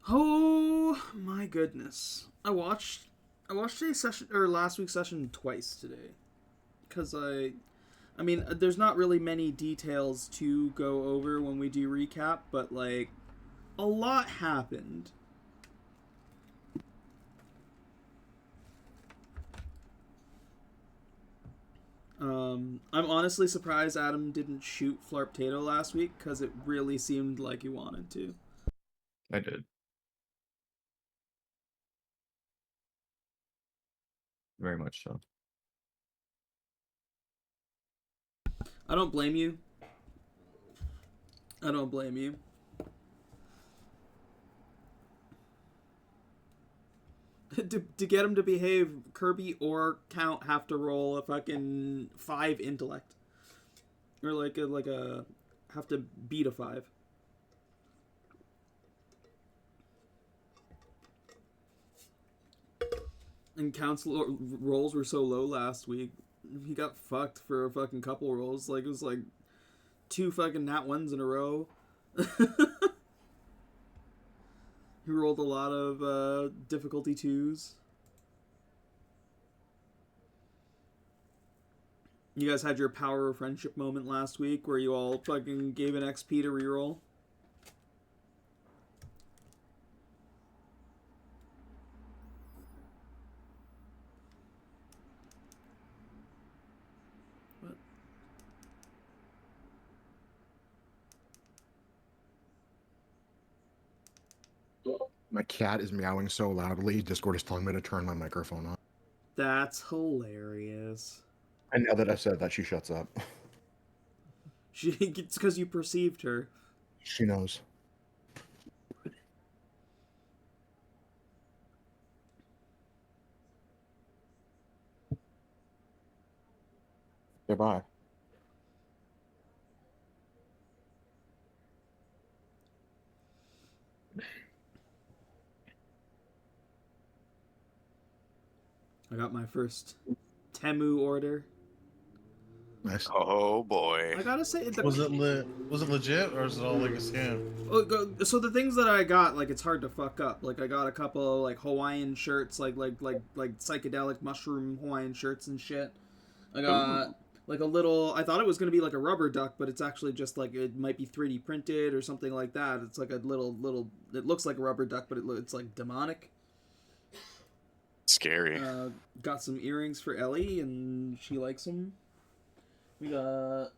Oh my goodness! I watched a session or last week's session twice today because I mean there's not really many details to go over when we do recap, but like a lot happened. I'm honestly surprised Adam didn't shoot Flarptato last week because it really seemed like he wanted to. I did. Very much so. I don't blame you. I don't blame you. to get him to behave, Kirby or Count have to roll a fucking 5 intellect, or like a have to beat a 5. And Count's rolls were so low last week. He got fucked for a fucking couple rolls. Like it was like 2 fucking nat ones in a row. He rolled a lot of difficulty 2s. You guys had your power of friendship moment last week where you all fucking gave an XP to reroll. What? My cat is meowing so loudly, Discord is telling me to turn my microphone on. That's hilarious. And now that I said that, she shuts up. It's because you perceived her. She knows. Goodbye. I got my first Temu order. Nice. Oh boy. I gotta say, Was it legit or is it all like a scam? so the things that I got, like it's hard to fuck up. Like I got a couple of, like Hawaiian shirts, like psychedelic mushroom Hawaiian shirts and shit. I got like a little. I thought it was gonna be like a rubber duck, but it's actually just like it might be 3D printed or something like that. It's like a little. It looks like a rubber duck, but it's like demonic. Scary. Got some earrings for Ellie, and she likes them. We got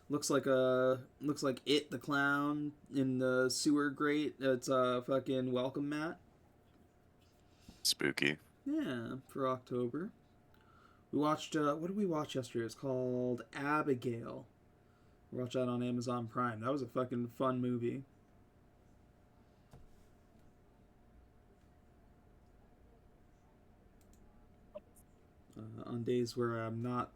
looks like it the clown in the sewer grate. It's a fucking welcome mat. Spooky. Yeah, for October. We watched what did we watch yesterday? It's called Abigail. We watched that on Amazon Prime. That was a fucking fun movie. On days where I'm not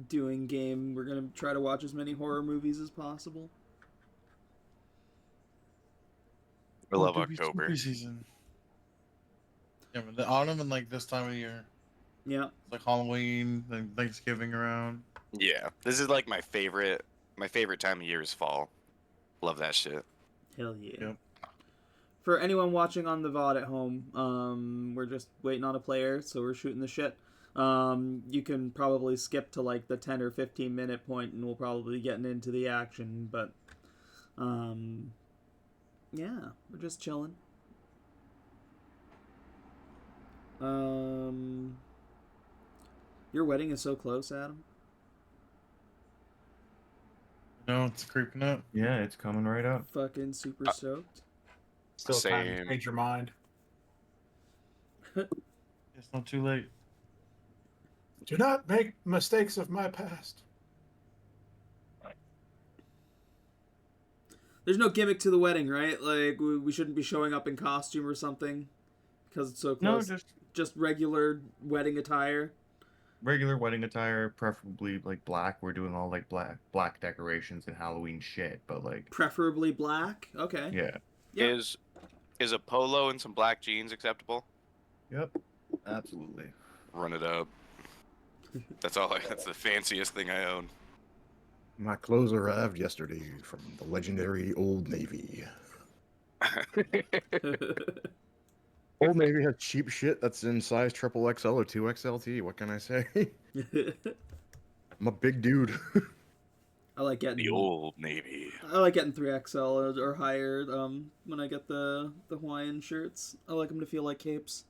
doing game, we're gonna try to watch as many horror movies as possible. I love Spooky October. season. Yeah, but the autumn and like this time of year, Yeah. it's like Halloween, then Thanksgiving around. Yeah, this is like my favorite. My favorite time of year is fall. Love that shit. Hell yeah. Yep. For anyone watching on the VOD at home, we're just waiting on a player, so we're shooting the shit. You can probably skip to like the 10 or 15 minute point and we'll probably be getting into the action, but yeah, we're just chilling. Your wedding is so close, Adam. No, it's creeping up. Yeah, it's coming right up. Fucking super stoked. Still time to Same. change your mind. It's not too late. Do not make mistakes of my past. There's no gimmick to the wedding, right? Like we shouldn't be showing up in costume or something because it's so No, close. Just regular wedding attire. regular wedding attire, preferably like black. We're doing all like black decorations and Halloween shit, but like Preferably black. Okay. yeah. Yep. Is a polo and some black jeans acceptable? Yep. Absolutely. Run it up. That's all. That's the fanciest thing I own. My clothes arrived yesterday from the legendary Old Navy. Old Navy has cheap shit that's in size triple XL or 2XLT. What can I say? I'm a big dude. I like getting The Old Navy. 3XL or higher. When I get the Hawaiian shirts, I like them to feel like capes.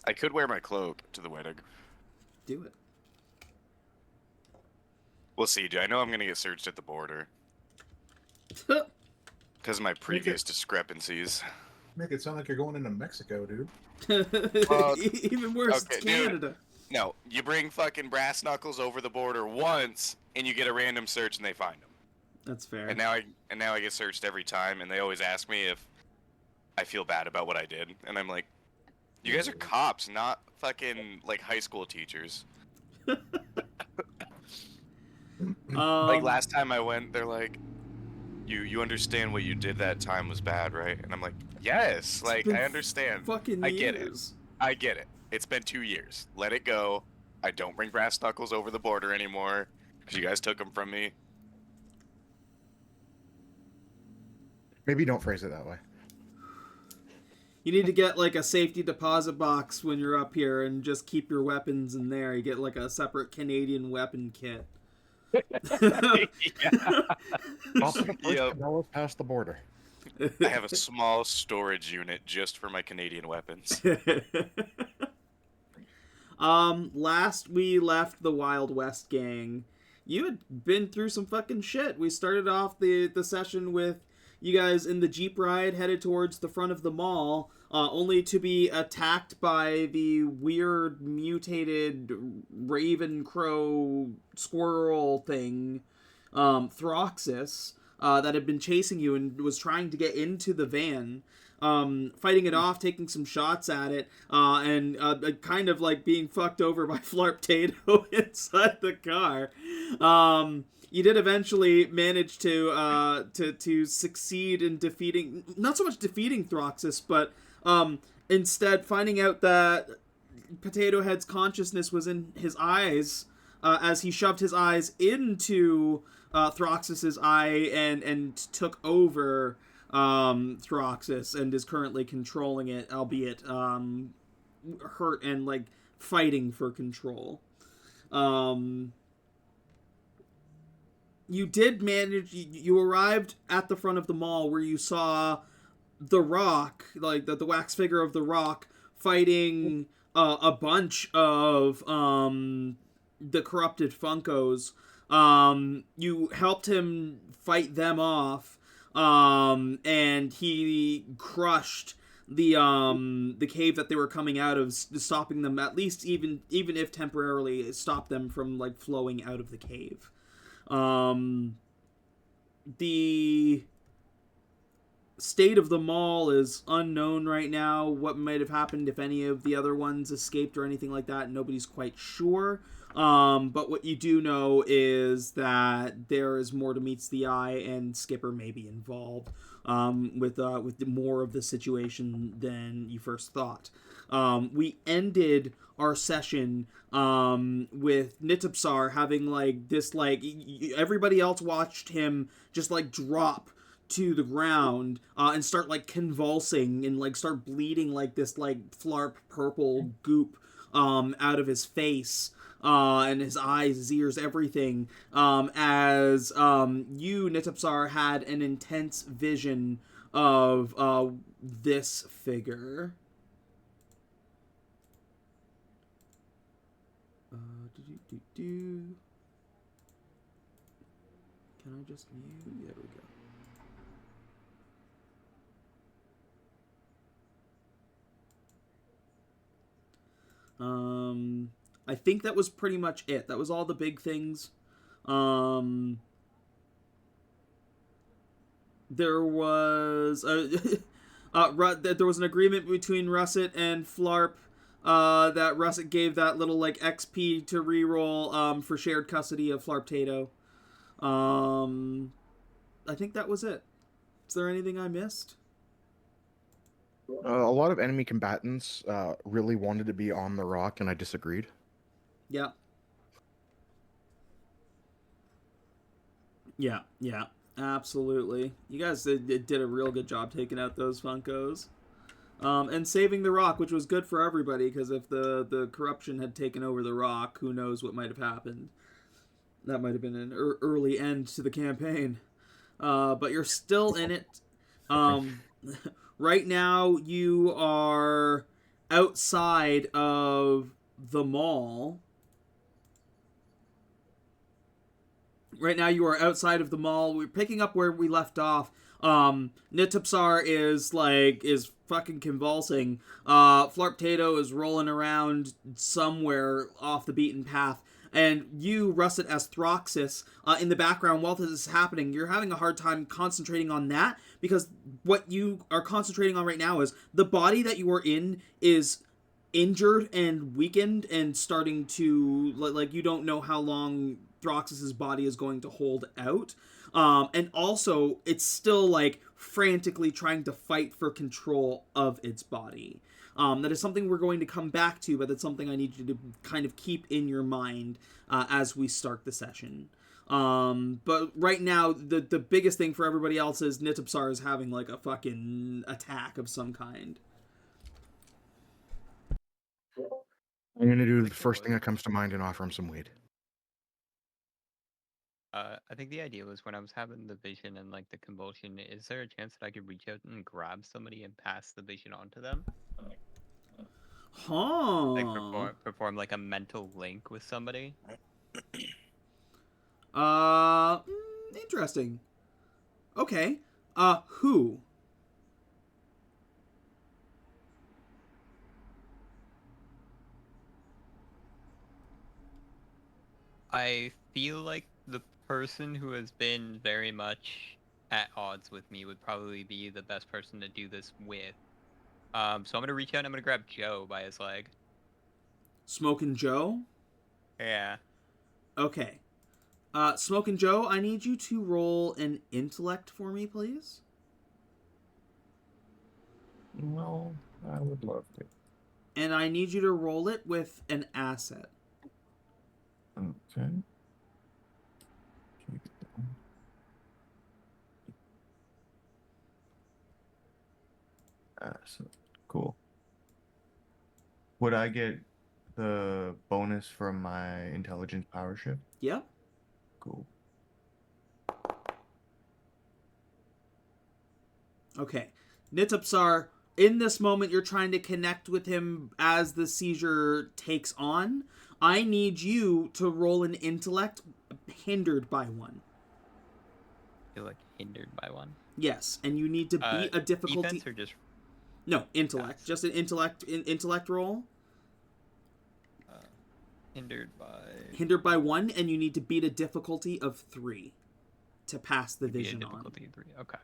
I could wear my cloak to the wedding. Do it. We'll see, dude. I know I'm gonna get searched at the border because of my previous discrepancies. Make it sound like you're going into Mexico, dude. Even worse, okay, it's Canada. Dude. No, you bring fucking brass knuckles over the border once, and you get a random search, and they find them. That's fair. And now I get searched every time, and they always ask me if I feel bad about what I did, and I'm like, you guys are cops, not fucking like high school teachers. Like last time I went, they're like, you understand what you did that time was bad, right? And I'm like, yes, like I understand. Fucking I get it. years. I get it. It's been 2 years. Let it go. I don't bring brass knuckles over the border anymore because you guys took them from me. Maybe don't phrase it that way. You need to get like a safety deposit box when you're up here and just keep your weapons in there. You get like a separate Canadian weapon kit. Off of the first Cabela's past the border. I have a small storage unit just for my Canadian weapons. Last we left the Wild West gang, you had been through some fucking shit. We started off the session with you guys in the Jeep ride headed towards the front of the mall, only to be attacked by the weird mutated raven crow squirrel thing, Throxus, that had been chasing you and was trying to get into the van. Fighting it off, taking some shots at it, and kind of like being fucked over by Flarptato inside the car. You did eventually manage to succeed in defeating, not so much defeating Throxus, but instead finding out that Potato Head's consciousness was in his eyes, as he shoved his eyes into Throxus's eye and took over Throxus and is currently controlling it, albeit hurt and like fighting for control. You did manage. You arrived at the front of the mall where you saw the Rock, like the wax figure of the Rock, fighting a bunch of the corrupted Funkos. You helped him fight them off. And he crushed the cave that they were coming out of, stopping them, at least even if temporarily, stopped them from like flowing out of the cave. The state of the mall is unknown right now. What might have happened if any of the other ones escaped or anything like that, nobody's quite sure. But what you do know is that there is more to meets the eye, and Skipper may be involved with more of the situation than you first thought. We ended our session with Nitupsar having like this, like everybody else watched him just like drop to the ground and start like convulsing and like start bleeding like this like flarp purple goop out of his face. And his eyes, his ears, everything, as you, Nitupsar, had an intense vision of this figure. Can I just mute? There we go. I think that was pretty much it. That was all the big things. There was there was an agreement between Russet and Flarp that Russet gave that little like XP to reroll for shared custody of Flarptato. I think that was it. Is there anything I missed? A lot of enemy combatants really wanted to be on the Rock, and I disagreed. Yeah. Yeah. Absolutely. You guys did a real good job taking out those Funkos. And saving the Rock, which was good for everybody, because if the corruption had taken over the Rock, who knows what might have happened. That might have been an early end to the campaign. But you're still in it. Right now, you are outside of the mall. Right now, you are outside of the mall. We're picking up where we left off. Nitupsar is fucking convulsing. Flarptato is rolling around somewhere off the beaten path. And you, Russet, as Throxus, in the background while this is happening, you're having a hard time concentrating on that, because what you are concentrating on right now is the body that you are in is injured and weakened and starting to, like you don't know how long Throxus's body is going to hold out. And also, it's still, like, frantically trying to fight for control of its body. That is something we're going to come back to, but that's something I need you to kind of keep in your mind as we start the session. But right now, the biggest thing for everybody else is Nitupsar is having, like, a fucking attack of some kind. I'm gonna do the first thing that comes to mind and offer him some weed. I think the idea was when I was having the vision and like the convulsion, is there a chance that I could reach out and grab somebody and pass the vision on to them? Like perform like a mental link with somebody? Interesting. Okay. Who? I feel like the person who has been very much at odds with me would probably be the best person to do this with. So I'm gonna reach out and I'm gonna grab Joe by his leg. Smokin' Joe? Yeah. Okay. Smokin' Joe, I need you to roll an intellect for me, please. Well, I would love to. And I need you to roll it with an asset. Okay. So cool. Would I get the bonus from my intelligence power shift? Yep. Cool. Okay. Nitupsar, in this moment, you're trying to connect with him as the seizure takes on. I need you to roll an intellect hindered by one. Feel like hindered by one. Yes, and you need to beat a difficulty. Defense or just no intellect, Yes. just an intellect roll. hindered by 1, and you need to beat a difficulty of 3 to pass the vision difficulty on. 3. Okay.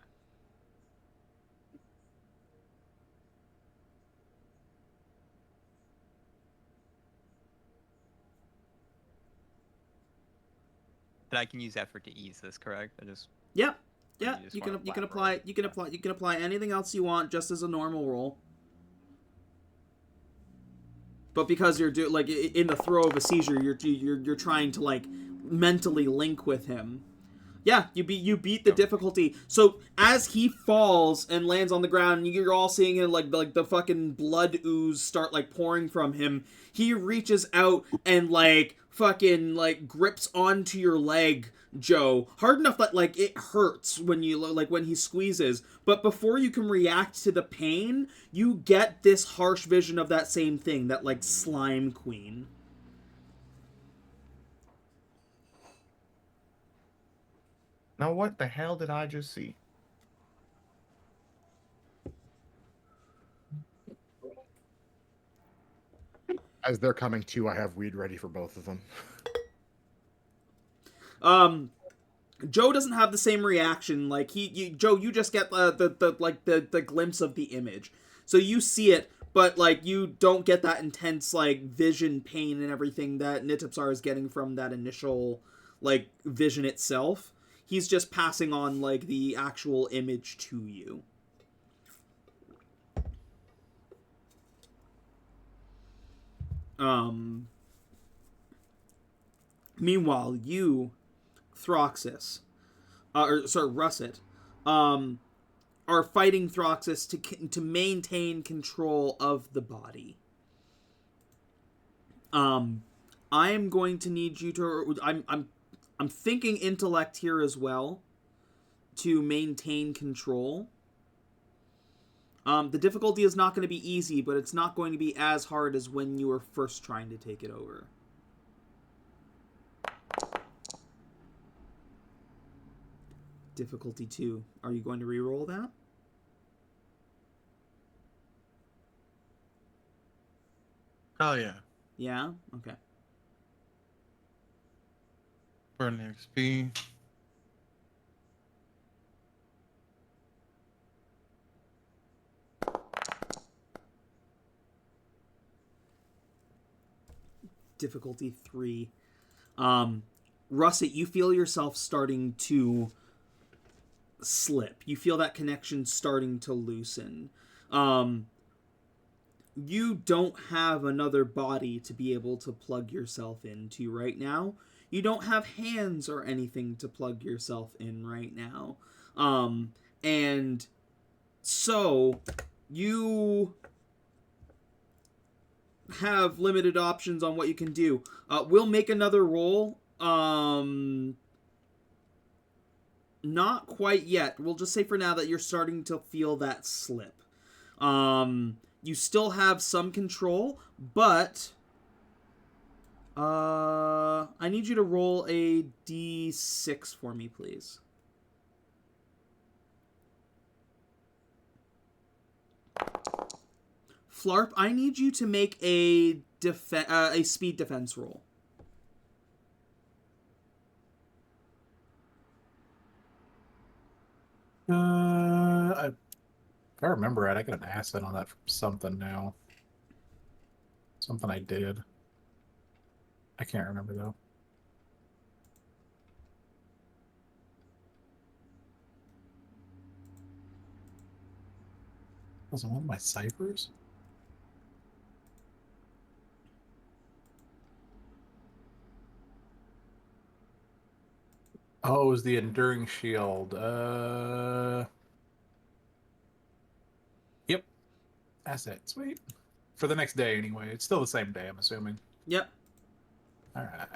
And I can use effort to ease this, correct? Yep. Yeah, you just you want a can flat apply anything else you want just as a normal roll. But because you're in the throw of a seizure, you're trying to like mentally link with him. Yeah, you beat the difficulty. So as he falls and lands on the ground, you're all seeing it like the fucking blood ooze start like pouring from him. He reaches out and like fucking like grips onto your leg, Joe, hard enough that like it hurts when he squeezes. But before you can react to the pain, you get this harsh vision of that same thing, that like slime queen. Now, what the hell did I just see? As they're coming to, I have weed ready for both of them. Joe doesn't have the same reaction. Like Joe, you just get the glimpse of the image, so you see it, but like you don't get that intense like vision pain and everything that Nitupsar is getting from that initial like vision itself. He's just passing on like the actual image to you. Meanwhile, you, Throxus, Russet, are fighting Throxus to maintain control of the body. I am going to need you to. I'm thinking intellect here as well, to maintain control. The difficulty is not going to be easy, but it's not going to be as hard as when you were first trying to take it over. Difficulty 2. Are you going to reroll that? Oh yeah. Yeah? Okay. Burn the XP. Difficulty 3. Russet, you feel yourself starting to slip. You feel that connection starting to loosen. You don't have another body to be able to plug yourself into right now. You don't have hands or anything to plug yourself in right now. And so you have limited options on what you can do. We'll make another roll. Not quite yet. We'll just say for now that you're starting to feel that slip. You still have some control, but I need you to roll a d6 for me, please. Flarp, I need you to make a speed defense roll. If I remember right, I got an asset on that from something now. Something I did. I can't remember though. Was it one of my ciphers? Oh, it was the Enduring Shield. Yep. Asset. Sweet. For the next day, anyway. It's still the same day, I'm assuming. Yep. Alright.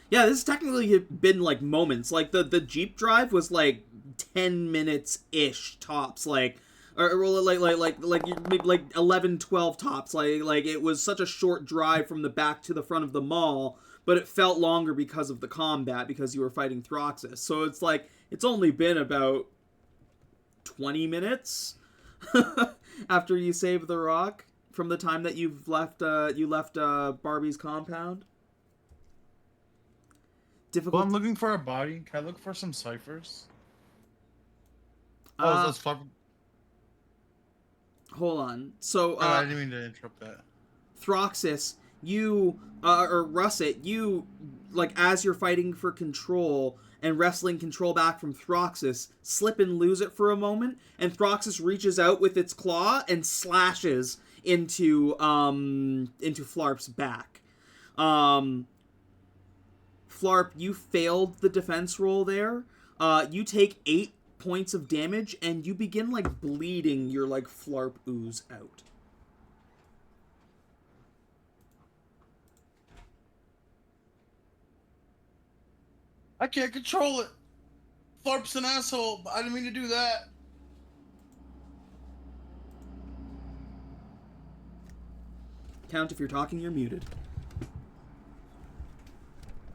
Yeah, this has technically been like moments. Like the Jeep drive was like 10 minutes ish tops. Like 11, 12 tops. Like it was such a short drive from the back to the front of the mall, but it felt longer because of the combat, because you were fighting Throxus. So it's like it's only been about 20 minutes after you saved the rock from the time that you left Barbie's compound. Difficult. Well, I'm looking for a body. Can I look for some ciphers? Oh, that's hold on. So I didn't mean to interrupt that. Throxus, you or Russet, you, like, as you're fighting for control and wrestling control back from Throxus, slip and lose it for a moment, and Throxus reaches out with its claw and slashes into Flarp's back. Flarp, you failed the defense roll there. You take 8 points of damage, and you begin, like, bleeding your, like, Flarp ooze out. I can't control it. Flarp's an asshole, but I didn't mean to do that. Count, if you're talking, you're muted.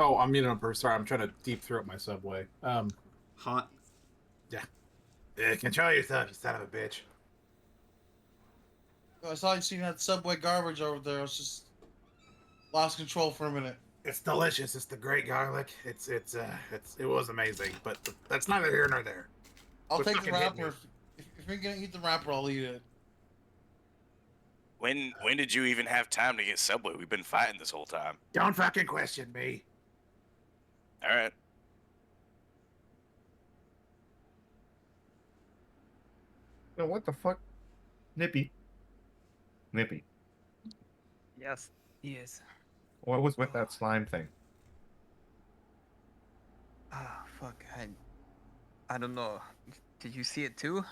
Oh, I'm muted on purpose. Sorry, I'm trying to deep throat my Subway. Hot. Yeah, control yourself, you son of a bitch. I saw you seeing that Subway garbage over there. I was just lost control for a minute. It's delicious. It's the great garlic. It was amazing, but that's neither here nor there. I'll Quit take the fucking hitting wrapper. If you're gonna eat the wrapper, I'll eat it. When did you even have time to get Subway? We've been fighting this whole time. Don't fucking question me. All right. No, what the fuck? Nippy. Yes, he is. What was with that slime thing? fuck. I don't know. Did you see it too?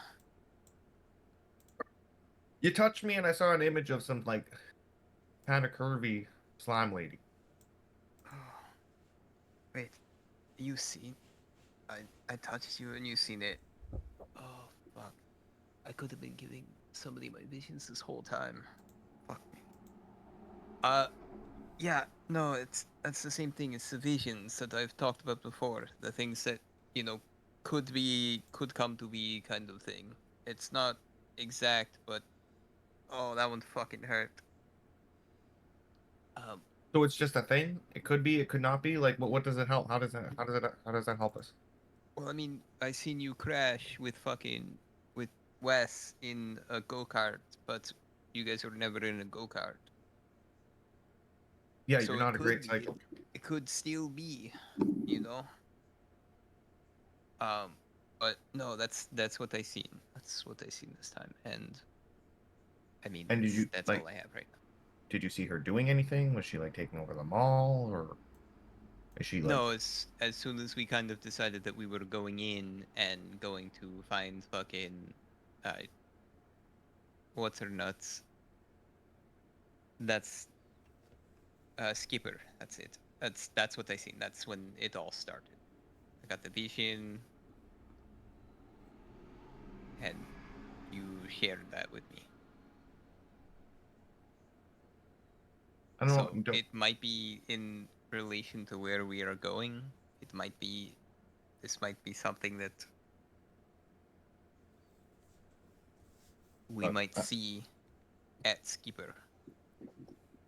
You touched me and I saw an image of some, like, kind of curvy slime lady. Wait, you seen? I touched you and you seen it. Oh fuck! I could have been giving somebody my visions this whole time. Fuck me. Yeah, no, that's the same thing. It's the visions that I've talked about before. The things that could come to be kind of thing. It's not exact, but oh, that one fucking hurt. So it's just a thing? It could be, it could not be? Like, what does it help? How does that help us? Well, I mean, I seen you crash with Wes in a go-kart, but you guys were never in a go-kart. Yeah, So you're it not a could great be- cycle. It could still be, you know. But no, that's what I seen. That's what I seen this time, and I mean, And did you, that's like, all I have right now. did you see her doing anything? Was she, like, taking over the mall, or is she, like... No, as soon as we kind of decided that we were going in and going to find fucking, what's her nuts? That's Skipper. That's it. That's what I seen. That's when it all started. I got the vision, and you shared that with me. I don't So know. it might be in relation to where we are going. It might be. This might be something that we might see at Skipper.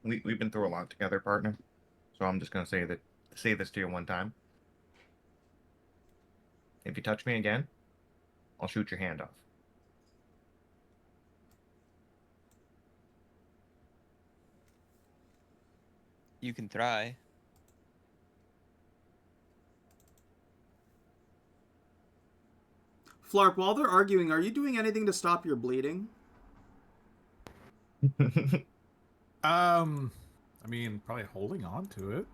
We've been through a lot together, partner. So I'm just gonna say this to you one time. If you touch me again, I'll shoot your hand off. You can try. Flarp, while they're arguing, are you doing anything to stop your bleeding? I mean, probably holding on to it.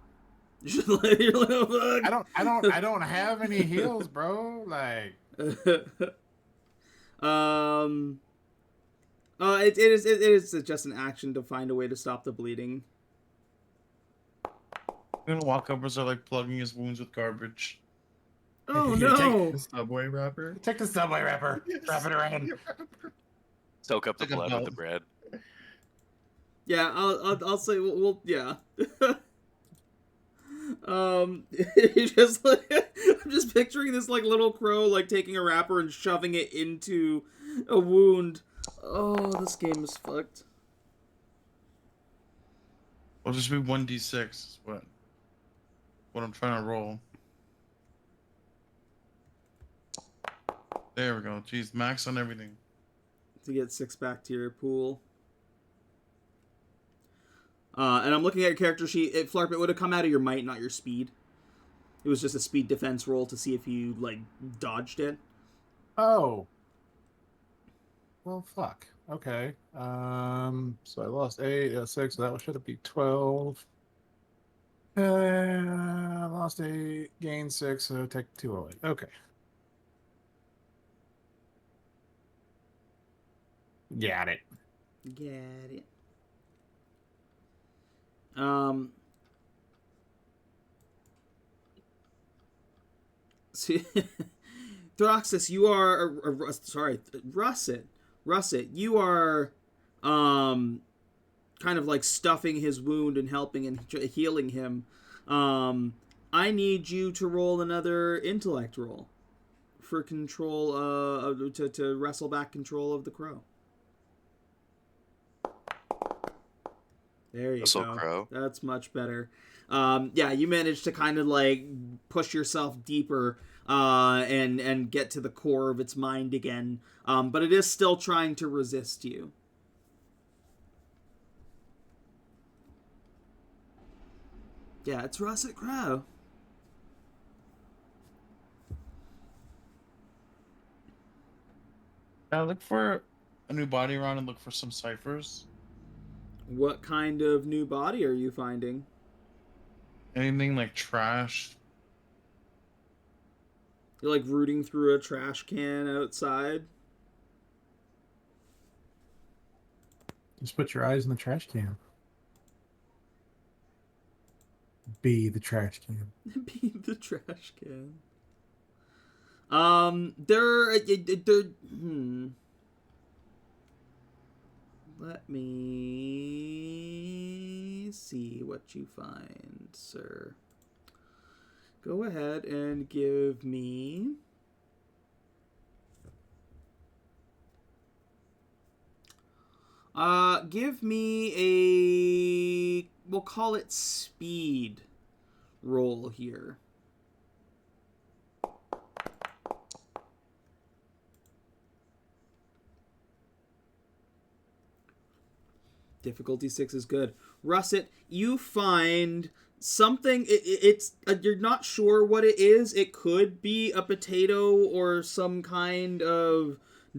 You're like, oh, fuck. I don't have any heals, bro. Like, it is just an action to find a way to stop the bleeding. I'm gonna walk over, start like plugging his wounds with garbage. Oh Take no! The subway wrapper. take the subway wrapper, wrap it around. Soak up the Like a blood with the belt. bread. Yeah, I'll say well yeah. You just like I'm just picturing this like little crow like taking a wrapper and shoving it into a wound. Oh, this game is fucked. It'll just be 1d6 is what I'm trying to roll. There we go. Jeez, max on everything. To get 6 back to your pool. And I'm looking at your character sheet. Flarp, it would have come out of your might, not your speed. It was just a speed defense roll to see if you like dodged it. Oh. Well, fuck. Okay. So I lost 8, 6, so that should be 12. Lost 8, gained 6, so take 208. Okay. Got it. Get it. See, Throxus, you are sorry, Russet, you are kind of like stuffing his wound and helping and healing him. I need you to roll another intellect roll for control to wrestle back control of the crow. There you Wrestle go. crow. That's much better. Yeah, you managed to kind of like push yourself deeper and get to the core of its mind again. But it is still trying to resist you. Yeah, it's Russet Crow. Now look for a new body around and look for some ciphers. What kind of new body are you finding? Anything like trash. You're like rooting through a trash can outside. Just put your eyes in the trash can. Be the trash can. Be the trash can. Let me see what you find, sir. Go ahead and give me... give me a... We'll call it speed roll here. Difficulty 6 is good. Russet, you find something. It's you're not sure what it is. It could be a potato or some kind of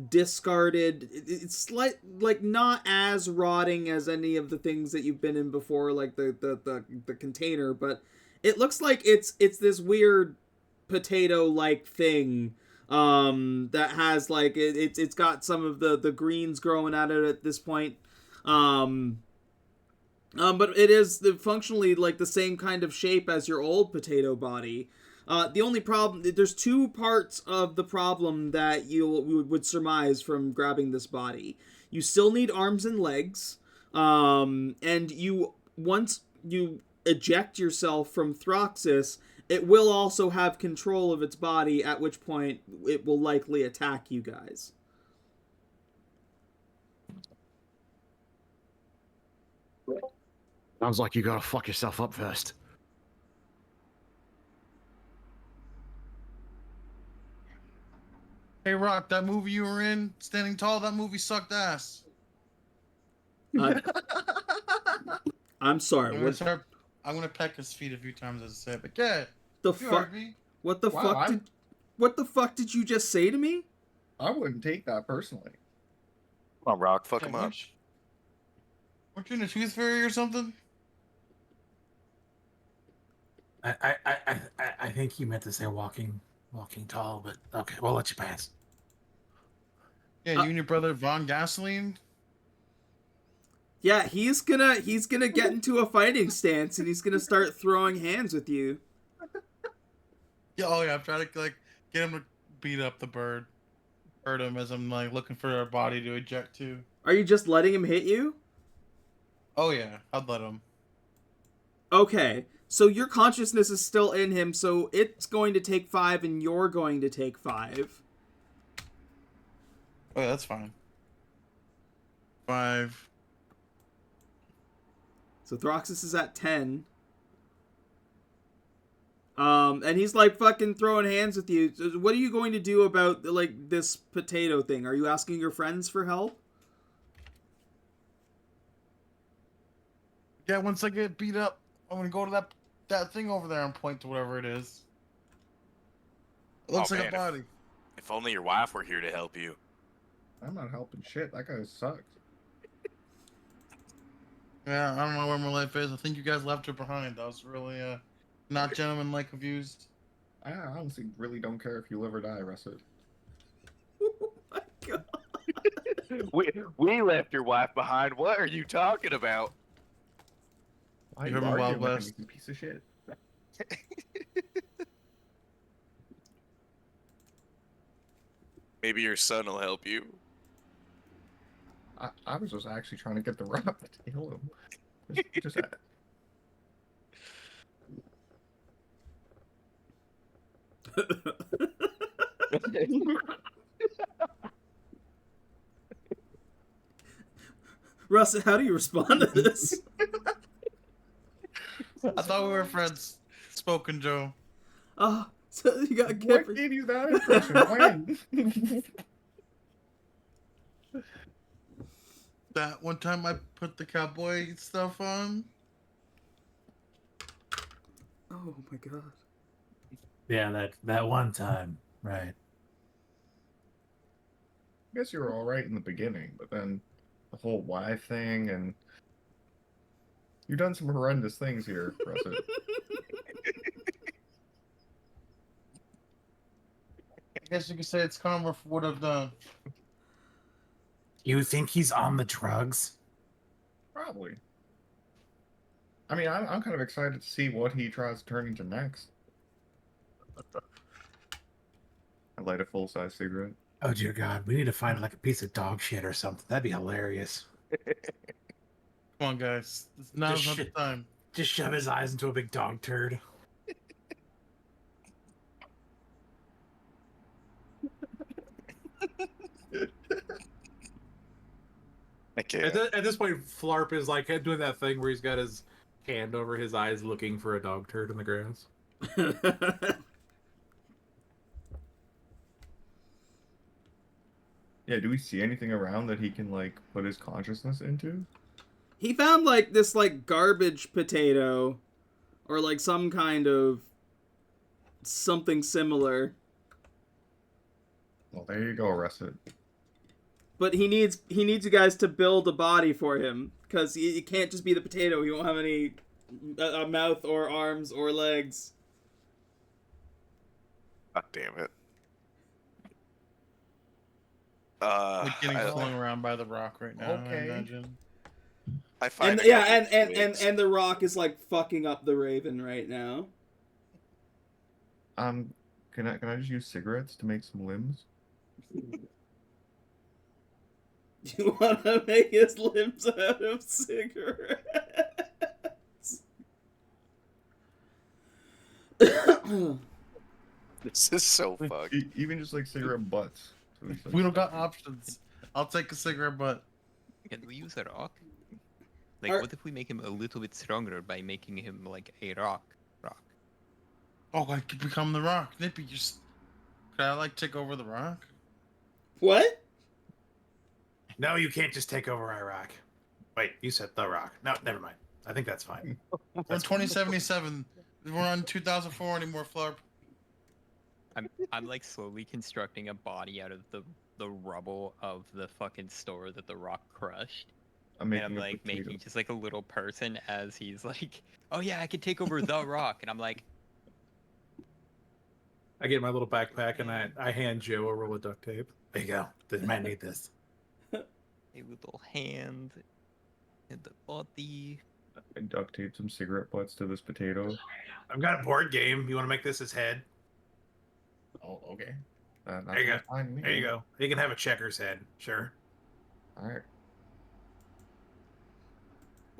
discarded. It's like not as rotting as any of the things that you've been in before, like the container. But it looks like it's this weird potato-like thing. That has like it's got some of the greens growing out of it at this point. But it is functionally like the same kind of shape as your old potato body. The only problem, there's two parts of the problem that you would surmise from grabbing this body. You still need arms and legs, and once you eject yourself from Throxus, it will also have control of its body, at which point it will likely attack you guys. Sounds like you gotta fuck yourself up first. Hey, Rock, that movie you were in, Standing Tall, that movie sucked ass. I'm sorry. I'm gonna peck his feet a few times as I say it, but yeah. The you fuck? heard me. What the fuck? What the fuck did you just say to me? I wouldn't take that personally. Come on, Rock, fuck Yeah, him up. Weren't you in a tooth fairy or something? I think you meant to say walking tall, but okay, we'll let you pass. Yeah, you and your brother Von Gasoline. Yeah, he's gonna get into a fighting stance and he's gonna start throwing hands with you. Yeah, oh yeah, I'm trying to like get him to beat up the bird. Hurt him as I'm like looking for a body to eject to. Are you just letting him hit you? Oh yeah, I'd let him. Okay, so your consciousness is still in him, so it's going to take 5 and you're going to take 5. Oh yeah, that's fine. 5. So Throxus is at 10. And he's like fucking throwing hands with you. So what are you going to do about like this potato thing? Are you asking your friends for help? Yeah, once I get beat up, I'm gonna go to that thing over there and point to whatever it is. It looks Oh, like man, a body. If only your wife were here to help you. I'm not helping shit. That guy sucks. Yeah, I don't know where my life is. I think you guys left her behind. That was really not gentlemanlike of yous. I honestly really don't care if you live or die, Russet. Oh my god. We left your wife behind. What are you talking about? Why You are heard you me, Wild arguing with him, West. you piece of shit? Maybe your son will help you. I was just actually trying to get the rock to kill him. Just Russ, how do you respond to this? I thought we were friends. Spoken Joe. Oh, so you got what Kipper. gave you that impression? When? That one time I put the cowboy stuff on. Oh my god. Yeah, that one time, right? I guess you were all right in the beginning, but then the whole wife thing, and you've done some horrendous things here, Russet. guess you could say it's karma for what I've done. You think he's on the drugs? Probably. I mean, I'm kind of excited to see what he tries to turn into next. I light a full-size cigarette. Oh dear God, we need to find like a piece of dog shit or something. That'd be hilarious. Come on, guys. Now's not the shit. time. Just shove his eyes into a big dog turd. I can't. At this point, Flarp is like doing that thing where he's got his hand over his eyes looking for a dog turd in the grass. Yeah, do we see anything around that he can, like, put his consciousness into? He found, like, this, like, garbage potato. Or, like, some kind of... something similar. Well, there you go, Russet. But he needs you guys to build a body for him. Because it can't just be the potato. He won't have any mouth or arms or legs. God damn it. Like getting flung around by the rock right now, Okay. I imagine. I find And a yeah, couple of twigs. and the rock is like fucking up the Raven right now. Can I just use cigarettes to make some limbs? Do you want to make his limbs out of cigarettes? This is so fucked. Even just like cigarette butts. So it's like- We don't got options. I'll take a cigarette butt. Can we use a rock? Like, Are- what if we make him a little bit stronger by making him like a rock? Oh, I could become the rock. Nippy, just could I like take over the rock? What? No, you can't just take over Iraq. Wait, you said the rock. No, never mind. I think that's fine. We're in 2077. We're on 2004 anymore, Flarp. I'm like slowly constructing a body out of the rubble of the fucking store that the rock crushed. I'm And I'm making a like potato. making just like a little person as he's like, oh yeah, I can take over the rock. And I'm like, I get my little backpack and I hand Joe a roll of duct tape. There you go. The man need this. a little hand and the body. I duct tape some cigarette butts to this potato. I've got a board game. You want to make this his head? Oh, okay. There you go. There you go. You can have a checker's head. Sure. All right.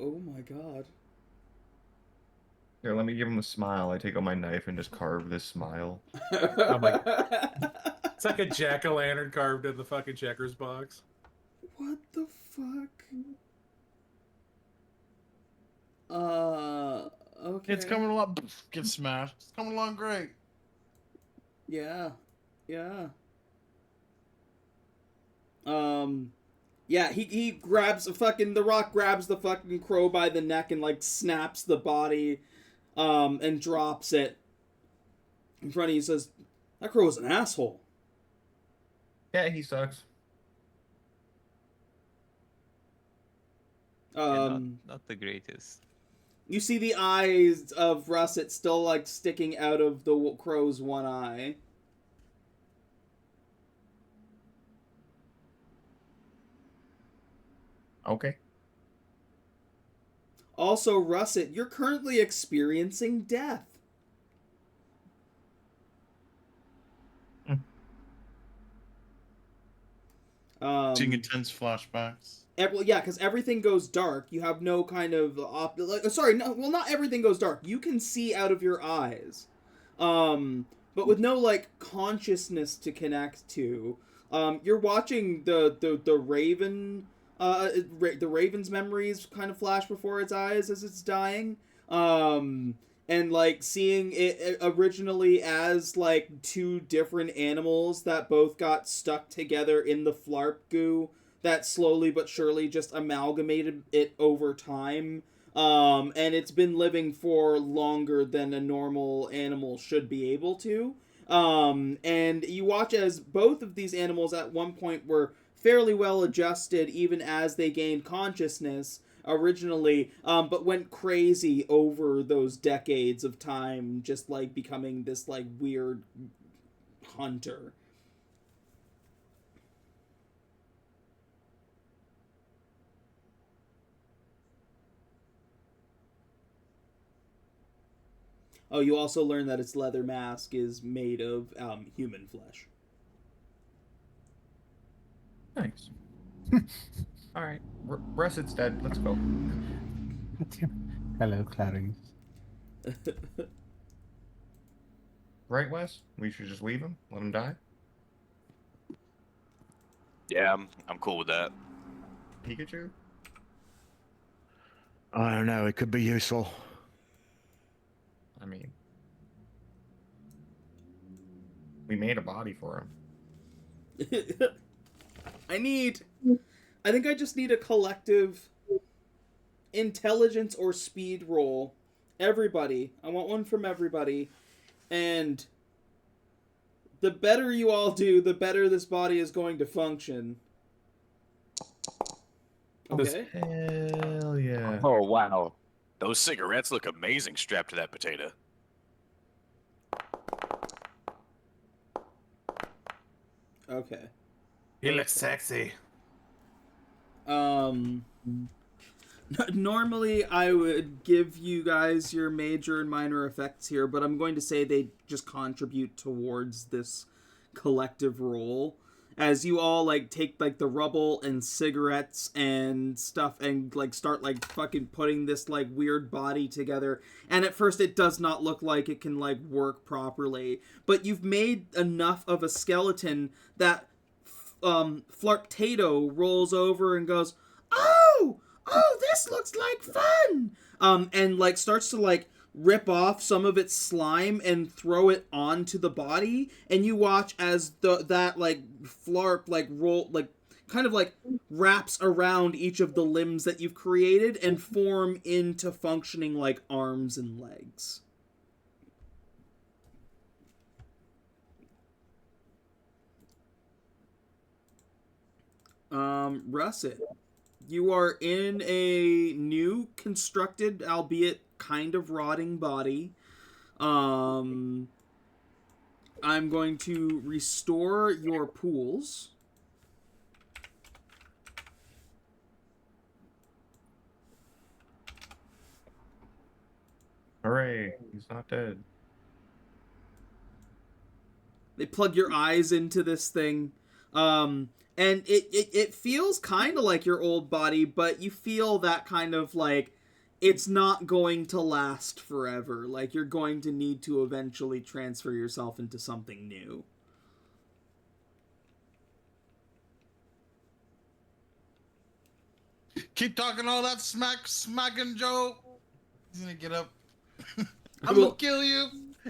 Oh my god. Here, let me give him a smile. I take out my knife and just carve this smile. my... It's like a jack-o'-lantern carved in the fucking checkers box. What the fuck? Okay. It's coming along. Get smashed. It's coming along great. Yeah. Yeah. Yeah, he grabs the rock grabs the fucking crow by the neck and like snaps the body, and drops it in front of you. Says, "That crow is an asshole." Yeah, he sucks. Yeah, not the greatest. You see the eyes of Russet still like sticking out of the crow's one eye. Okay. Also, Russet, you're currently experiencing death. Seeing intense flashbacks. Well, yeah, because everything goes dark. You have no kind of not everything goes dark. You can see out of your eyes, but with no like consciousness to connect to. You're watching the Raven, the Raven's memories kind of flash before its eyes as it's dying. And like seeing it originally as like two different animals that both got stuck together in the flarp goo that slowly but surely just amalgamated it over time. And it's been living for longer than a normal animal should be able to. And you watch as both of these animals at one point were fairly well adjusted even as they gained consciousness originally, but went crazy over those decades of time, just like becoming this like weird hunter. Oh, you also learn that its leather mask is made of human flesh. Nice. All right, Russet's dead. Let's go. Hello, Clarice. Right, Wes? We should just leave him. Let him die. Yeah, I'm cool with that. Pikachu. I don't know. It could be useful. I mean, we made a body for him. I think I just need a collective intelligence or speed roll. Everybody. I want one from everybody. And the better you all do, the better this body is going to function. Okay. Hell yeah. Oh wow, those cigarettes look amazing strapped to that potato. Okay. You look sexy. Normally I would give you guys your major and minor effects here, but I'm going to say they just contribute towards this collective roll. As you all, like, take, like, the rubble and cigarettes and stuff and, like, start, like, fucking putting this, like, weird body together. And at first it does not look like it can, like, work properly. But you've made enough of a skeleton that Flarktato rolls over and goes, "Oh! Oh, this looks like fun!" And, like, starts to, like, rip off some of its slime and throw it onto the body, and you watch as that like flarp like roll like kind of like wraps around each of the limbs that you've created and form into functioning like arms and legs. Russet, you are in a new constructed, albeit kind of rotting body. I'm going to restore your pools. Hooray! He's not dead. They plug your eyes into this thing. And it feels kind of like your old body, but you feel that kind of like it's not going to last forever. Like you're going to need to eventually transfer yourself into something new. Keep talking all that smacking, Joe. He's gonna get up. I I'm will- gonna kill you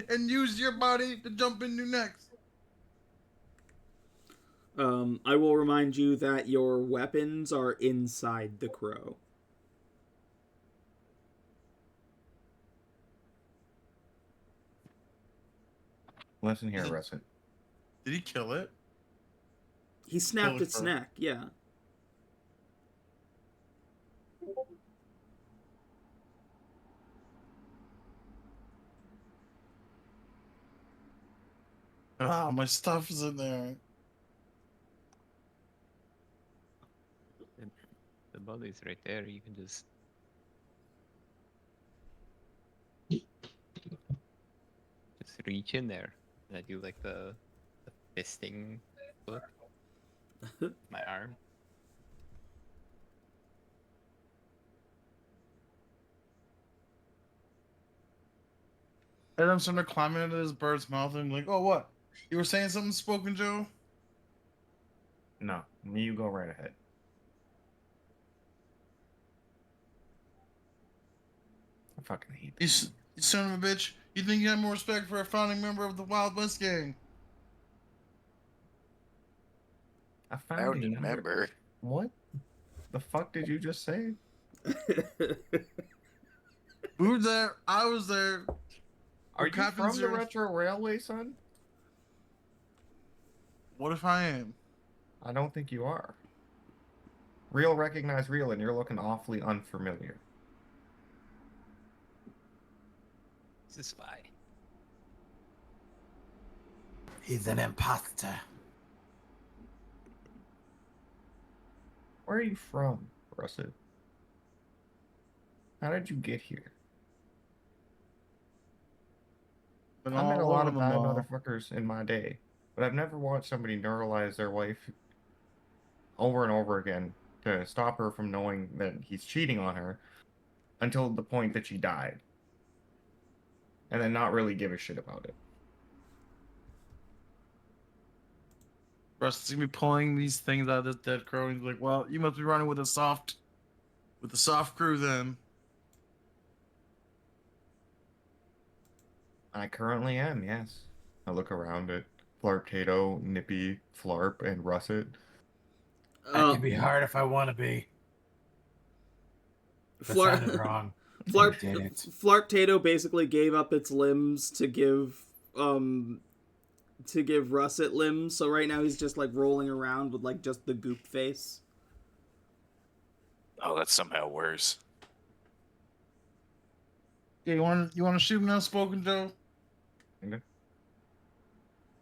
and use your body to jump into next. I will remind you that your weapons are inside the crow. Listen here, Russet. Did he kill it? He snapped Kill it its for- neck, yeah. Ah, my stuff is in there. The body's right there. You can just reach in there. And I do like the fisting look. My arm. And I'm starting to climb into this bird's mouth and I'm like, oh, what? You were saying something, Spoken Joe? No, you go right ahead. I fucking hate You, this. you son of a bitch. You think you have more respect for a founding member of the Wild West gang? I Found a member. What the fuck did you just say? We were there. I was there. Are you Captain from the Zero- Retro Railway, son? What if I am? I don't think you are. Real recognize real, and you're looking awfully unfamiliar. He's a spy. He's an imposter. Where are you from, Russet? How did you get here? Been I met a all lot over of the bad mall. motherfuckers in my day, but I've never watched somebody neuralize their wife over and over again to stop her from knowing that he's cheating on her until the point that she died. And then not really give a shit about it. Russ is gonna be pulling these things out of this dead crow and he's like, well, you must be running with a soft crew then. I currently am, yes. I look around at Flartato, Nippy, Flarp, and Russet. That can be hard if I want to be. That sounded wrong. Flarp, Did it. Flarptato basically gave up its limbs to give Russet limbs, so right now he's just like rolling around with like just the goop face. Oh, that's somehow worse. Yeah, you want to shoot him now, Spoken Joe?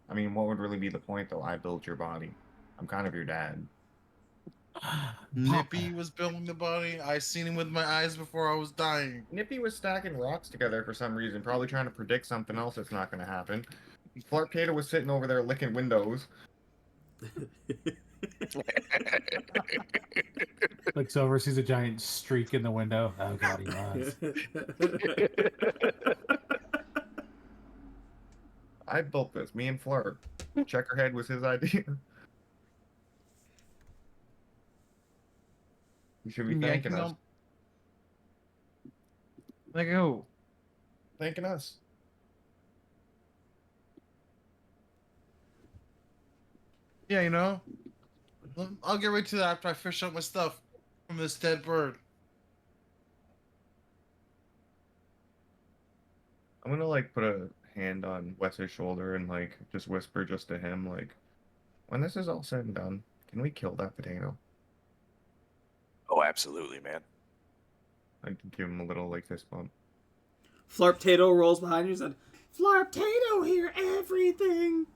I mean, what would really be the point, though? I built your body. I'm kind of your dad. Nippy was building the body. I seen him with my eyes before I was dying. Nippy was stacking rocks together for some reason, probably trying to predict something else that's not going to happen. Flarptato was sitting over there licking windows. Looks over, sees a giant streak in the window. Oh god, he was. I built this, me and Flarp. Checkerhead was his idea. You should be thanking us. Like who? Thanking us. Yeah, you know. I'll get right to that after I fish out my stuff from this dead bird. I'm gonna like put a hand on Wes's shoulder and like just whisper just to him, like, when this is all said and done, can we kill that potato? Oh, absolutely, man. I can give him a little like fist bump. Flarptato rolls behind you and said, Flarptato, hear everything!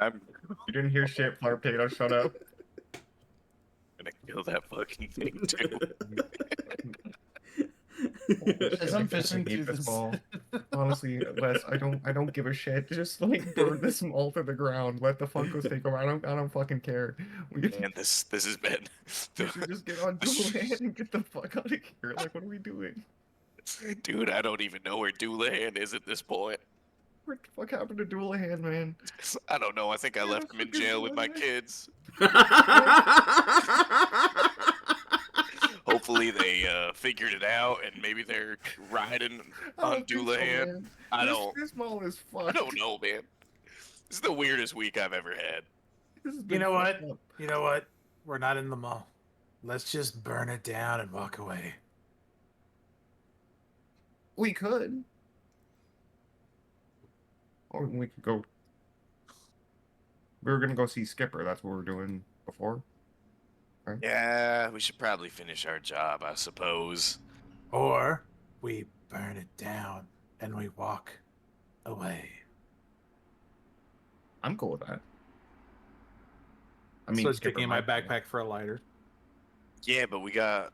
You didn't hear shit, Flarptato, shut up. Gonna kill that fucking thing too. As I'm fishing through this this ball. Honestly, Wes, I don't give a shit. Just like burn this all to the ground. Let the Funkos take over. I don't fucking care. Man, this has been. We should just get on dual hand and get the fuck out of here. Like, what are we doing? Dude, I don't even know where Doulahan is at this point. What the fuck happened to dual hand, man? I don't know. I think I left him in jail with my kids. Hopefully they figured it out and maybe they're riding on Doulahan. This mall is fucked. I don't know, man. This is the weirdest week I've ever had. You know what? You know what? We're not in the mall. Let's just burn it down and walk away. We could. Or we could go. We were gonna go see Skipper. That's what we were doing before. Right? Yeah, we should probably finish our job, I suppose. Or we burn it down and we walk away. I'm cool with that. I So mean, I was Skipper picking in my might be. backpack for a lighter. Yeah, but we got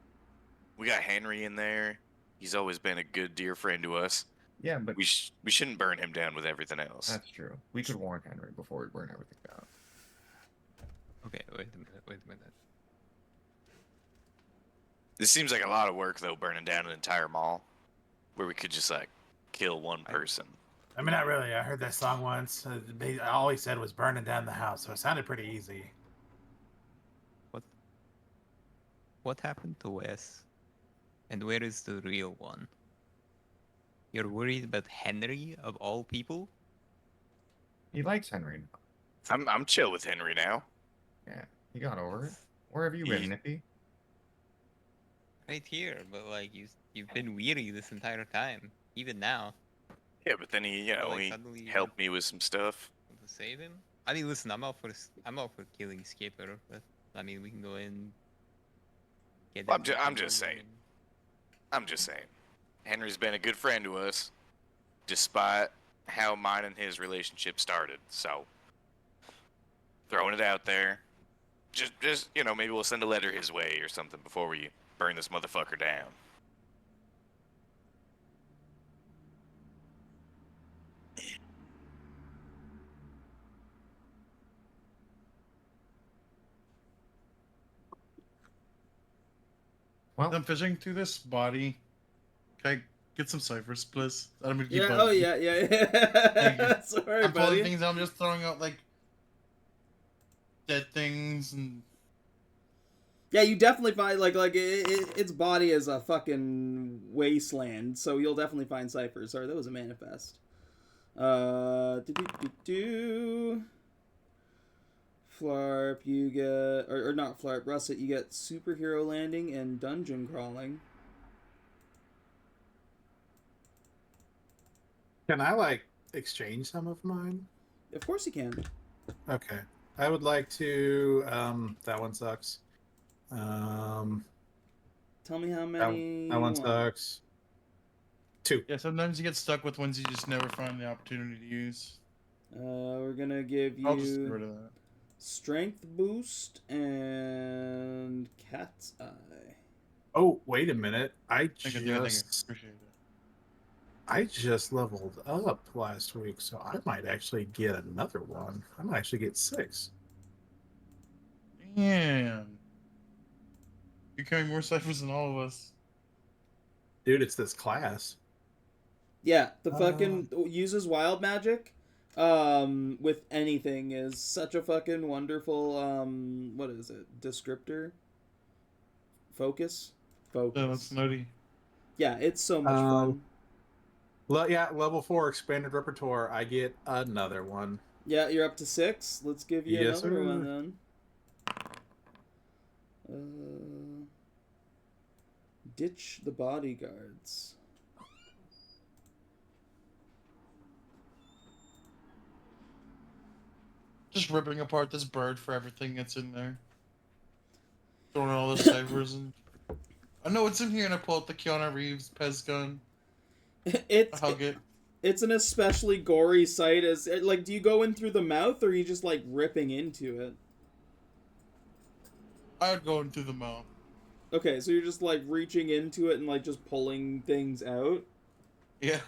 Henry in there. He's always been a good dear friend to us. Yeah, but We shouldn't burn him down with everything else. that's true. We could warn Henry before we burn everything down. Okay, wait a minute. This seems like a lot of work, though, burning down an entire mall, where we could just like kill one person. I mean, not really. I heard that song once. All he said was burning down the house, so it sounded pretty easy. What happened to Wes? And where is the real one? You're worried about Henry of all people? He likes Henry now. I'm chill with Henry now. Yeah, he got over it. Where have you been, He- Nippy? Right here, but like you've been weary this entire time, even now. Yeah, but then he Like, he suddenly helped me with some stuff. to save him. I mean, listen, I'm all for killing Skipper, but I mean we can go in. Get Well, that I'm just saying. I'm just saying. Henry's been a good friend to us, despite how mine and his relationship started. So, throwing it out there. Just maybe we'll send a letter his way or something before we burn this motherfucker down. Well, I'm fishing through this body. Can I get some ciphers, please? I don't mean to keep Yeah. bugging Oh you. yeah. Thank you. Sorry, I'm pulling buddy. things out. I'm just throwing out like dead things and. Yeah, you definitely find its body is a fucking wasteland, so you'll definitely find ciphers. Sorry, that was a manifest. Flarp, you get or not Flarp, Russet, you get superhero landing and dungeon crawling. Can I like exchange some of mine? Of course you can. Okay. I would like to. That one sucks. Tell me how That, many that you one want. sucks. 2. Yeah, sometimes you get stuck with ones you just never find the opportunity to use. We're gonna give I'll just get you rid of that. strength boost and cat's eye. Oh, wait a minute. Thank you. Appreciate it. I just leveled up last week, so I might actually get another one. I might actually get 6. Damn. You're carrying more ciphers than all of us. Dude, it's this class. Yeah, the fucking uses wild magic with anything is such a fucking wonderful what is it? Descriptor? Focus? Focus. Yeah, that's nutty. Yeah, it's so much fun. Yeah, level 4 expanded repertoire. I get another one. Yeah, you're up to 6. Let's give you Yes, another sir. one then. Ditch the bodyguards. Just ripping apart this bird for everything that's in there. Throwing all the ciphers and. I know it's in here, and I pull out the Keanu Reeves Pez gun. I hug it. It's an especially gory sight. As like, do you go in through the mouth, or are you just like ripping into it? I would go in through the mouth. Okay, so you're just like reaching into it and like just pulling things out. Yeah.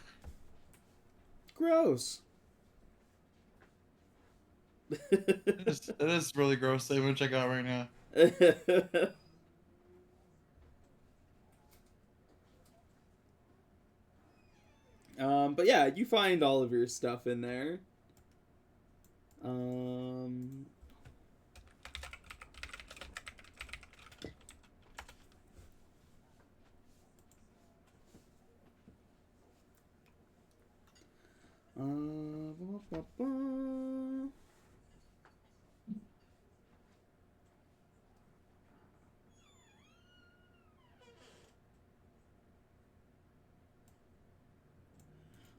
Gross. It is really gross, the image I got right now. But yeah, you find all of your stuff in there. Ba, ba, ba.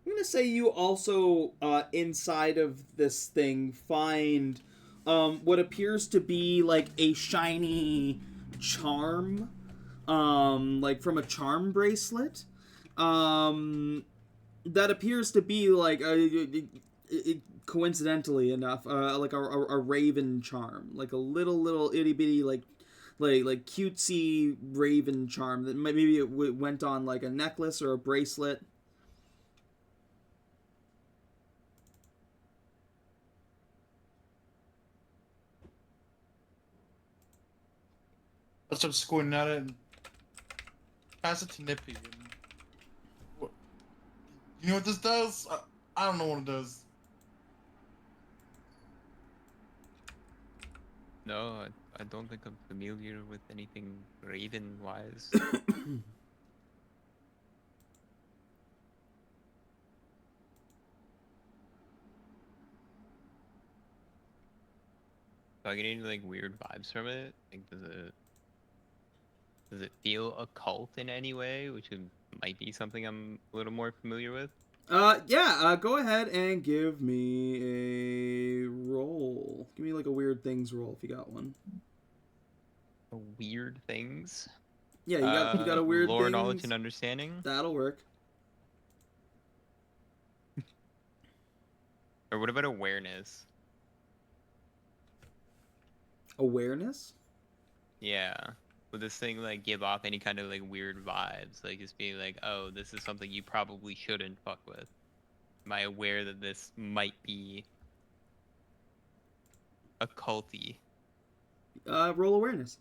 I'm gonna say you also, inside of this thing, find what appears to be like a shiny charm, like from a charm bracelet, that appears to be like coincidentally enough, like a raven charm, like a little itty bitty like cutesy raven charm that maybe it went on like a necklace or a bracelet. I start squinting at it and pass it to Nippy. And... You know what this does? I don't know what it does. No, I don't think I'm familiar with anything Raven-wise. Do I get any like weird vibes from it? Like, does it feel occult in any way, which might be something I'm a little more familiar with? Yeah, go ahead and give me a roll. Give me like a weird things roll if you got one. Weird things? Yeah, you got a weird lore, things. knowledge, and understanding? That'll work. Or what about awareness? Awareness? Yeah. Would this thing like give off any kind of like weird vibes? Like just being like, oh, this is something you probably shouldn't fuck with. Am I aware that this might be occulty? Roll awareness.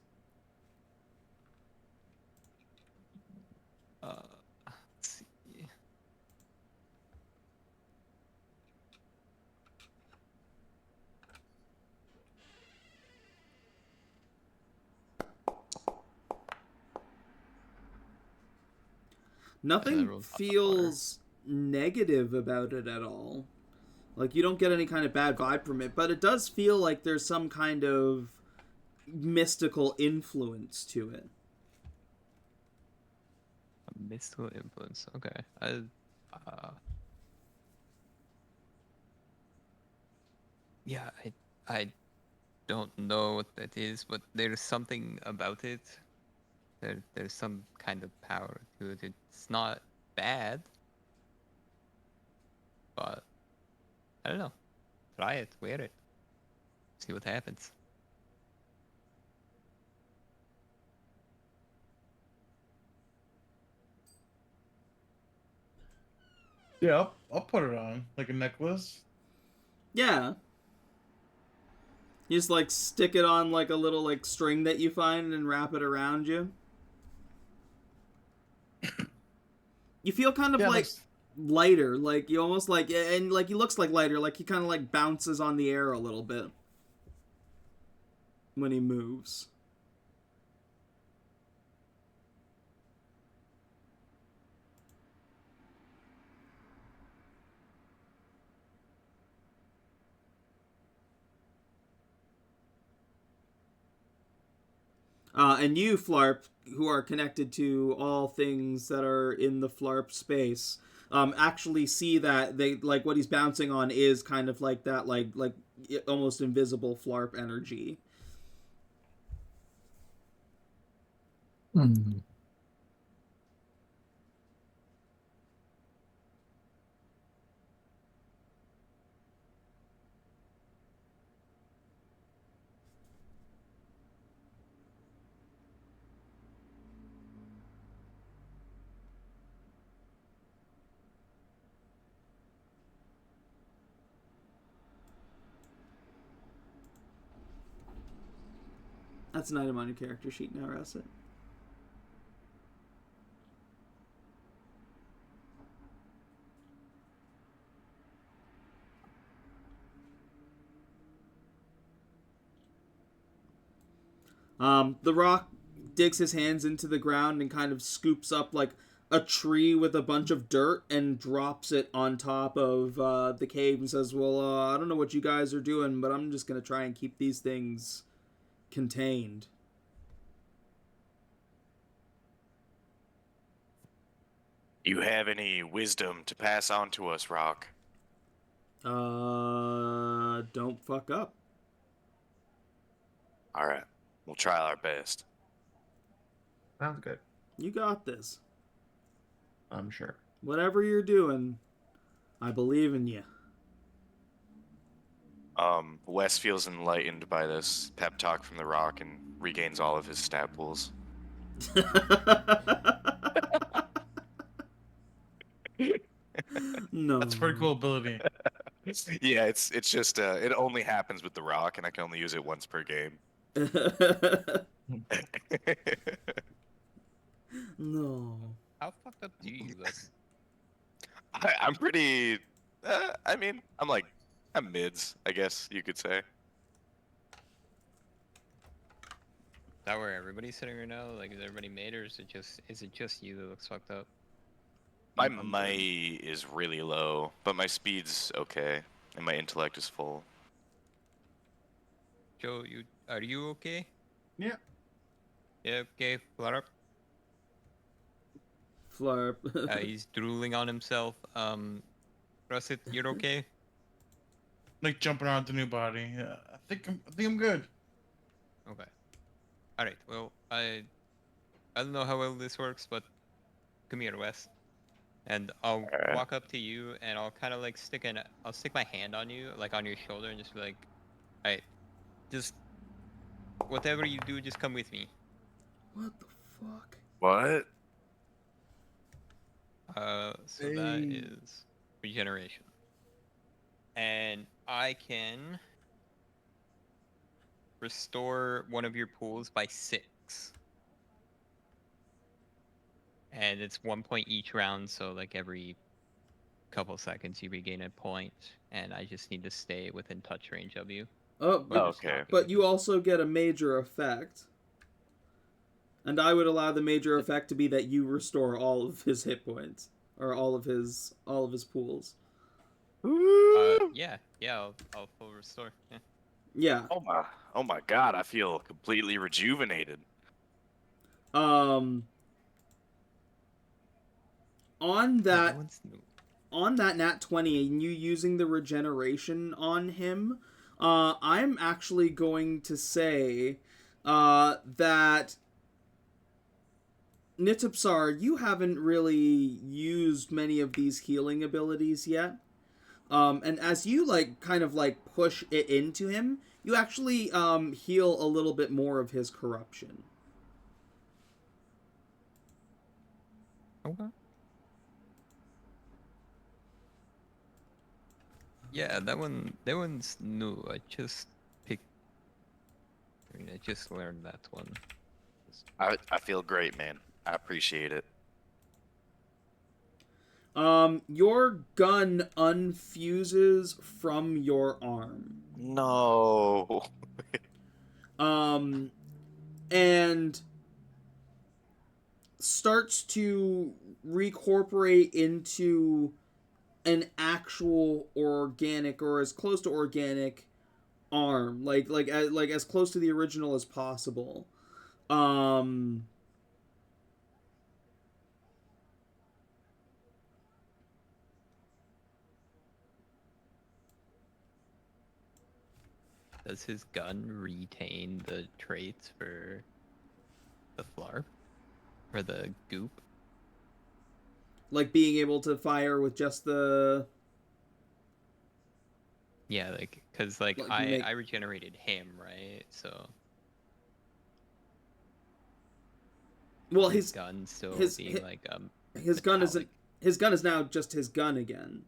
Nothing everyone's hot water. feels negative about it at all. Like, you don't get any kind of bad vibe from it, but it does feel like there's some kind of mystical influence to it. A mystical influence. Okay. Yeah, I don't know what that is, but there's something about it. There's some kind of power to it. It's not bad, but I don't know. Try it, wear it, see what happens. Yeah, I'll put it on like a necklace. Yeah. You just, like, stick it on, like, a little, like, string that you find and wrap it around you. You feel kind of, Yeah, like, looks- lighter. Like, you almost, like, and, like, he looks like lighter. Like, he kind of, like, bounces on the air a little bit when he moves. And you, Flarp, who are connected to all things that are in the Flarp space, actually see that they, like, what he's bouncing on is kind of like that, like almost invisible Flarp energy. Hmm. That's an item on your character sheet now, Rasset. The rock digs his hands into the ground and kind of scoops up like a tree with a bunch of dirt and drops it on top of the cave and says, well, I don't know what you guys are doing, but I'm just going to try and keep these things contained. You have any wisdom to pass on to us, Rock? Don't fuck up. All right, we'll try our best. Sounds good. You got this. I'm sure. Whatever you're doing, I believe in you. Wes feels enlightened by this pep talk from the Rock and regains all of his stat pools. No. That's a pretty cool ability. Yeah, it's just it only happens with the Rock, and I can only use it once per game. No. How fucked up do you look? I'm pretty. I mean, I'm mids, I guess you could say. Is that where everybody's sitting right now? Like, is everybody made, or is it just you that looks fucked up? My might is really low, but my speed's okay, and my intellect is full. Joe, are you okay? Yeah. Yeah, okay. Flarp. Flarp. He's drooling on himself. Russet, you're okay? Like jumping around the new body. Yeah, I think I'm good. Okay. All right. Well, I don't know how well this works, but come here, Wes. And I'll Alright. walk up to you, and I'll kind of like I'll stick my hand on you, like on your shoulder, and just be like, all right, just whatever you do, just come with me. What the fuck? What? So that is regeneration. And I can restore one of your pools by 6. And it's 1 point each round, so like every couple seconds you regain a point, and I just need to stay within touch range of you. Oh, Or but, just Okay. talking but with you also get a major effect. And I would allow the major effect to be that you restore all of his hit points, or all of his pools. Yeah, I'll full restore. Yeah. Yeah. Oh my god, I feel completely rejuvenated. On Yeah, that one's new. on that nat 20 and you using the regeneration on him, I'm actually going to say that Nitipsar, you haven't really used many of these healing abilities yet. And as you kind of push it into him, you actually heal a little bit more of his corruption. Okay. Yeah, that one's new. I just learned that one. I feel great, man. I appreciate it. Your gun unfuses from your arm. No. And starts to recorporate into an actual organic, or as close to organic, arm, like as close to the original as possible. Does his gun retain the traits for the flarp? For the goop? Like being able to fire with just the... Yeah, like, cause like I regenerated him, right? So Well, his gun still being his gun isn't... metallic. His gun is now just his gun again.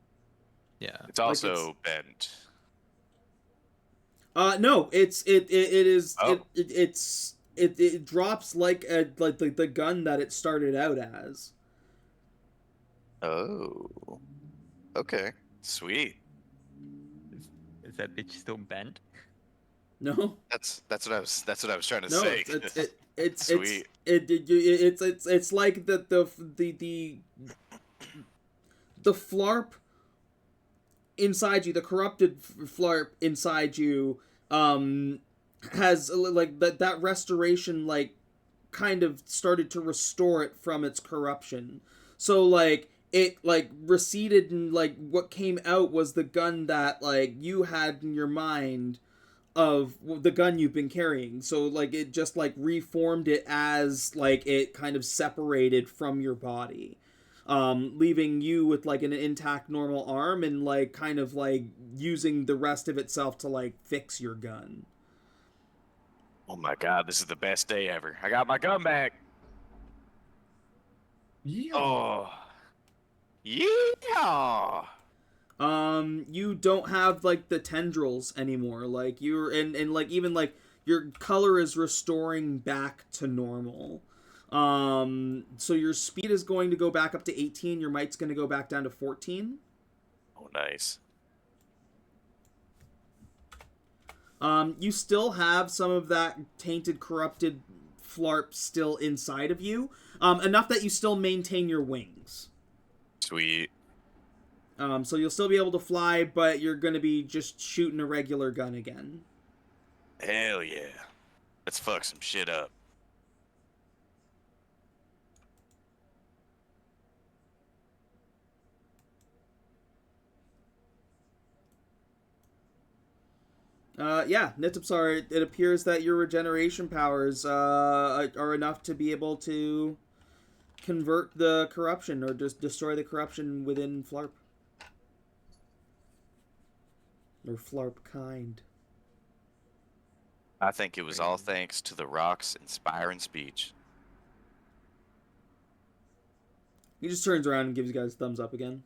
Yeah. It's also bent. No, it is Oh. it drops like the gun that it started out as. Oh. Okay. Sweet. Is that bitch still bent? No. That's what I was trying to No, say. it's Sweet. it's like the flarp inside you, the corrupted flarp inside you, has like that restoration kind of started to restore it from its corruption. So it receded, and what came out was the gun that you had in your mind of the gun you've been carrying. So it just reformed it as it kind of separated from your body, leaving you with an intact normal arm, and kind of using the rest of itself to fix your gun. Oh my god, this is the best day ever. I got my gun back. Yeah. Oh. Yeah. You don't have the tendrils anymore. You're and even your color is restoring back to normal. So your speed is going to go back up to 18. Your might's going to go back down to 14. Oh, nice. You still have some of that tainted, corrupted flarp still inside of you, enough that you still maintain your wings. Sweet. So you'll still be able to fly, but you're going to be just shooting a regular gun again. Hell yeah. Let's fuck some shit up. Yeah, Nitipsar, it appears that your regeneration powers are enough to be able to convert the corruption, or just destroy the corruption within Flarp. Or Flarp kind. I think it was all thanks to the Rock's inspiring speech. He just turns around and gives you guys a thumbs up again.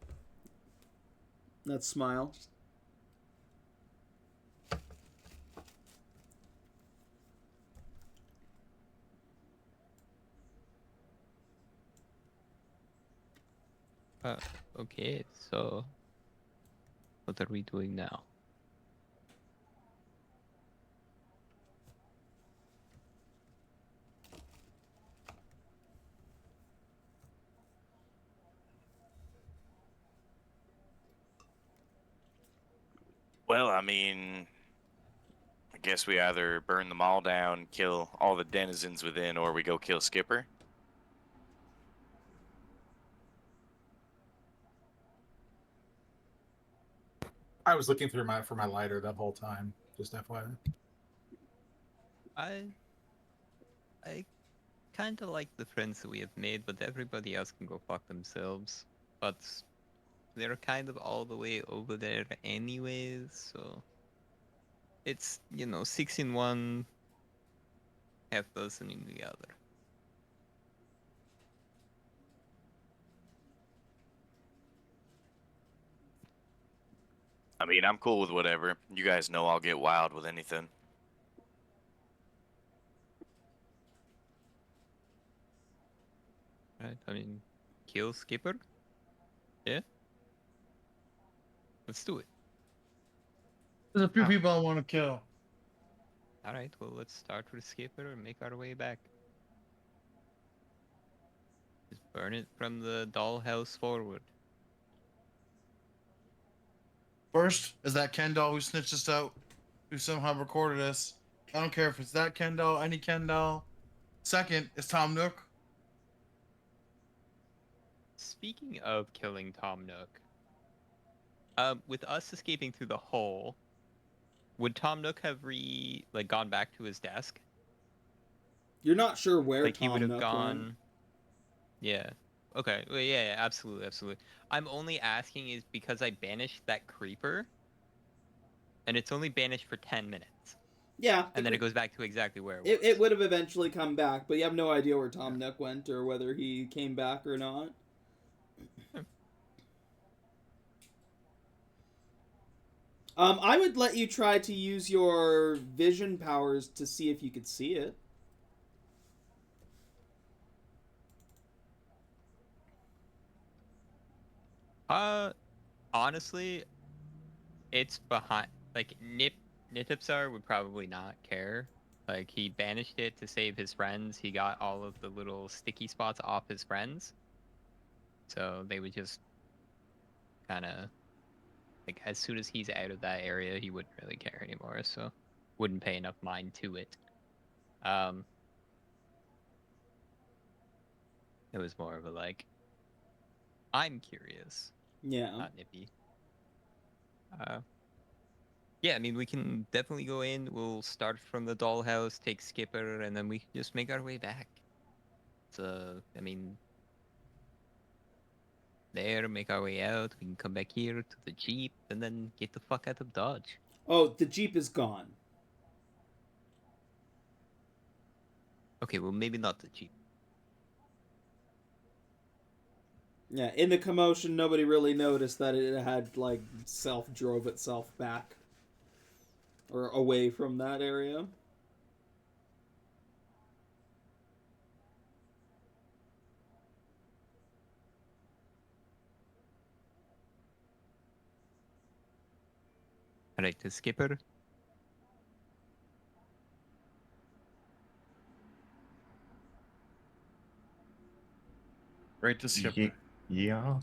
That smile. Okay, so what are we doing now? Well, I mean, I guess we either burn them all down, kill all the denizens within, or we go kill Skipper. I was looking through for my lighter that whole time. Just FYI. I kind of like the friends that we have made, but everybody else can go fuck themselves. But they're kind of all the way over there anyways, so it's, 6 in one, half dozen in the other. I mean, I'm cool with whatever. You guys know I'll get wild with anything. Right? I mean, kill Skipper? Yeah? Let's do it. There's a few people I want to kill. Alright, well, let's start with Skipper and make our way back. Just burn it from the dollhouse forward. First is that Ken doll who snitched us out, who somehow recorded us. I don't care if it's that Ken doll, any Ken doll. Second is Tom Nook. Speaking of killing Tom Nook, with us escaping through the hole, would Tom Nook have gone back to his desk? You're not sure where Like he would Tom have Nook gone. went. Yeah. Okay. Well, yeah, absolutely, absolutely. I'm only asking is because I banished that creeper, and it's only banished for 10 minutes, Yeah. and then it goes back to exactly where it was. It would have eventually come back, but you have no idea where Tom Nook went or whether he came back or not. I would let you try to use your vision powers to see if you could see it. Honestly, it's behind. Like Nitipsar would probably not care. Like he banished it to save his friends. He got all of the little sticky spots off his friends, so they would just kind of like as soon as he's out of that area, he wouldn't really care anymore. So wouldn't pay enough mind to it. It was more of a like, I'm curious. Yeah. Not nippy. Yeah, I mean, we can definitely go in. We'll start from the dollhouse, take Skipper, and then we can just make our way back. So, I mean, there, make our way out. We can come back here to the Jeep, and then get the fuck out of Dodge. Oh, the Jeep is gone. Okay, well, maybe not the Jeep. Yeah, in the commotion, nobody really noticed that it had, like, self-drove itself back. Or away from that area. Alright, the Skipper. Right to Skipper. Yeah.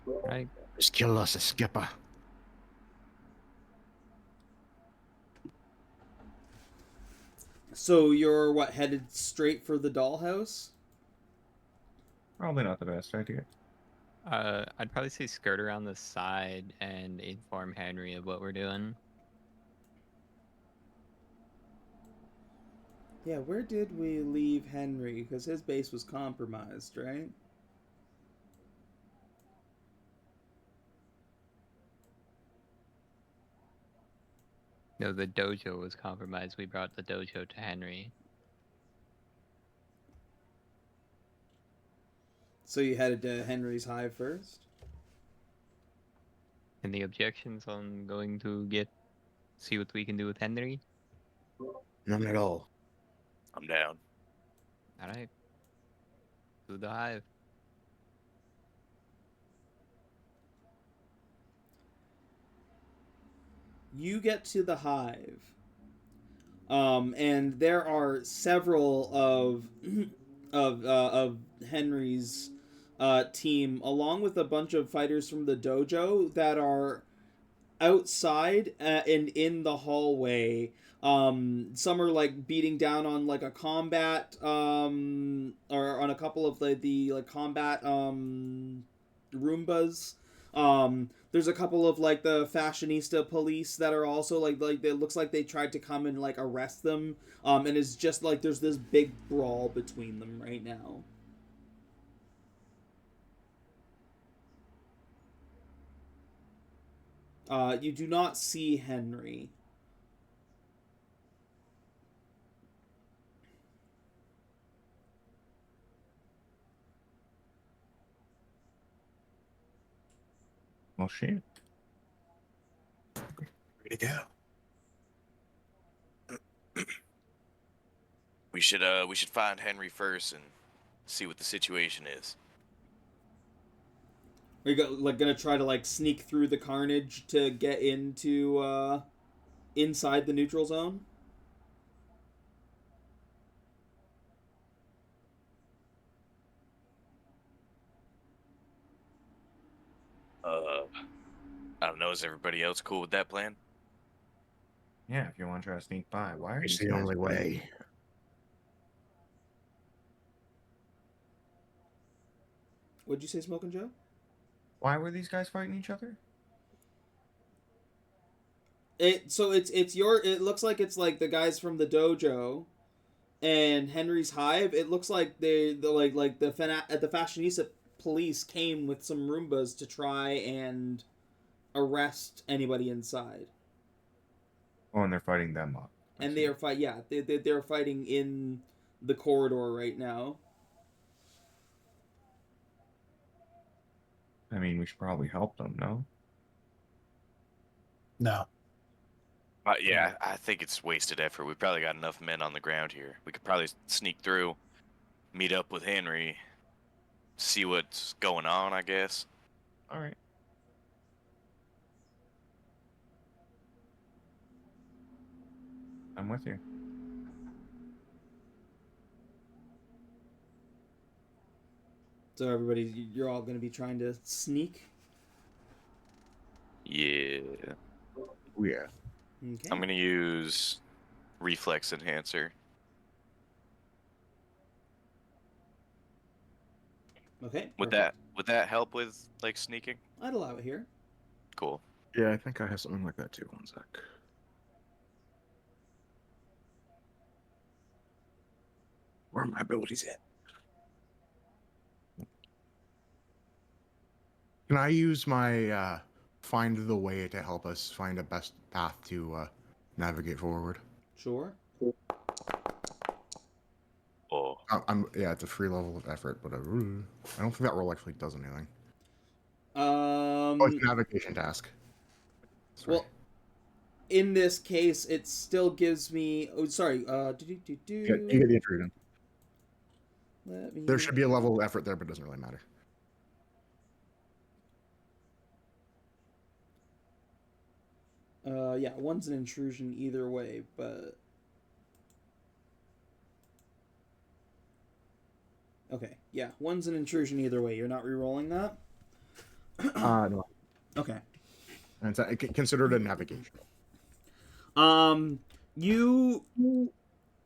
Right. Just kill us a skipper. So you're, what, headed straight for the dollhouse? Probably not the best idea. I'd probably say skirt around the side and inform Henry of what we're doing. Yeah, where did we leave Henry? Because his base was compromised, right? No, the dojo was compromised. We brought the dojo to Henry. So you headed to Henry's hive first? Any objections on going to see what we can do with Henry? None at all. I'm down. Alright. To the hive. You get to the hive. And there are several of Henry's team, along with a bunch of fighters from the dojo that are outside and in the hallway. Some are like beating down on like a combat or on a couple of the like combat Roombas. There's a couple of like the fashionista police that are also like it looks like they tried to come and like arrest them. And it's just like there's this big brawl between them right now. You do not see Henry. Well, shit. Ready to go. We should find Henry first and see what the situation is. Are you like gonna try to like sneak through the carnage to get into inside the neutral zone? I don't know. Is everybody else cool with that plan? Yeah, if you want to try to sneak by. Why are It's these the guys only fighting? way. What'd you say, Smoking Joe? Why were these guys fighting each other? It looks like it's like the guys from the dojo and Henry's hive. It looks like the fashionista police came with some Roombas to try and arrest anybody inside. Oh, and they're fighting them up. I And see. they are they're fighting in the corridor right now. I mean, we should probably help them, no? No. Yeah, I think it's wasted effort. We've probably got enough men on the ground here. We could probably sneak through, meet up with Henry, see what's going on, I guess. All right. I'm with you. So everybody, you're all going to be trying to sneak. Yeah. Oh, yeah. Okay. I'm gonna use reflex enhancer. Okay. Would perfect. that help with like sneaking? I'd allow it here. Cool. Yeah, I think I have something like that too. One sec. Where are my abilities at? Can I use my find the way to help us find a best path to navigate forward? Sure. Oh, Yeah, it's a free level of effort, but I don't think that roll actually does anything. Um. Oh, it's a navigation task. Sorry. Well, in this case, it still gives me. Oh, sorry. You get the intrusion. Let me. There should be a level of effort there, but it doesn't really matter. Yeah, one's an intrusion either way, but. Okay, yeah, one's an intrusion either way. You're not re-rolling that? No. Okay. And it's considered a navigation. You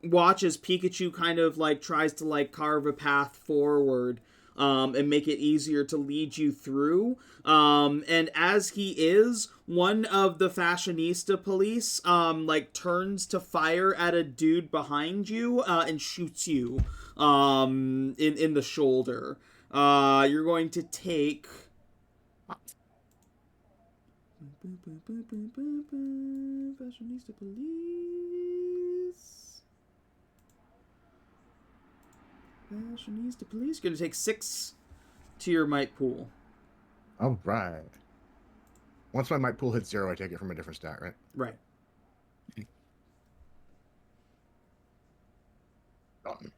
watch as Pikachu kind of like tries to like carve a path forward and make it easier to lead you through. And as he is, one of the fashionista police like turns to fire at a dude behind you and shoots you in the shoulder. You're going to take fashionista police. Fashionista police. You're gonna take 6 to your might pool. All right. Once my might pool hits 0, I take it from a different stat, right? Right. Done.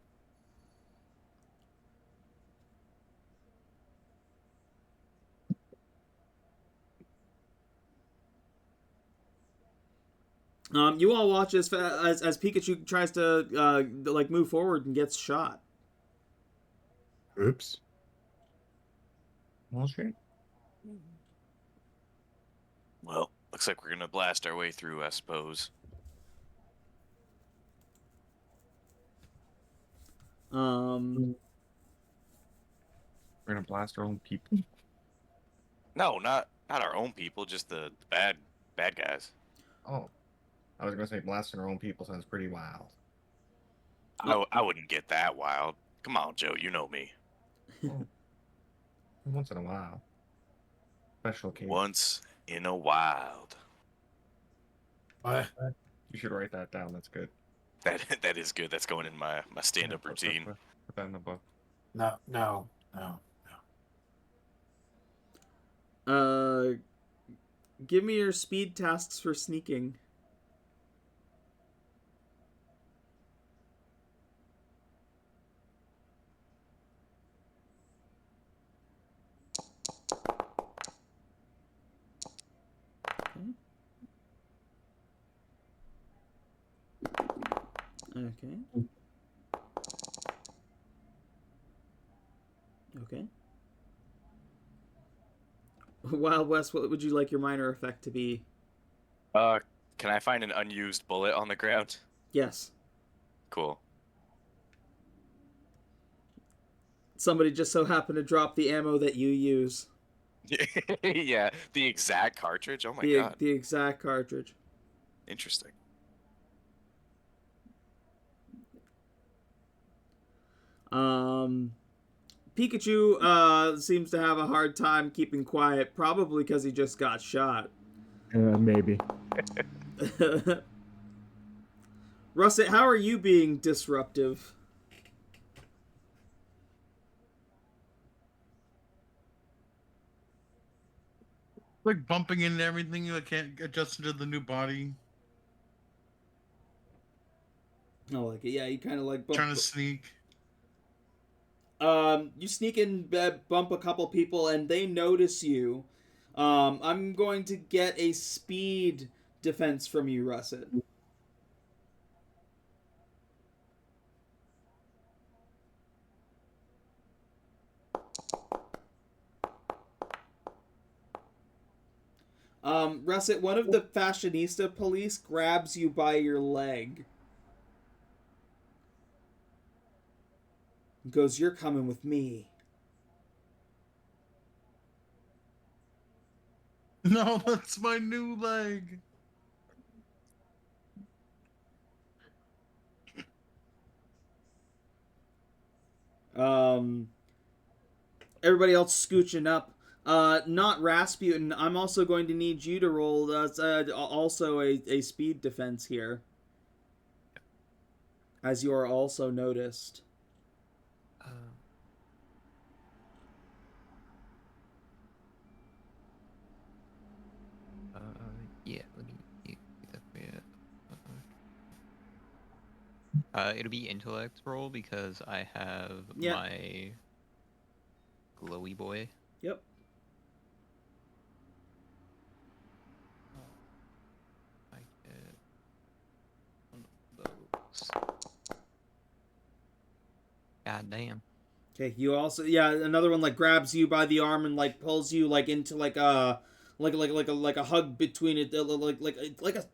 You all watch as Pikachu tries to like move forward and gets shot. Oops. Well, shit. Well, looks like we're gonna blast our way through, I suppose. Um, We're gonna blast our own people. No, not our own people, just the bad guys. Oh, I was gonna say blasting our own people sounds pretty wild. I wouldn't get that wild. Come on, Joe, you know me. Oh, once in a while. Special case. Once in a wild. What? You should write that down. That's good. That is good. That's going in my stand-up Yeah, routine. Put that in the book. No. give me your speed tasks for sneaking. Okay. Okay. Wild West, what would you like your minor effect to be? Can I find an unused bullet on the ground? Yes. Cool. Somebody just so happened to drop the ammo that you use. Yeah, the exact cartridge. Oh my the god. the exact cartridge. Interesting. Pikachu seems to have a hard time keeping quiet, probably because he just got shot. Maybe. Russet, how are you being disruptive? Like bumping into everything, you can't adjust to the new body. Oh, like yeah, you kind of like bump. Trying to sneak. You sneak in, bump a couple people, and they notice you. I'm going to get a speed defense from you, Russet. Russet, one of the fashionista police grabs you by your leg. Goes, "You're coming with me." No, that's my new leg. Everybody else scooching up. Not Rasputin. I'm also going to need you to roll. Also a speed defense here, as you are also noticed. Yeah, let me get that for you. It'll be intellect roll because I have my glowy boy. Yep. I get one of those. God damn. Okay, you also another one like grabs you by the arm and like pulls you like into like a hug between it like a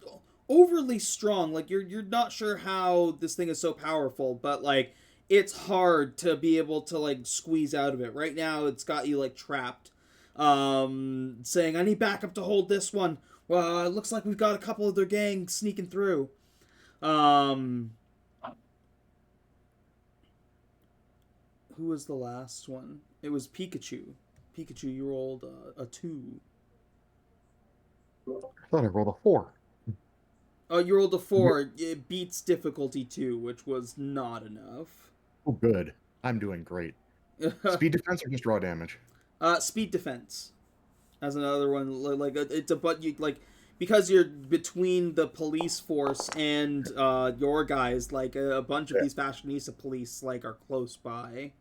overly strong, like you're not sure how this thing is so powerful, but like it's hard to be able to like squeeze out of it. Right now it's got you like trapped. Saying, "I need backup to hold this one." Well, it looks like we've got a couple of their gang sneaking through. Who was the last one? It was Pikachu. Pikachu, you rolled a 2. I thought I rolled a 4. Oh, you rolled a 4. It beats difficulty 2, which was not enough. Oh, good. I'm doing great. Speed defense or just raw damage? Speed defense. As another one, like it's a but you like because you're between the police force and your guys. Like a bunch of these fashionista police like are close by.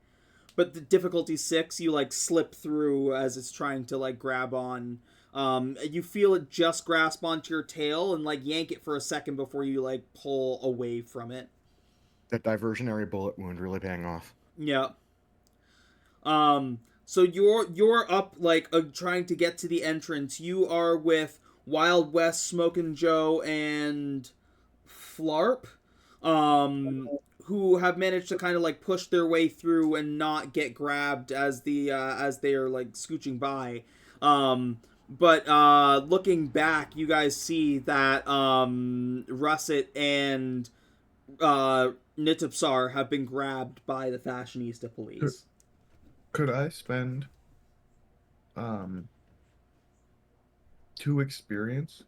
But the difficulty 6, you like slip through as it's trying to like grab on. You feel it just grasp onto your tail and like yank it for a second before you like pull away from it. That diversionary bullet wound really paying off. Yeah. So you're up like trying to get to the entrance. You are with Wild Wes, Smokin' Joe, and Flarp, who have managed to kind of like push their way through and not get grabbed as as they are like scooching by. But looking back, you guys see that Russet and Nitipsar have been grabbed by the Fashionista police. Could I spend 2 experience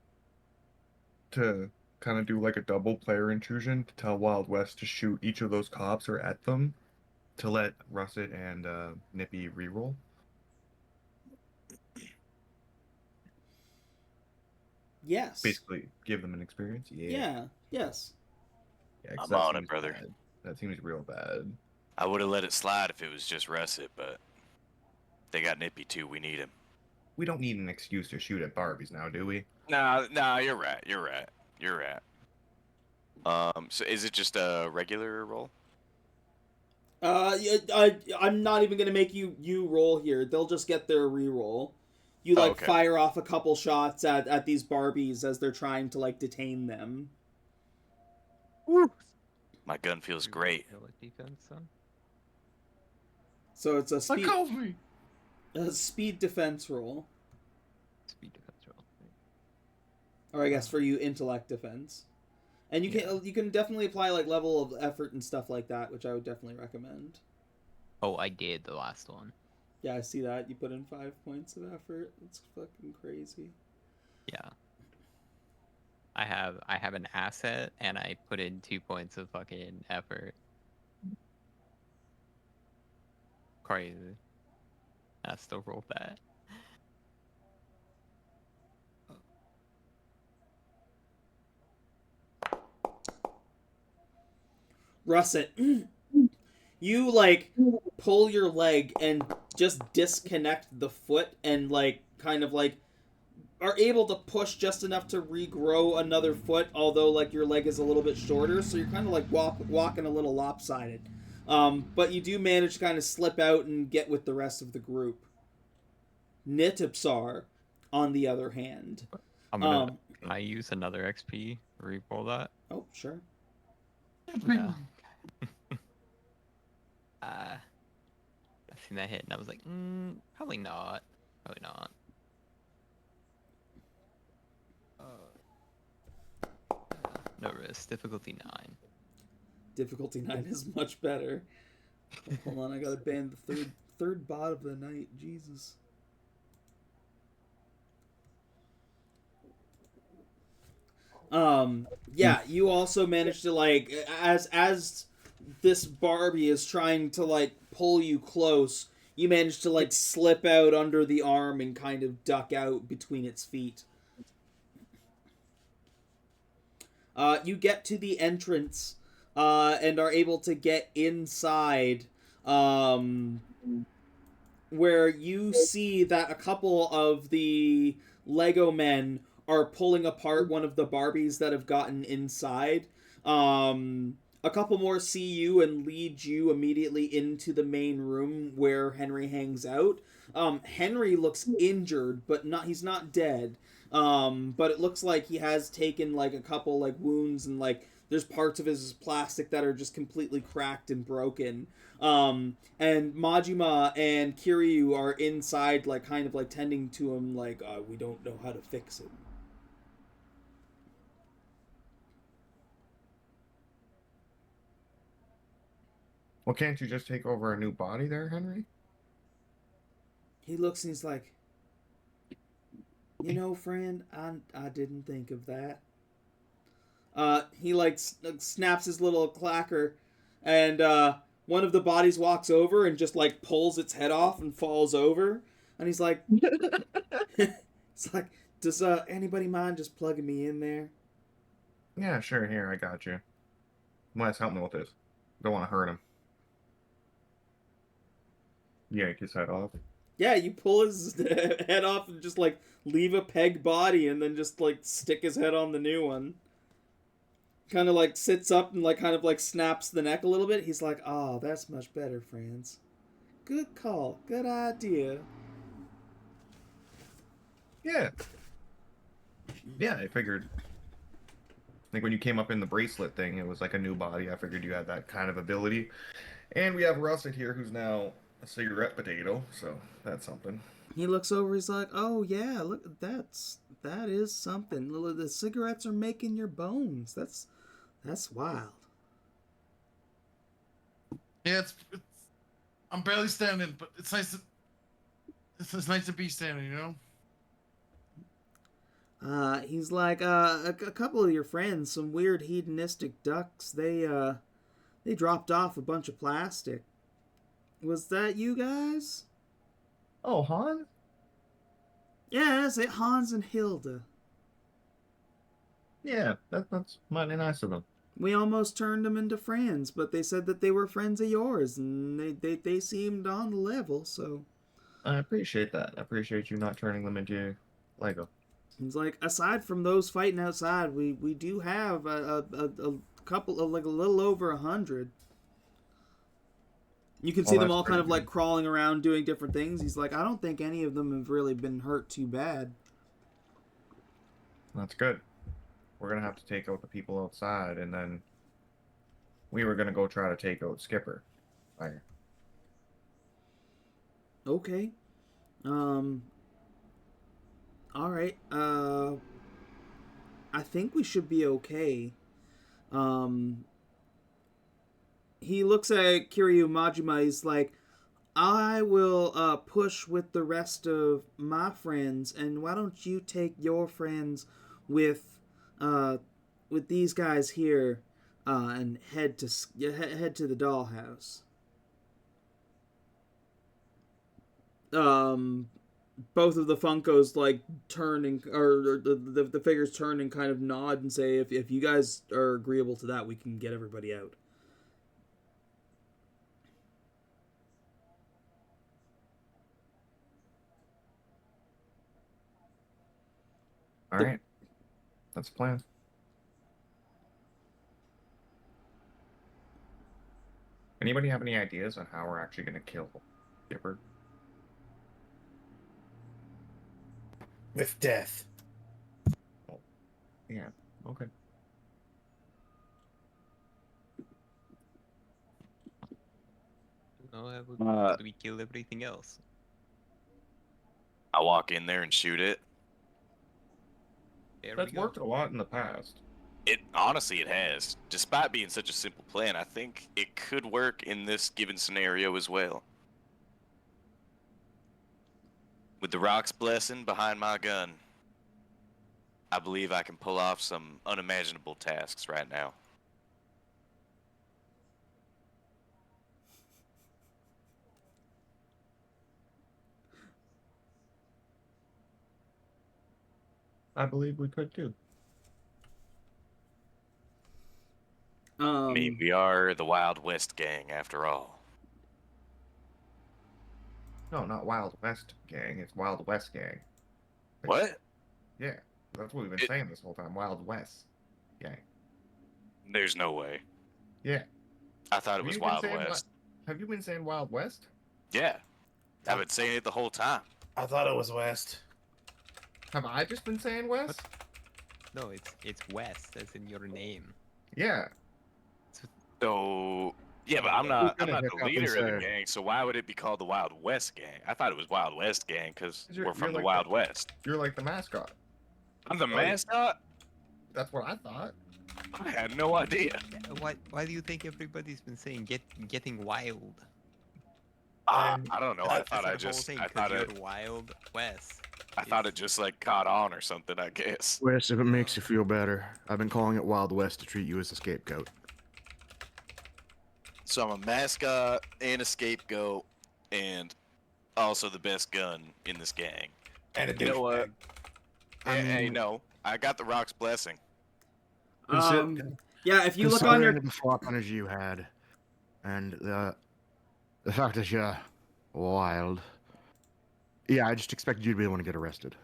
to kind of do like a double player intrusion to tell Wild West to shoot each of those cops or at them to let Russet and Nippy reroll? Yes. Basically, give them an experience. Yeah. Yes. Yeah, 'cause I'm that on it, seems brother. bad. That seems real bad. I would have let it slide if it was just Russet, but they got Nippy too. We need him. We don't need an excuse to shoot at Barbies now, do we? Nah, you're right. You're right. So is it just a regular roll? I'm not even gonna make you roll here. They'll just get their reroll. You like okay. fire off a couple shots at these Barbies as they're trying to like detain them. Woo. My gun feels great. Defense, son. So it's a Let go of me. speed defense roll, Speed defense roll. or I guess for you intellect defense, and you can definitely apply like level of effort and stuff like that, which I would definitely recommend. Oh, I did the last one. Yeah, I see that. You put in 5 points of effort. That's fucking crazy. Yeah. I have an asset and I put in 2 points of fucking effort. Crazy. I still rolled that. Russet, you like pull your leg and just disconnect the foot and like kind of like are able to push just enough to regrow another foot, although like your leg is a little bit shorter, so you're kind of like walking a little lopsided. But you do manage to kind of slip out and get with the rest of the group. Nitipsar, on the other hand, Can I use another XP? Re-roll that? oh sure. Yeah. I seen that hit and I was like, probably not. Probably not. No risk. Difficulty 9. Difficulty 9 is much better. Hold on, I gotta ban the third bot of the night. Jesus. Yeah, you also managed to like as this Barbie is trying to like pull you close, you manage to like slip out under the arm and kind of duck out between its feet. You get to the entrance and are able to get inside, where you see that a couple of the Lego men are pulling apart one of the Barbies that have gotten inside. A couple more see you and lead you immediately into the main room where Henry hangs out. Henry looks injured, but he's not dead. But it looks like he has taken like a couple like wounds and like there's parts of his plastic that are just completely cracked and broken. And Majima and Kiryu are inside like kind of like tending to him like we don't know how to fix him. Well, can't you just take over a new body there, Henry? He looks and he's like, you know, friend, I didn't think of that. He like snaps his little clacker, and one of the bodies walks over and just like pulls its head off and falls over, and he's like, it's like, does anybody mind just plugging me in there? Yeah, sure. Here, I got you. Wes, help me with this. Don't want to hurt him. Yank his head off. Yeah, you pull his head off and just like leave a peg body and then just like stick his head on the new one. Kind of like sits up and like kind of like snaps the neck a little bit. He's like, "Oh, that's much better, Franz. Good call. Good idea. Yeah. Yeah, I figured. Like when you came up in the bracelet thing, it was like a new body. I figured you had that kind of ability. And we have Russet here, who's now a cigarette potato, so that's something. He looks over. He's like, "Oh yeah, look, that is something. The cigarettes are making your bones. That's wild." Yeah, it's I'm barely standing, but it's nice to it's nice to be standing, you know. He's like, a couple of your friends, some weird hedonistic ducks. They dropped off a bunch of plastic. Was that you guys? Oh, Han? Yeah, that's it. Hans and Hilda. Yeah, that's mighty nice of them. We almost turned them into friends, but they said that they were friends of yours, and they seemed on the level, so... I appreciate that. I appreciate you not turning them into Lego. He's like, aside from those fighting outside, we do have a couple of, like, a little over 100. You can see them all kind of, like, crawling around doing different things. He's like, I don't think any of them have really been hurt too bad. That's good. We're going to have to take out the people outside, and then we were going to go try to take out Skipper. Right. Okay. Alright. I think we should be okay. He looks at Kiryu Majima. He's like, I will push with the rest of my friends, and why don't you take your friends with these guys here and head to the dollhouse. Both of the Funkos like turn and or the figures turn and kind of nod and say, if you guys are agreeable to that, we can get everybody out. All right. That's the plan. Anybody have any ideas on how we're actually going to kill Skipper? With death. Oh, yeah. Okay. How do we kill everything else? I walk in there and shoot it. There That's we go. worked a lot in the past. It honestly, it has. Despite being such a simple plan, I think it could work in this given scenario as well. With the Rock's blessing behind my gun, I believe I can pull off some unimaginable tasks right now. I believe we could too. I mean, we are the Wild West gang after all. No, not Wild West gang. It's Wild West gang. What? Yeah, that's what we've been saying this whole time. Wild West gang. There's no way. Yeah. I thought it was Wild West. Have you been saying Wild West? Yeah. I've been saying it the whole time. I thought it was West. Have I just been saying West? No, it's West, as in your name. Yeah. So, yeah, but I'm not the leader of the gang, so why would it be called the Wild West gang? I thought it was Wild West gang because we're from the Wild West. You're like the mascot. I'm the mascot? That's what I thought. I had no idea. Why do you think everybody's been saying getting wild? I don't know. I That's thought the I whole just thing, I 'cause thought you're it Wild West. I thought it just like caught on or something, I guess. Wes, if it makes you feel better, I've been calling it Wild West to treat you as a scapegoat. So I'm a mascot and a scapegoat and also the best gun in this gang. And a You know what? I Hey, mean- no, I got the Rock's blessing. Yeah, if you look on your... Considering the flop energy you had, and the fact that you're wild, yeah, I just expected you to be the one to get arrested.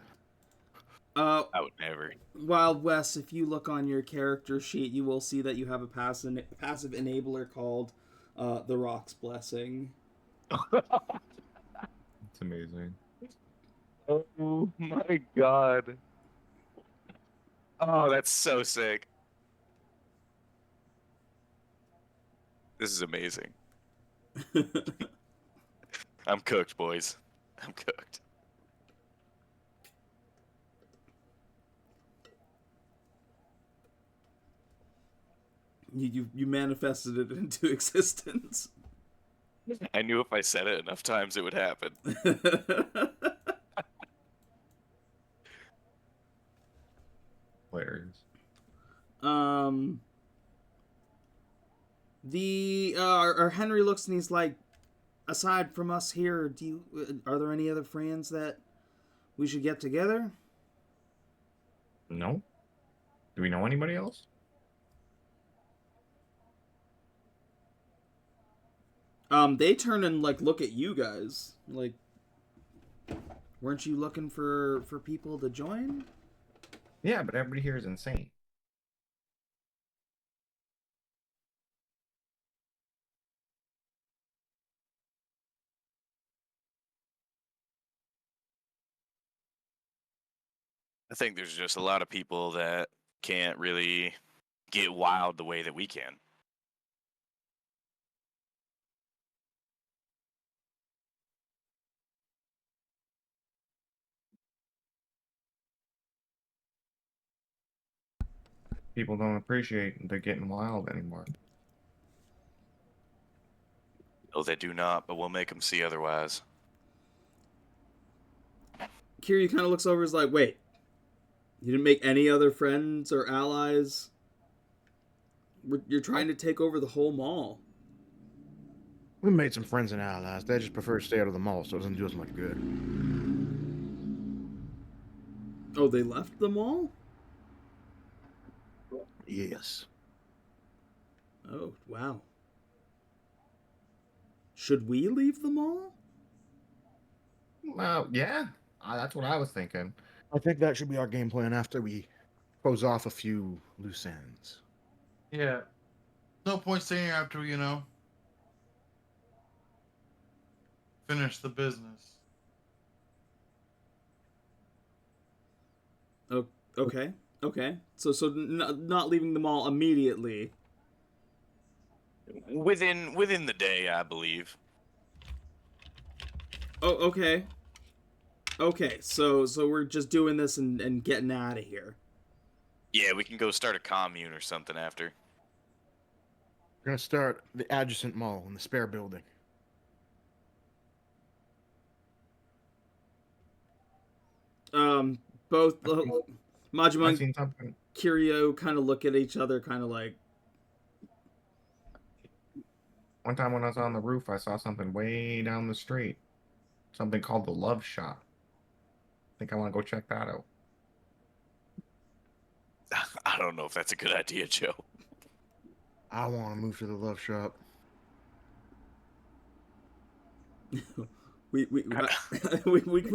I would never. Wild West, if you look on your character sheet, you will see that you have a passive enabler called the Rock's Blessing. It's amazing. Oh my god. Oh, that's so sick. This is amazing. I'm cooked, boys. I'm cooked. You manifested it into existence. I knew if I said it enough times it would happen. Hilarious. Our Henry looks and he's like, aside from us here, are there any other friends that we should get together? No? Do we know anybody else? They turn and like look at you guys. Like, weren't you looking for people to join? Yeah, but everybody here is insane. I think there's just a lot of people that can't really get wild the way that we can. People don't appreciate the getting wild anymore. No, they do not, but we'll make them see otherwise. Kiryu kind of looks over and is like, wait, you didn't make any other friends or allies? You're trying to take over the whole mall. We made some friends and allies. They just prefer to stay out of the mall, so it doesn't do us much good. Oh, they left the mall? Yes. Oh, wow. Should we leave the mall? Yeah. That's what I was thinking. I think that should be our game plan after we close off a few loose ends. Yeah. No point staying here after we, finish the business. Oh, okay. Okay. So not leaving the mall immediately. Within the day, I believe. Oh, okay. Okay, so we're just doing this and getting out of here. Yeah, we can go start a commune or something after. We're gonna start the adjacent mall in the spare building. Both I Majima and seen something. Kiryu kind of look at each other, kind of like, One time when I was on the roof, I saw something way down the street. Something called the Love Shop. I think I want to go check that out. I don't know if that's a good idea, Joe. I want to move to the love shop. we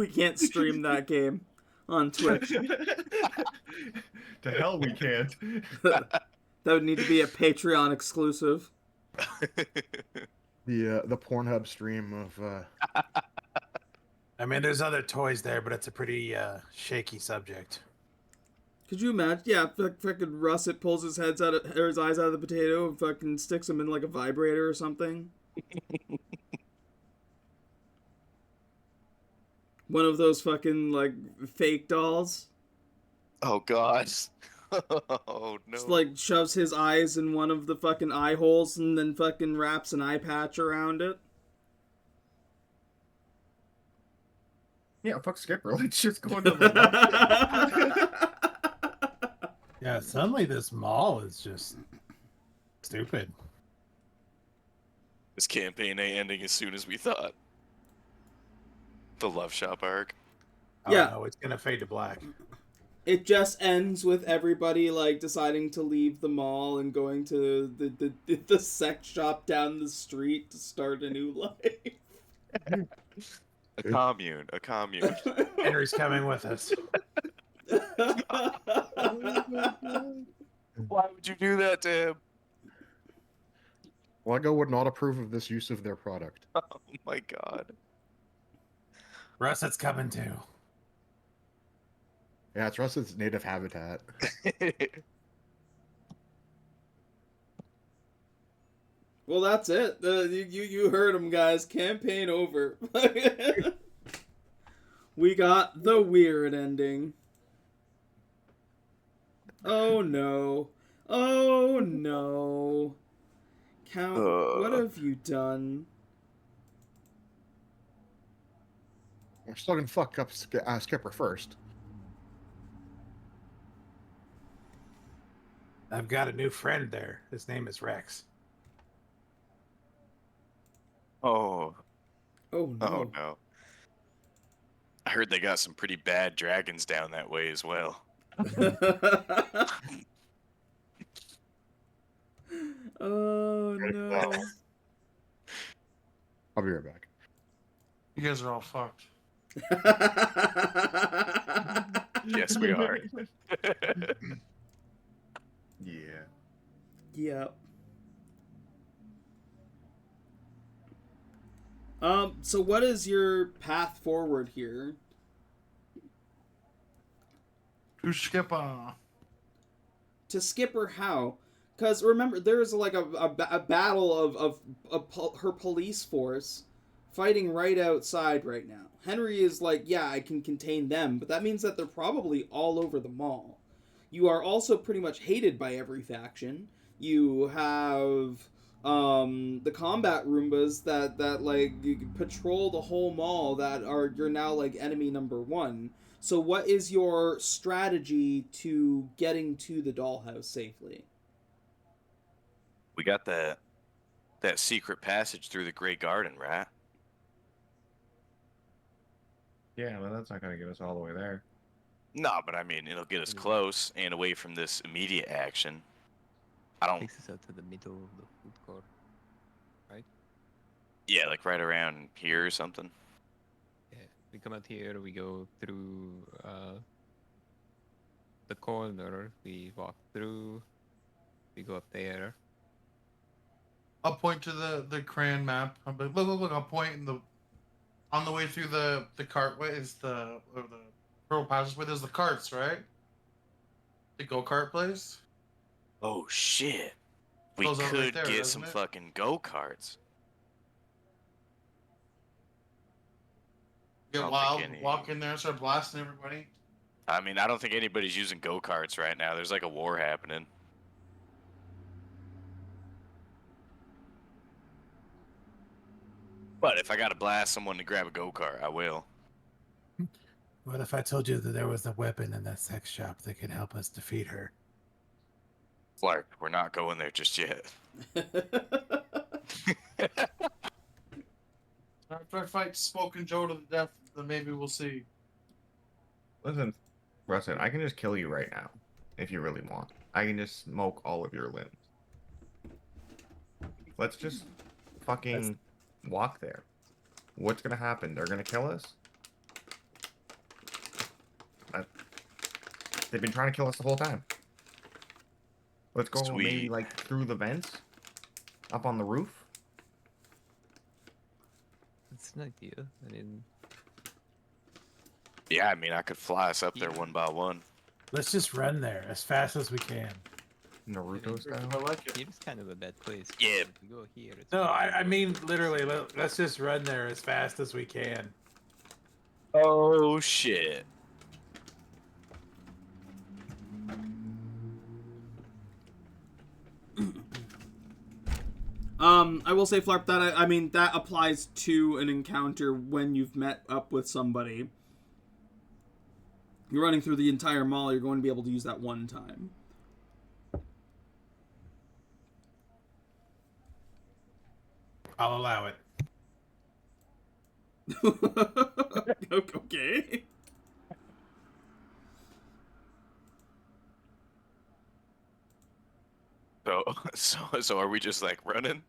can't stream that game on Twitch. To hell we can't. That would need to be a Patreon exclusive. The Pornhub stream of I mean, there's other toys there, but it's a pretty shaky subject. Could you imagine? Yeah, fucking Russet pulls his eyes out of the potato and fucking sticks him in like a vibrator or something. One of those fucking like fake dolls. Oh god. Oh no. Just like shoves his eyes in one of the fucking eye holes and then fucking wraps an eye patch around it. Yeah, fuck Skipper. Let's just go into the Yeah, suddenly this mall is just stupid. This campaign ain't ending as soon as we thought. The Love Shop arc. Yeah. Oh, no, it's gonna fade to black. It just ends with everybody like deciding to leave the mall and going to the sex shop down the street to start a new life. A commune. Henry's coming with us. Why would you do that to him? Lego would not approve of this use of their product. Oh my god. Russet's coming too. Yeah, it's Russ's native habitat. Well, that's it. You heard him, guys. Campaign over. We got the weird ending. Oh no. Oh no. Count, what have you done? We're still gonna fuck up Skipper first. I've got a new friend there. His name is Rex. Oh. Oh no. Oh no. I heard they got some pretty bad dragons down that way as well. Oh no. I'll be right back. You guys are all fucked. Yes, we are. Yeah. Yep. So what is your path forward here? To Skipper. To Skipper how? Because remember, there's like a battle of her police force fighting right outside right now. Henry is like, yeah, I can contain them, but that means that they're probably all over the mall. You are also pretty much hated by every faction. You have the combat Roombas that like you patrol the whole mall that are you're now like enemy number one. So what is your strategy to getting to the dollhouse safely? We got that secret passage through the Grey Garden, right? Yeah, but that's not gonna get us all the way there. No, but I mean, it'll get us close and away from this immediate action. I don't. Takes us out to the middle of the food court. Yeah, like right around here or something. Yeah, we come out here, we go through the corner, we walk through, we go up there. I'll point to the crayon map. I'll be like, look, I'll point in on the way through the cartway is the pearl passageway. There's the carts, right? The go-kart place. Oh shit! We Goes out right could there, get doesn't some it? fucking go-karts. Get don't wild, think any- walk in there, start blasting everybody. I mean, I don't think anybody's using go-karts right now. There's like a war happening. But if I gotta blast someone to grab a go-kart, I will. What if I told you that there was a weapon in that sex shop that could help us defeat her? Clark, we're not going there just yet. After I fight Smoking Joe to the death, then maybe we'll see. Listen, Rustin, I can just kill you right now if you really want. I can just smoke all of your limbs. Let's just fucking walk there. What's gonna happen? They're gonna kill us? They've been trying to kill us the whole time. Let's go maybe Sweet. like through the vents, up on the roof. That's an idea. I mean, Yeah, I mean, I could fly us up there one by one. Let's just run there as fast as we can. Naruto I style. like it. here's kind of a bad place. Yeah. If we go here, it's No, I mean literally. Let's just run there as fast as we can. Oh shit. I will say, Flarp, that I mean that applies to an encounter when you've met up with somebody. You're running through the entire mall, you're going to be able to use that one time. I'll allow it. Okay. So are we just like running?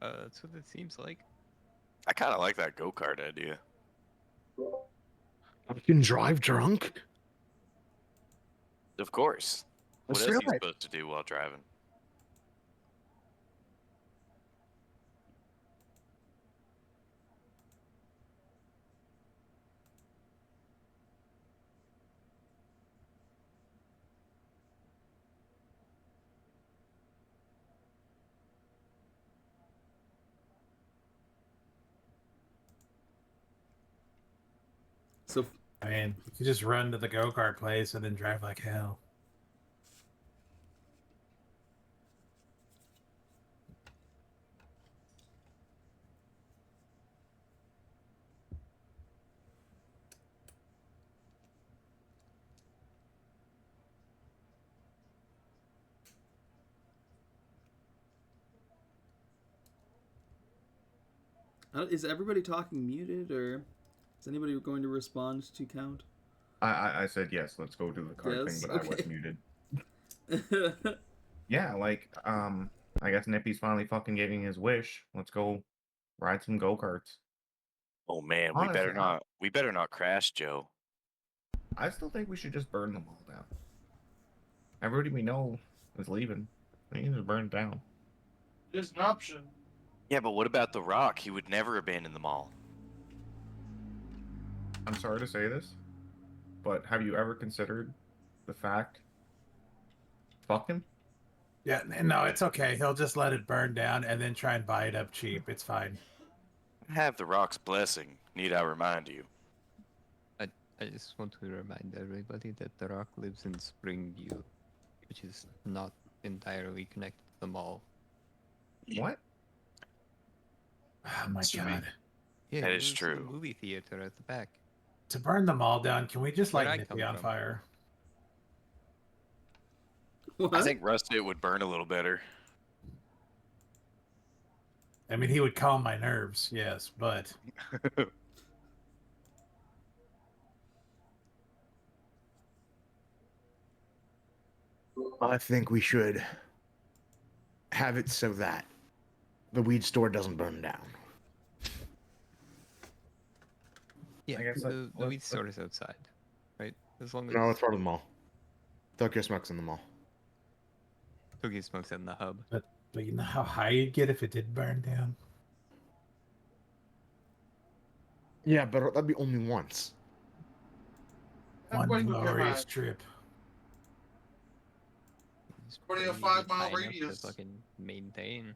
that's what it seems like. I kind of like that go-kart idea. You can drive drunk? Of course. What Let's else do are you it. supposed to do while driving? I mean, you could just run to the go-kart place and then drive like hell. Is everybody talking muted, or is anybody going to respond to count? I said yes. Let's go do the card thing, Yes, but I was okay. muted. Yeah, like I guess Nippy's finally fucking getting his wish. Let's go ride some go-karts. Oh man, Honestly, we better not crash, Joe. I still think we should just burn them all down. Everybody we know is leaving. We can just burn it down. There's an option. Yeah, but what about the Rock? He would never abandon the mall. I'm sorry to say this, but have you ever considered the fact? Fuck him? Yeah, no, it's okay. He'll just let it burn down and then try and buy it up cheap. It's fine. I have the Rock's blessing. Need I remind you? I just want to remind everybody that the Rock lives in Springview, which is not entirely connected to the mall. What? Oh my Sweet. god. Yeah, That is there's true. a movie theater at the back. To burn them all down, can we just Where'd light I Nippy come on from? fire? What? I think rusted would burn a little better. I mean, he would calm my nerves, yes, but I think we should have it so that the weed store doesn't burn down. Yeah, I guess the let's- weed store is outside, right? As long as No, it's part of the mall. Tokyo Smoke's in the mall. Cookie Smoke's in the hub. but you know how high you'd get if it did burn down? Yeah, but that'd be only once. One Everybody go get glorious high. trip. It's 25 pretty mile high enough radius. to fucking maintain.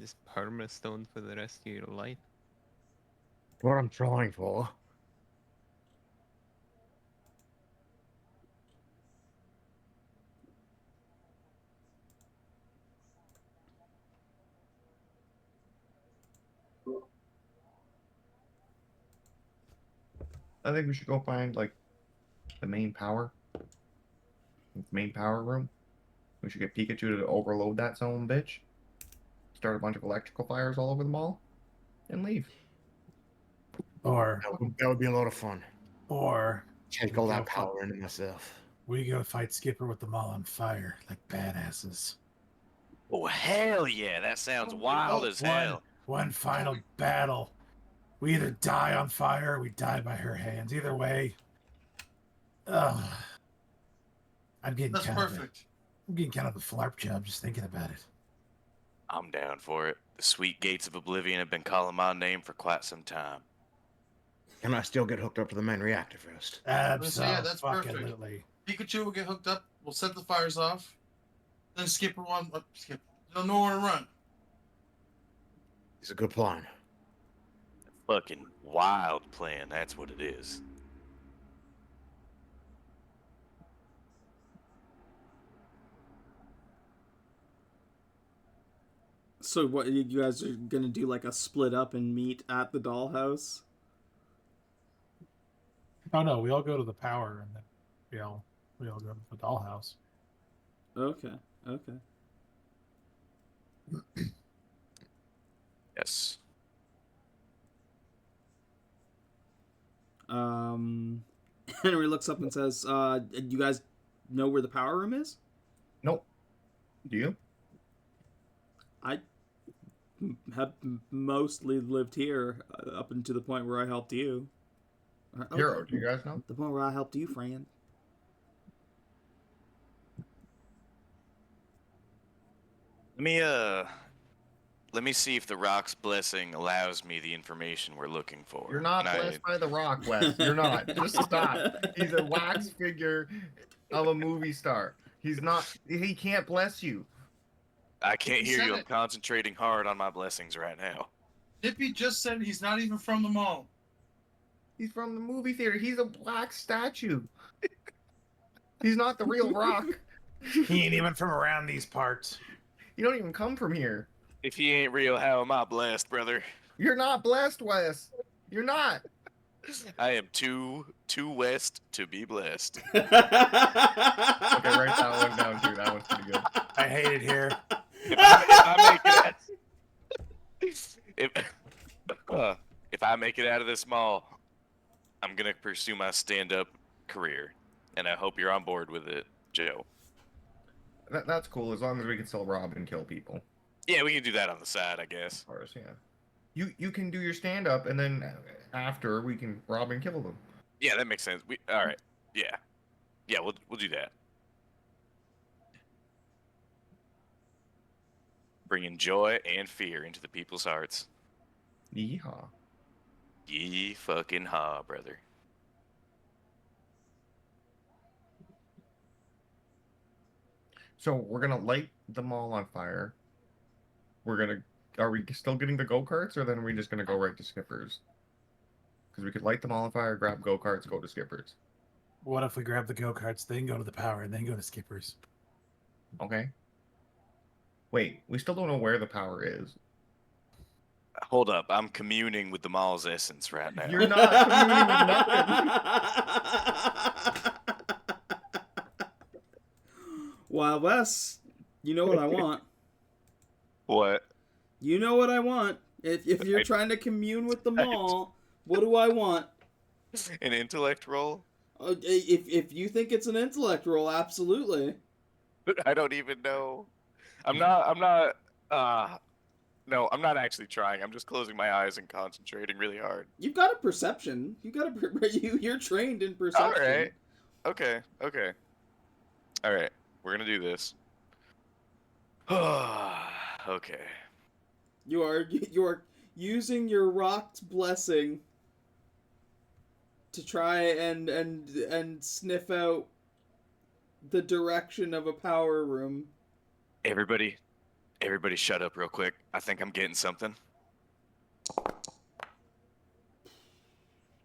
Just perma-stone for the rest of your life. What I'm trying for. I think we should go find like the main power room. We should get Pikachu to overload that son bitch. Start a bunch of electrical fires all over the mall, and leave. Or That would be a lot of fun. or Take We all go that fu- power into myself. we go fight Skipper with the mall on fire like badasses. Oh hell yeah, that sounds wild as hell. One final battle. We either die on fire or we die by her hands. Either way. Ugh. I'm getting That's kind perfect. I'm getting kind of a flarp job just thinking about it. I'm down for it. The sweet gates of oblivion have been calling my name for quite some time. Can I still get hooked up to the main reactor first? Yeah, that's perfect. Absolutely. Pikachu will get hooked up. We'll set the fires off. Then Skipper will skip. They'll know where to run. It's a good plan. Fucking wild plan, that's what it is. So what, you guys are gonna do like a split up and meet at the dollhouse? Oh no, we all go to the power and then we all go to the dollhouse. Okay, okay. Yes. Henry looks up and says, you guys know where the power room is? Nope. Do you? I have mostly lived here up until the point where I helped you. Hero, do you guys know? The point where I helped you, friend. Let me see if the Rock's blessing allows me the information we're looking for. You're not And blessed by the Rock, Wes. You're not. Just stop. He's a wax figure of a movie star. He's not. He can't bless you. I can't He hear said you. I'm it. concentrating hard on my blessings right now. Nippy just said he's not even from the mall. He's from the movie theater. He's a black statue. He's not the real Rock. He ain't even from around these parts. You don't even come from here. If he ain't real, how am I blessed, brother? You're not blessed, Wes. You're not. I am too west to be blessed. Okay, write that one down too. That one's pretty good. I hate it here. If I make it out of this mall, I'm gonna pursue my stand-up career, and I hope you're on board with it, Joe. That's cool as long as we can still rob and kill people. Yeah, we can do that on the side, I guess. Of course, yeah. You can do your stand up and then after we can rob and kill them. Yeah, that makes sense. All right. Yeah, we'll do that. Bringing joy and fear into the people's hearts. Yeehaw. Yee fucking ha, brother. So we're gonna light the mall on fire. Are we still getting the go-karts, or then are we just gonna go right to Skippers? Because we could light the mall on fire, grab go-karts, go to Skippers. What if we grab the go-karts, then go to the power, and then go to Skippers? Okay. Wait, we still don't know where the power is. Hold up, I'm communing with the mall's essence right now. You're not communing with nothing. Wild Wes, you know what I want. What? You know what I want. If you're trying to commune with the mall, what do I want? An intellect roll? If you think it's an intellect roll, absolutely. I don't even know. No, I'm not actually trying. I'm just closing my eyes and concentrating really hard. You've got a perception. You're trained in perception. All right. Okay. All right. We're gonna do this. Okay. You are using your rocked blessing to try and sniff out the direction of a power room. Everybody shut up real quick. I think I'm getting something.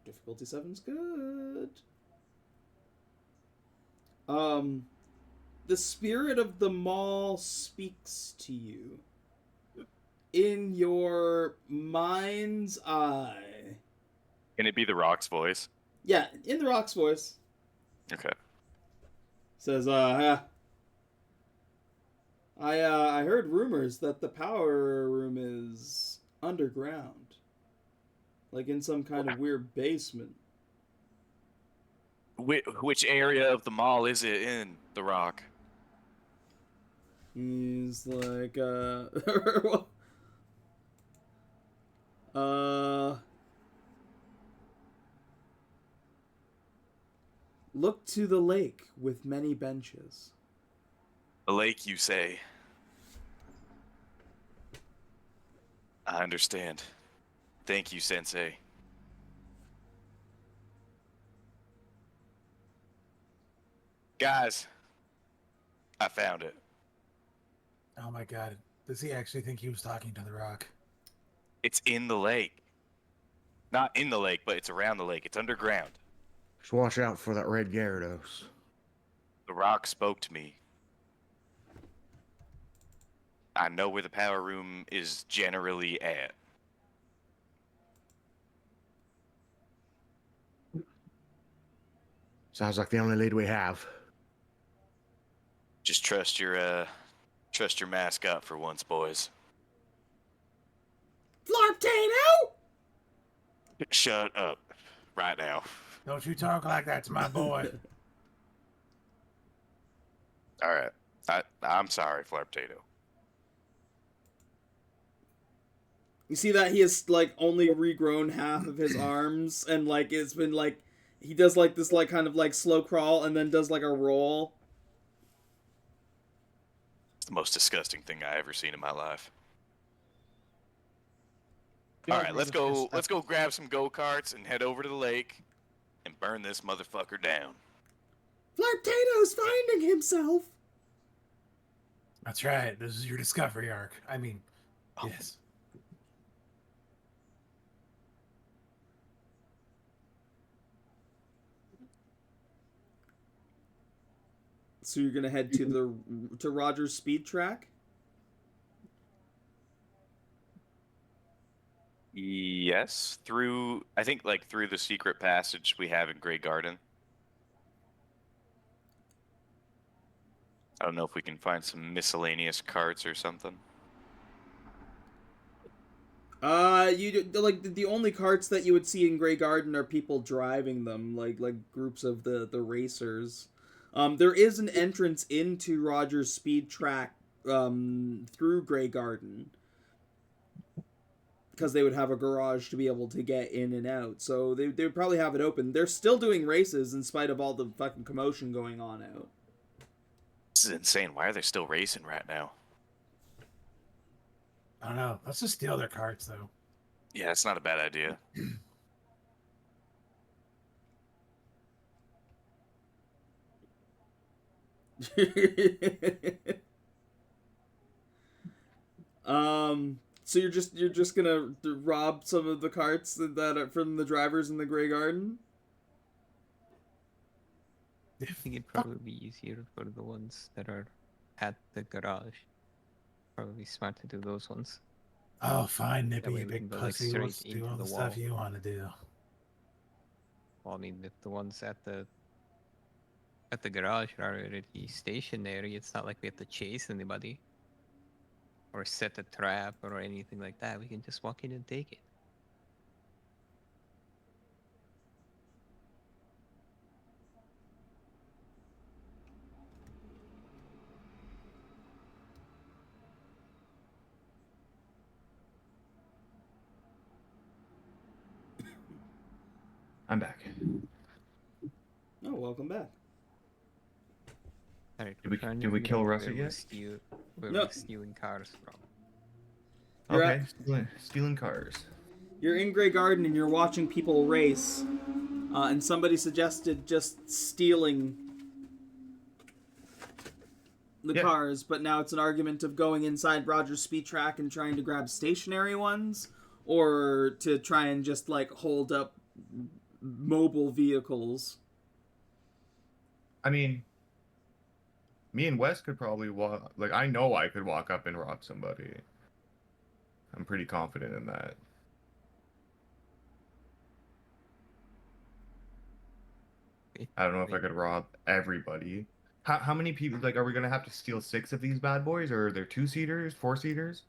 Difficulty 7's good. The spirit of the mall speaks to you. In your mind's eye. Can it be the Rock's voice? Yeah, in the Rock's voice. Okay. Says, I heard rumors that the power room is underground. Like in some kind of weird basement. Which area of the mall is it in, the Rock? He's like, look to the lake with many benches. The lake, you say? I understand. Thank you, Sensei. Guys, I found it. Oh my god. Does he actually think he was talking to the Rock? It's in the lake. Not in the lake, but it's around the lake. It's underground. Just watch out for that red Gyarados. The Rock spoke to me. I know where the power room is generally at. Sounds like the only lead we have. Just trust your mascot for once, boys. Flirtado! Shut up right now. Don't you talk like that to my boy. All right. I'm sorry, Flare Potato. You see that he has like only regrown half of his arms, and like it's been like he does like this like kind of like slow crawl and then does like a roll. It's the most disgusting thing I ever seen in my life. All right, let's go grab some go-karts and head over to the lake and burn this motherfucker down. Flirtato's finding himself. That's right. This is your discovery arc. I mean, yes. So you're gonna head to Rogers Speed Track. Yes, through I think like through the secret passage we have in Grey Garden. I don't know if we can find some miscellaneous carts or something. Like the only carts that you would see in Grey Garden are people driving them, like groups of the racers. There is an entrance into Rogers Speed Track through Grey Garden, because they would have a garage to be able to get in and out. So they would probably have it open. They're still doing races in spite of all the fucking commotion going on out. This is insane. Why are they still racing right now? I don't know. Let's just steal their carts, though. Yeah, it's not a bad idea. So you're just gonna rob some of the carts that are from the drivers in the Grey Garden? I think it'd probably be easier for the ones that are at the garage. Probably smart to do those ones. Oh, fine, That Nippy, way you we big can go, like, pussy. straight Let's do into all the the stuff wall. you want to do. Well, I mean, if the ones at the garage are already stationary, it's not like we have to chase anybody or set a trap or anything like that. We can just walk in and take it. I'm back. Oh, welcome back. Alright, Did we kill Russet yet? Where No. we're stealing cars from. You're Okay, stealing cars. You're in Grey Garden and you're watching people race, and somebody suggested just stealing the Yeah. cars, but now it's an argument of going inside Rogers Speed Track and trying to grab stationary ones, or to try and just like hold up mobile vehicles. I mean, me and Wes could probably walk. Like, I know I could walk up and rob somebody. I'm pretty confident in that. I don't know if I could rob everybody. How many people? Like, are we gonna have to steal 6 of these bad boys, or are there 2-seaters, 4-seaters?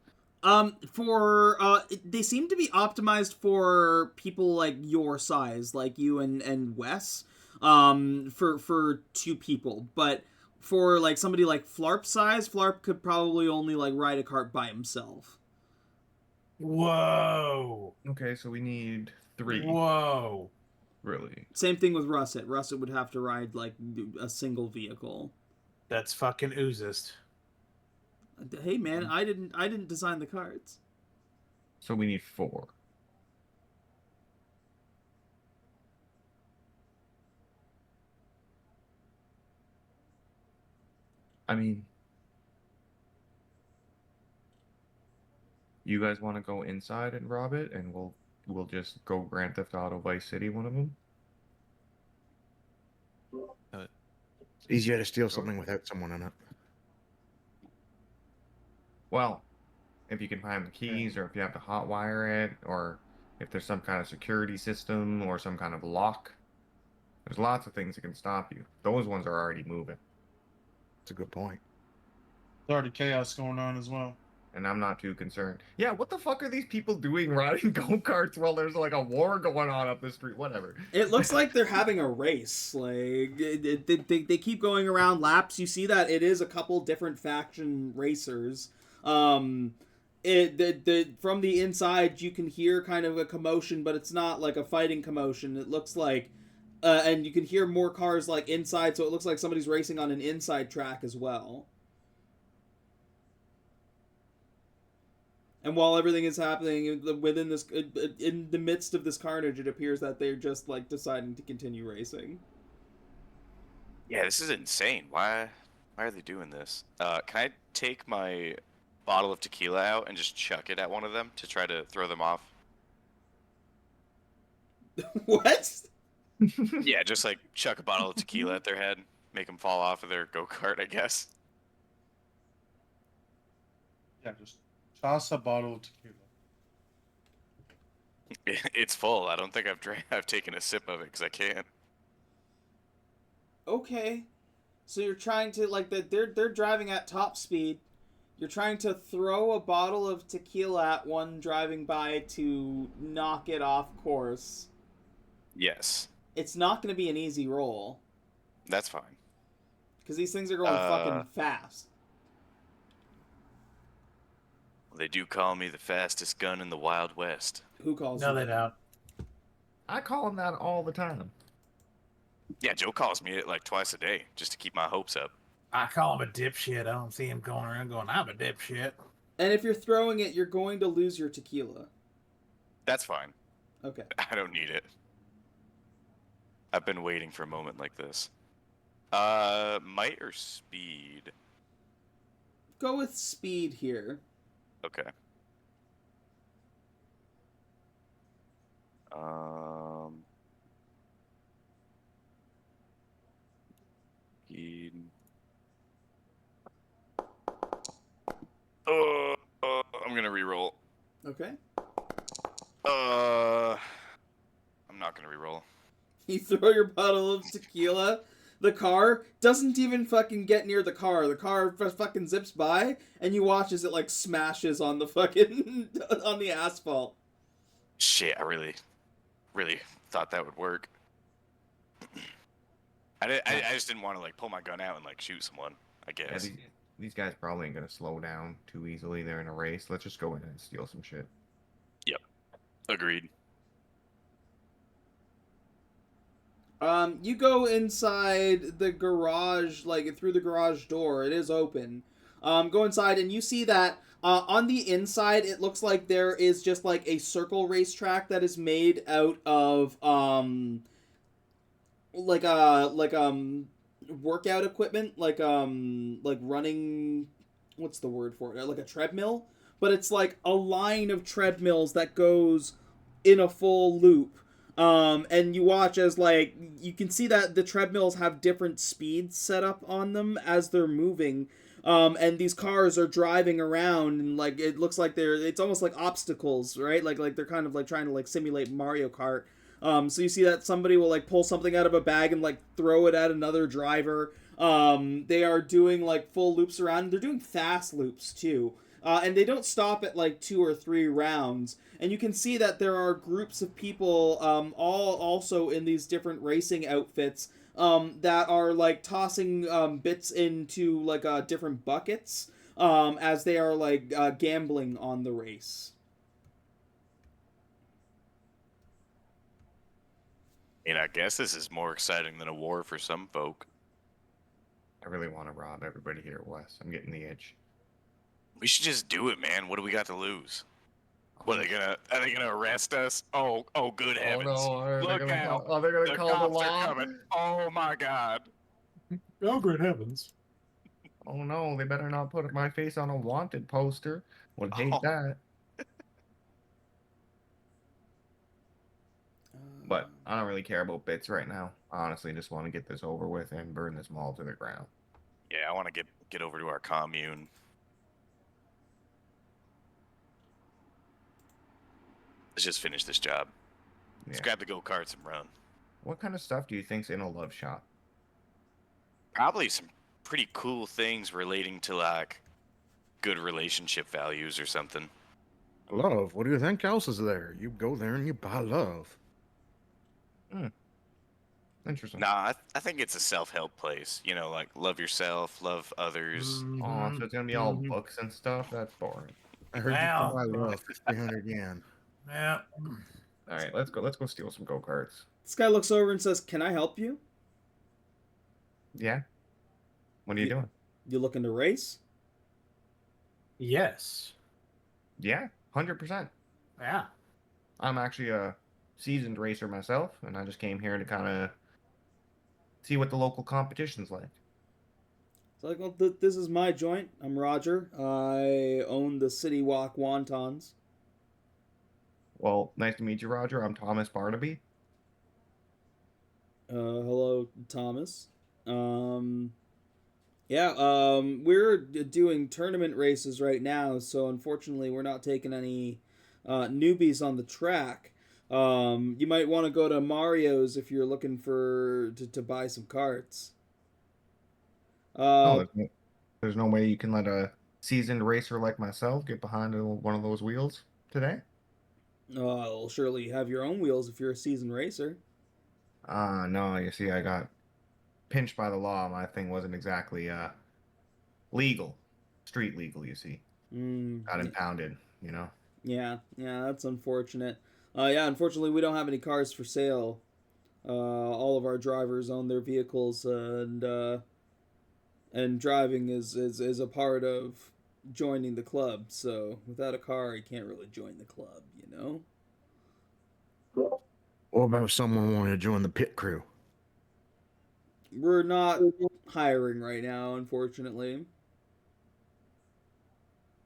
They seem to be optimized for people like your size, like you and Wes, for 2 people. But for like somebody like Flarp's size, Flarp could probably only like ride a cart by himself. Whoa. Okay, so we need 3. Whoa. Really? Same thing with Russet. Russet would have to ride like a single vehicle. That's fucking oozest. Hey man, I didn't design the carts. So we need 4. I mean, you guys want to go inside and rob it, and we'll just go Grand Theft Auto Vice City one of them? It's easier to steal something without someone in it. Well, if you can find the keys, or if you have to hotwire it, or if there's some kind of security system or some kind of lock, there's lots of things that can stop you. Those ones are already moving, It's a good point. There's already chaos going on as well. and I'm not too concerned. Yeah, what the fuck are these people doing riding go-karts while there's like a war going on up the street? Whatever. It looks like they're having a race. Like they keep going around laps. You see that it is a couple different faction racers. From the inside you can hear kind of a commotion, but it's not like a fighting commotion. It looks like, and you can hear more cars like inside, so it looks like somebody's racing on an inside track as well. And while everything is happening within this, in the midst of this carnage, it appears that they're just like deciding to continue racing. Yeah, this is insane. Why are they doing this? Can I take my bottle of tequila out and just chuck it at one of them to try to throw them off? What? Yeah, just like chuck a bottle of tequila at their head. make them fall off of their go-kart, I guess. Yeah, just toss a bottle of tequila. It's full. I don't think I've taken a sip of it because I can't. Okay. So you're trying to they're driving at top speed. You're trying to throw a bottle of tequila at one driving by to knock it off course. Yes, It's not going to be an easy roll that's fine. because these things are going fucking fast. They do call me the fastest gun in the Wild West. Who calls No, you? they don't. I call him that all the time. Yeah, Joe calls me it like twice a day just to keep my hopes up. I call him a dipshit. I don't see him going around going, I'm a dipshit. And if you're throwing it, you're going to lose your tequila. That's fine. Okay. I don't need it. I've been waiting for a moment like this. Might or speed? Go with speed here. Okay. Speed. I'm gonna reroll. Okay. I'm not gonna reroll. You throw your bottle of tequila. The car doesn't even fucking get near the car. The car fucking zips by, and you watch as it like smashes on the fucking on the asphalt. Shit, I really thought that would work. I just didn't want to like pull my gun out and like shoot someone, I Yeah, guess. these guys probably ain't gonna slow down too easily. They're in a race. Let's just go in and steal some shit. Agreed. You go inside the garage, like through the garage door. It is open. Go inside and you see that on the inside, it looks like there is just like a circle racetrack that is made out of workout equipment, like running. What's the word for it? Like a treadmill, but it's like a line of treadmills that goes in a full loop. And you watch as like you can see that the treadmills have different speeds set up on them as they're moving. And these cars are driving around and like it looks like it's almost like obstacles, right? Like they're kind of like trying to like simulate Mario Kart. So you see that somebody will like pull something out of a bag and like throw it at another driver. They are doing like full loops around. They're doing fast loops too. And they don't stop at like 2 or 3 rounds. And you can see that there are groups of people, all also in these different racing outfits, that are like tossing bits into like different buckets as they are like gambling on the race. And I guess this is more exciting than a war for some folk. I really want to rob everybody here at West. I'm getting the itch. We should just do it, man. What do we got to lose? What are they gonna arrest us? Oh, good heavens! Look out! They're gonna The call the cops law. are coming! Oh my God! Oh, great heavens. Oh no, they better not put my face on a wanted poster. Would hate Oh. that. But I don't really care about bits right now. I honestly just want to get this over with and burn this mall to the ground. Yeah, I want to get over to our commune. Let's just finish this job. Let's Yeah. grab the go-karts and run. What kind of stuff do you think's in a love shop? Probably some pretty cool things relating to like good relationship values or something. Love. What do you think else is there? You go there and you buy love. Interesting. Nah, I think it's a self-help place. You know, like love yourself, love others. Oh, so it's gonna be all books and stuff? That's boring. I heard Wow. you can buy love for 300 yen. Yeah. All right, let's go steal some go-karts. This guy looks over and says, "Can I help you? Yeah. What are you doing? You looking to race?" Yes. Yeah, 100%. Yeah. I'm actually a seasoned racer myself, and I just came here to kind of see what the local competition's like. It's like, well, this is my joint. I'm Roger. I own the City Walk Wontons. Well, nice to meet you, Roger. I'm Thomas Barnaby. Hello, Thomas. Yeah, we're doing tournament races right now, so unfortunately we're not taking any newbies on the track. You might want to go to Mario's if you're looking to buy some carts. Oh, Uh, there's no way you can let a seasoned racer like myself get behind one of those wheels today? Well, surely you have your own wheels if you're a seasoned racer. No, you see, I got pinched by the law. My thing wasn't exactly legal, street legal. You see, got impounded. You know. Yeah, that's unfortunate. Yeah, unfortunately we don't have any cars for sale. All of our drivers own their vehicles, and driving is a part of joining the club. So without a car, you can't really join the club, you know? What about if someone wanted to join the pit crew? We're not hiring right now, unfortunately.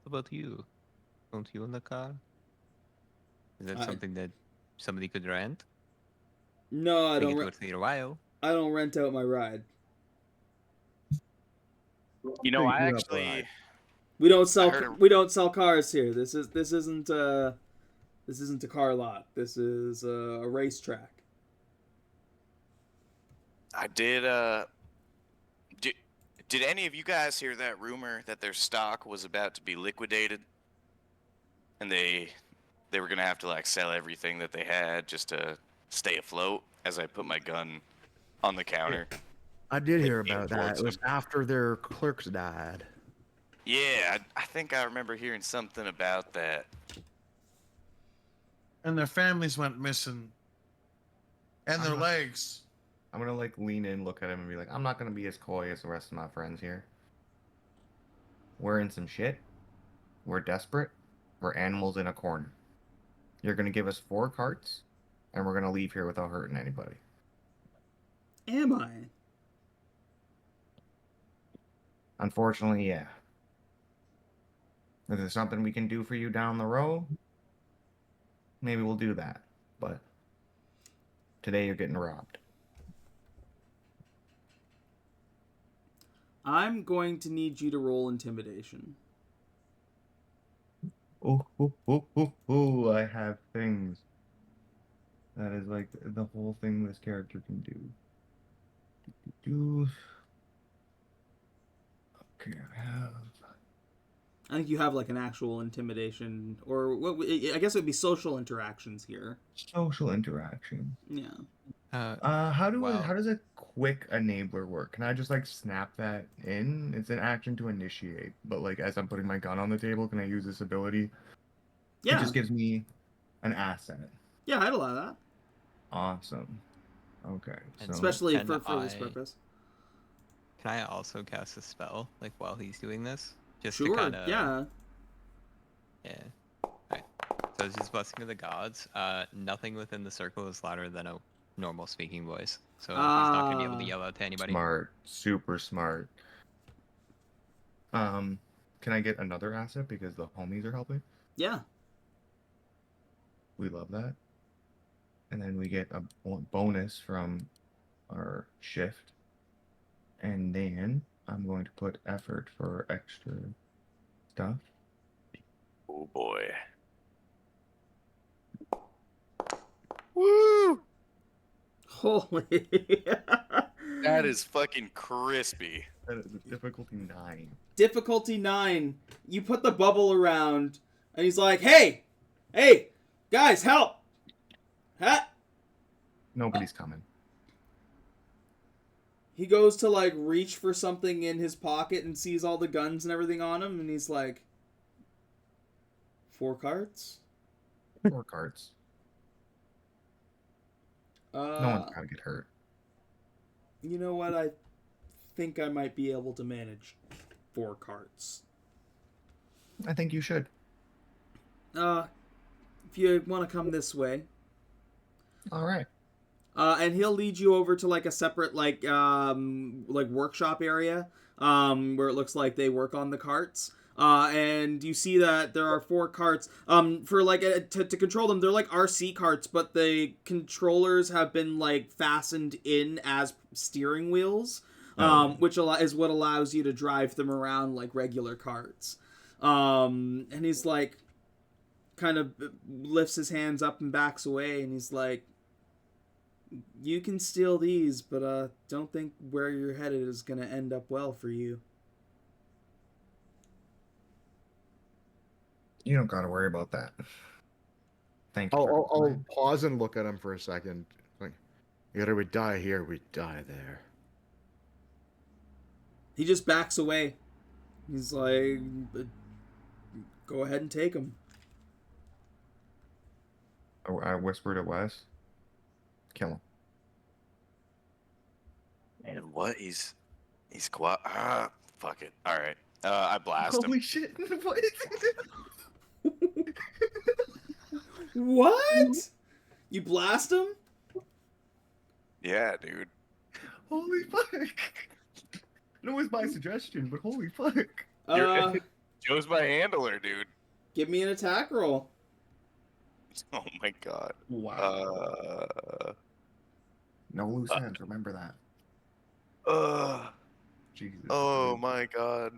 What about you? Don't you own the car? Is that I- something that somebody could rent? No, I Think don't. it's worth it a while. I don't rent out my ride. You know, I You're up, actually We don't sell. heard a- We don't sell cars here. This isn't a car lot. This is a racetrack. I did did any of you guys hear that rumor that their stock was about to be liquidated? And they were gonna have to like sell everything that they had just to stay afloat as I put my gun on the counter. I did hear It about that. towards It was them. after their clerks died. Yeah, I think I remember hearing something about that. And their families went missing. And their Uh-huh. legs. I'm gonna like lean in, look at him, and be like, I'm not gonna be as coy as the rest of my friends here. We're in some shit. We're desperate. We're animals in a corner. You're gonna give us 4 carts, and we're gonna leave here without hurting anybody. Am I? Unfortunately, yeah. If there's something we can do for you down the road, maybe we'll do that. But today you're getting robbed. I'm going to need you to roll intimidation. Oh, I have things. That is like the whole thing this character can do. Okay, I have I think you have like an actual intimidation, or what? I guess it would be social interactions here. social interaction. Yeah. How Well- does a quick enabler work? Can I just like snap that in? It's an action to initiate, but like as I'm putting my gun on the table, can I use this ability? Yeah. It just gives me an asset. Yeah, I'd allow that, Awesome. Okay. And So especially Can for this I- purpose. Can I also cast a spell, like, while he's doing this? Just Sure. to kind of... Yeah. Yeah. Alright. So it's just Blessing of the Gods. Nothing within the circle is louder than a normal speaking voice. So he's not going to be able to yell out to anybody. smart, super smart. Can I get another asset because the homies are helping? Yeah. We love that. And then we get a bonus from our shift. And then I'm going to put effort for extra stuff. Oh boy. Woo! Holy. That is fucking crispy. That is a difficulty 9. Difficulty 9. You put the bubble around, and he's like, "Hey, guys, help! Ha!" Nobody's coming. He goes to like reach for something in his pocket and sees all the guns and everything on him, and he's like, 4 carts? 4 cards. No Uh, one's gonna get hurt. you know what? I think I might be able to manage 4 carts. I think you should. If you want to come this way. All right. And he'll lead you over to like a separate like workshop area where it looks like they work on the carts. And you see that there are 4 carts. For like to control them, they're like RC carts, but the controllers have been like fastened in as steering wheels. which is what allows you to drive them around like regular carts. And he's like, kind of lifts his hands up and backs away, and he's like, you can steal these, but don't think where you're headed is gonna end up well for you. You don't gotta worry about that. Thank you. I'll pause and look at him for a second. Like, either we die here, we die there. He just backs away. He's like, go ahead and take him. I whisper to Wes, kill him. And what? He's quiet. Fuck it. All right. I blast him. Holy shit! What? What? You blast him? Yeah, dude. Holy fuck! It was my suggestion, but holy fuck! Joe's my handler, dude. Give me an attack roll. Oh my god. Wow. No loose ends. Remember that. Jesus. Oh my god.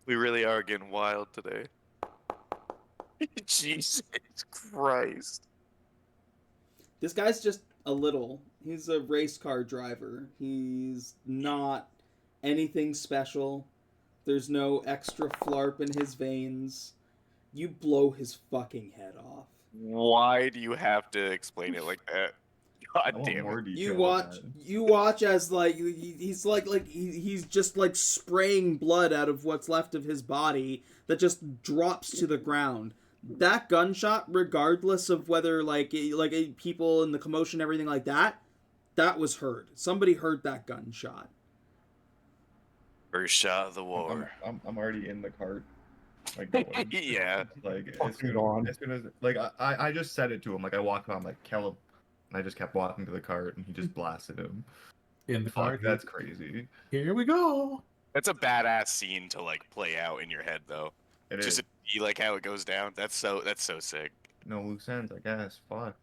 We really are getting wild today. Jesus Christ. This guy's just a little. He's a race car driver. He's not anything special. There's no extra flarp in his veins. You blow his fucking head off. Why do you have to explain it like that? God damn it. You watch as like he's he's just like spraying blood out of what's left of his body that just drops to the ground. That gunshot, regardless of whether people in the commotion, everything like that was heard. Somebody heard that gunshot. First shot of the war. I'm already in the cart. Like going. Yeah. Like as Fucking soon gone. as like I just said it to him. Like I walked on, like, kill him. And I just kept walking to the cart, and he just blasted him. In the Fuck, car. that's crazy. Here we go. That's a badass scene to like play out in your head, though. It Just is. to see like how it goes down. That's so sick. No loose ends, I guess. Fuck.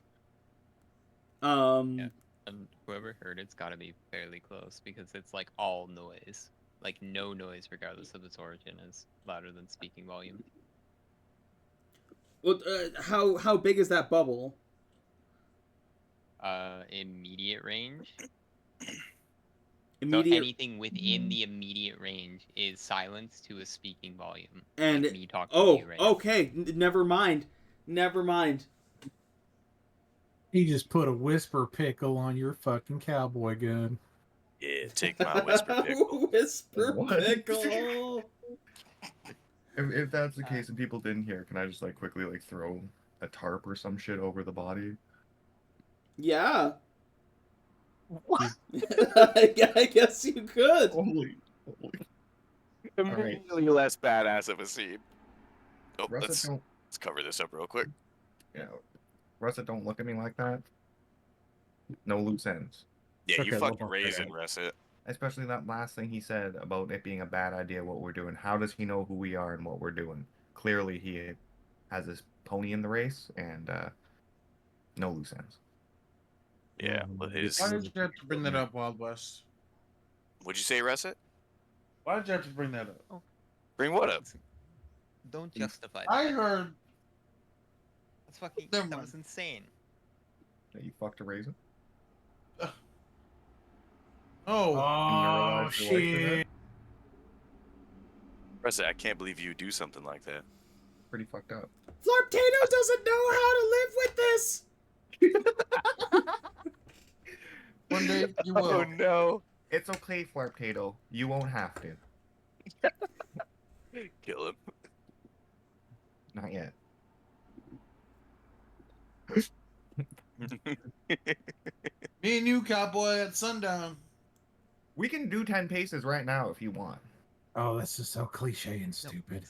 Yeah. And whoever heard it's got to be fairly close because it's like all noise. Like no noise, regardless of its origin, is louder than speaking volume. Well, how big is that bubble? Immediate range. Immediate. So anything within the immediate range is silence to a speaking volume. And like me talking to you right now. okay, never mind. Never mind. He just put a whisper pickle on your fucking cowboy gun. Yeah, take my whisper pickle. Whisper What? pickle. If that's the case and people didn't hear, can I just like quickly like throw a tarp or some shit over the body? Yeah. I guess you could. Holy. Immediately less badass of a scene. Oh, Russet, let's don't. cover this up real quick. Yeah. Russet, don't look at me like that. No loose ends. Yeah, Okay, you fucking level raisin, three. Russet. Especially that last thing he said about it being a bad idea what we're doing. How does he know who we are and what we're doing? Clearly he has his pony in the race and no loose ends. Yeah, well, his. Why did you have to bring that up, Wild West? What'd you say, Russet? Why did you have to bring that up? Bring what up? Don't justify that. I heard. That's fucking. Never That mind. was insane. That you fucked a raisin? Oh, Oh, neuralized your wife for that? shit. Russet, I can't believe you do something like that. Pretty fucked up. Flarptato doesn't know how to live with this. one day you will. Oh no! It's okay, Flarptato. You won't have to. Kill him. Not yet. Me and you, cowboy, at sundown. We can do 10 paces right now if you want. Oh, that's just so cliche and stupid.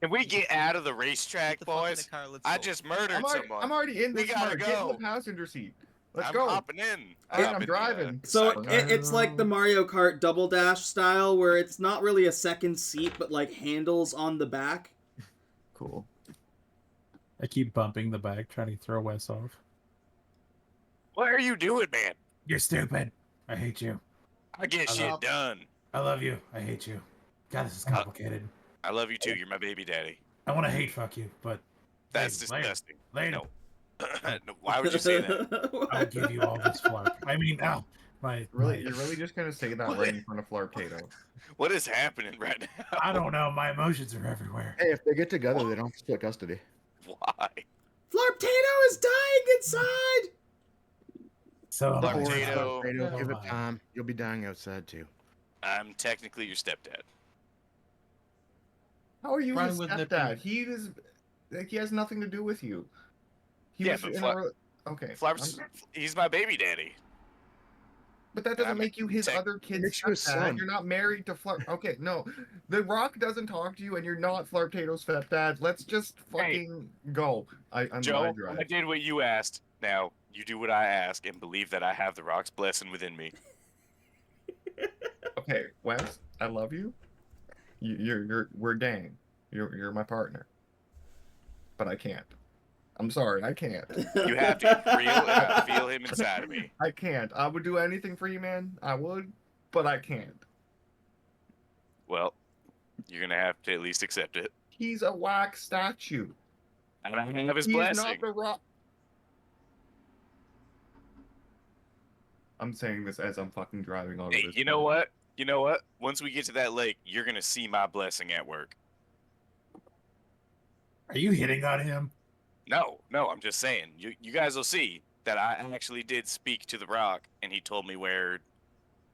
Can we get out of the racetrack, Get the fuck in boys? the car, let's I go. just murdered someone. I'm already in We this gotta car. Get in the go. passenger seat. Let's I'm go. hopping in. And Hop I'm in the, driving. So sidecar. it's like the Mario Kart Double Dash style, where it's not really a second seat, but like handles on the back. Cool. I keep bumping the back, trying to throw Wes off. What are you doing, man? You're stupid. I hate you. I get I shit love- done. I love you. I hate you. God, this is complicated. I love you too. You're my baby daddy. I want to hate fuck you, but That's later, disgusting. Later. No. No, why would you say that? I'll give you all this flarp. I mean, ow, You're really just gonna say that right in front of Flarptato? What is happening right now? I don't know. My emotions are everywhere. Hey, if they get together, they don't have to split custody. Why? Flarptato is dying inside. So am I. Flarptato. Flarptato, give it Oh, time. You'll be dying outside too. I'm technically your stepdad. How are you Run his with stepdad? He is like he has nothing to do with you. He Yeah, was but in Flap- a re- okay. Flap's, he's my baby daddy. But that doesn't I'm make you his tech- other kid's makes you his stepdad. son. You're not married to Flarp. Okay, no. The Rock doesn't talk to you, and you're not Flarptato's stepdad. Let's just fucking go. I'm Joe, glad you're I right. did what you asked. Now, you do what I ask and believe that I have the Rock's blessing within me. Okay, Wes, I love you. We're gang. You're my partner. But I can't. I'm sorry, I can't. You have to. It's real, and I feel him inside of me. I can't. I would do anything for you, man. I would, but I can't. Well, you're going to have to at least accept it. He's a wax statue. And I have his He's blessing. not the Rock. I'm saying this as I'm fucking driving on Hey, this. you know what? You know what? Once we get to that lake, you're going to see my blessing at work. Are you hitting on him? No, I'm just saying. You guys will see that I actually did speak to the Rock, and he told me where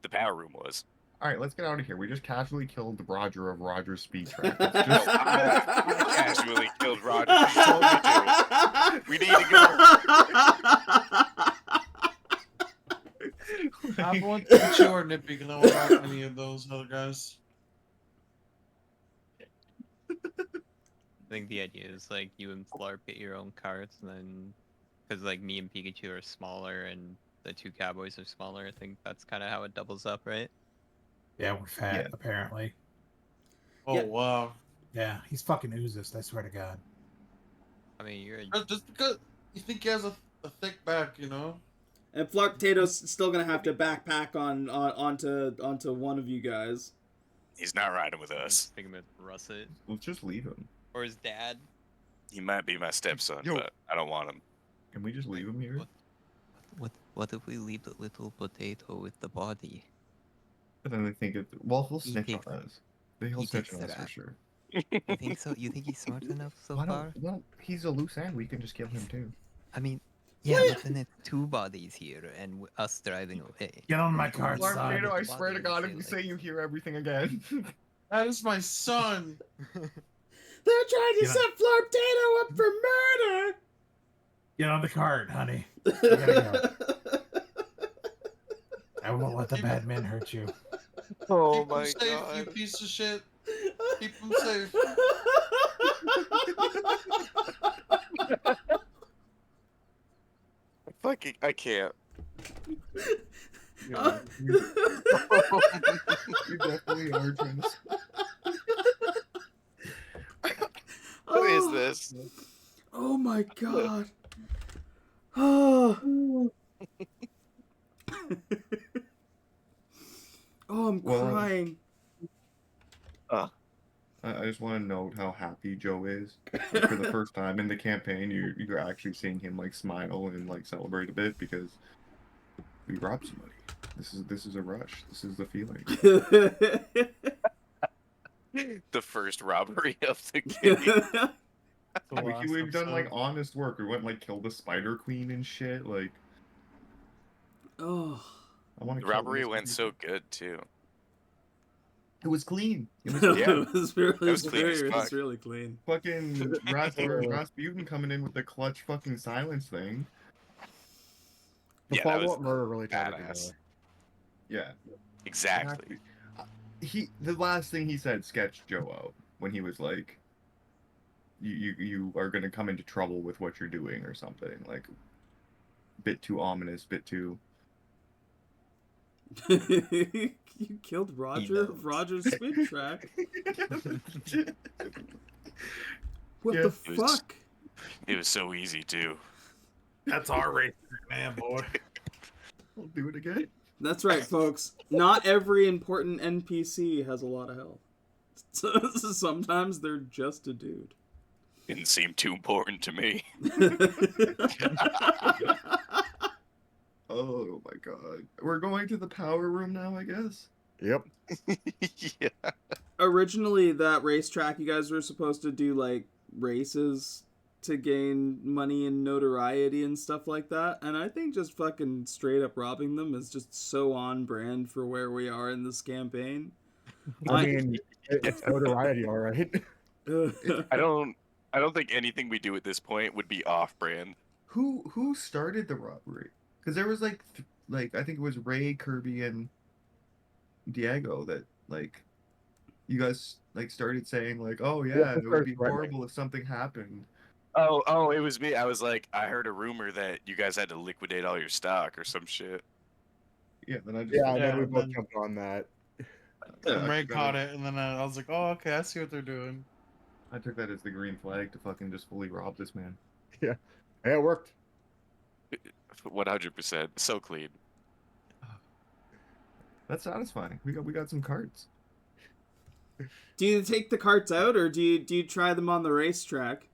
the power room was. All right, let's get out of here. We just casually killed Roger of Roger's speed track. Let's No, just... I casually killed Roger. He told me to. We need to go. I want Pikachu or Nippy because I don't want any of those other guys. I think the idea is like you and Flarp get your own carts, and then because like me and Pikachu are smaller and the two cowboys are smaller, I think that's kind of how it doubles up, right? Yeah, we're fat, Yeah. apparently. Oh Yeah. wow! Yeah, he's fucking oozest, I swear to God. I mean, you're Just because you think he has a thick back, you know? And Flarptato's still gonna have to backpack onto one of you guys. He's not riding with us. thinking about Russet Let's just leave him. or his dad. He might be my stepson, Yo. but I don't want him. Can we just leave him here? What if we leave the little potato with the body? And then they think it. Well, he'll He snitch takes- on us. He'll he snitch takes on it us for out. sure. You think so? You think he's smart enough so Why far? don't? Well, he's a loose end. We can just kill him too. I mean, yeah, but then it's two bodies here and us driving away. Get on my cart, son. Flarptato, I Why swear do to you God, say if you like say you hear everything again. That is my son. They're trying to Yeah. set Flarptato up for murder. Get on the cart, honey. You gotta go. I won't let the bad men hurt you. Oh Keep him safe, you piece of shit. Keep him safe. Fucking, I can't. Yeah, you definitely are trying to. What is this? Oh my God. Oh. Oh, I'm Well, crying. I just want to note how happy Joe is. Like, for the first time in the campaign, you're actually seeing him like smile and like celebrate a bit because we robbed somebody. This is a rush. This is the feeling. The first robbery of the game. We've done like honest work. We went like killed the Spider Queen and shit. Like Oh. I want The to. robbery went so good too. It was clean. It was Yeah. It was really, That was clean as it was fuck. really clean. fucking Rasputin coming in with the clutch fucking silence thing. The Yeah, that was follow-up murder really tried to do badass. that. Yeah. Exactly. The last thing he said sketched Joe out when he was like, you are gonna come into trouble with what you're doing or something, like bit too ominous, bit too. You killed Roger. knows. Roger's spin track. What Yeah. the It was- fuck? It was so easy too. That's our race, man, boy. I'll do it again. That's right, folks. Not every important NPC has a lot of health. Sometimes they're just a dude. Didn't seem too important to me. Oh my god. We're going to the power room now, I guess? Yep. Yeah. Originally, that racetrack, you guys were supposed to do, like, races to gain money and notoriety and stuff like that. And I think just fucking straight up robbing them is just so on brand for where we are in this campaign. I mean, it's notoriety, all right. I don't think anything we do at this point would be off-brand. Who started the robbery? Because there was like I think it was Ray, Kirby, and Diego that like you guys like started saying like, oh yeah, it would be horrible if something happened. Oh, it was me. I was like, I heard a rumor that you guys had to liquidate all your stock or some shit. Yeah, then I just Yeah, and then we and both then- jumped on that. And Ray caught it, and then I was like, oh, okay, I see what they're doing. I took that as the green flag to fucking just fully rob this man. Yeah, it worked. 100%. So clean. That's satisfying. We got some cards. Do you take the carts out, or do you try them on the racetrack?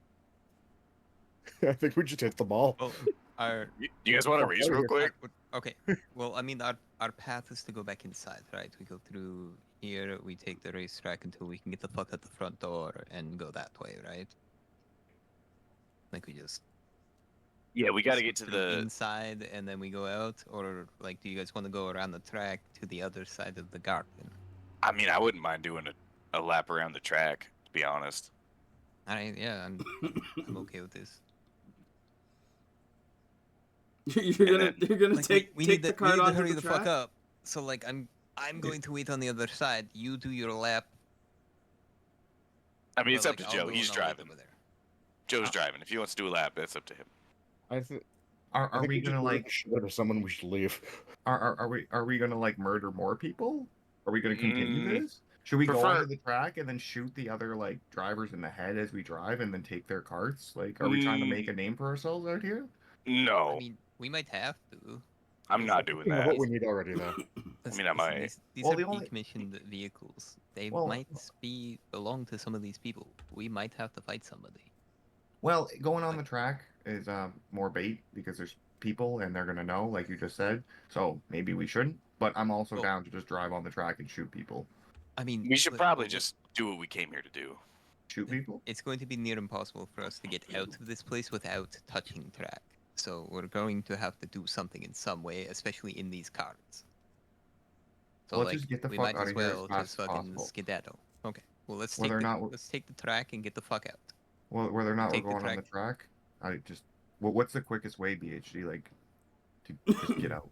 I think we just hit the ball. Well, our You guys want to race real quick? okay. Well, I mean, our path is to go back inside, right? We go through here. We take the racetrack until we can get the fuck out the front door and go that way, right? Like we just. Yeah, we got to skip get to through the. inside and then we go out, or like, do you guys want to go around the track to the other side of the garden? I mean, I wouldn't mind doing a lap around the track, to be honest. I'm okay with this. You're gonna Like, take we take need the to, cart we need to onto hurry the the track? fuck up. So like, I'm going to wait on the other side. You do your lap. I mean, but, it's up like, to I'll Joe. go He's and I'll wait driving. over there. Joe's driving. If he wants to do a lap, that's up to him. I think. Are we gonna like Or someone we should leave? are we gonna like murder more people? Are we gonna continue Mm, this? Should we go prefer- onto the track and then shoot the other like drivers in the head as we drive and then take their carts? Like, are we trying to make a name for ourselves out here? No, I mean, we might have to. I'm not doing You know that. what we need already, though. Listen, mean, I might. These Well, are the only- decommissioned vehicles. They Well- might belong to some of these people. We might have to fight somebody. Well, going on the track is more bait because there's people and they're gonna know, like you just said. So maybe we shouldn't. But I'm also Well- down to just drive on the track and shoot people. I mean, We should but- probably but just do what we came here to do. Shoot people? It's going to be near impossible for us to get out of this place without touching track. So we're going to have to do something in some way, especially in these cards. So Let's like, just get the we fuck might out as of here as well fast just as fucking possible. skedaddle. Okay. Well, let's Whether take or the, not let's take the track and get the fuck out. Well, whether or not we're Take the going on the track. track, what's the quickest way, BHD, like, to just get out?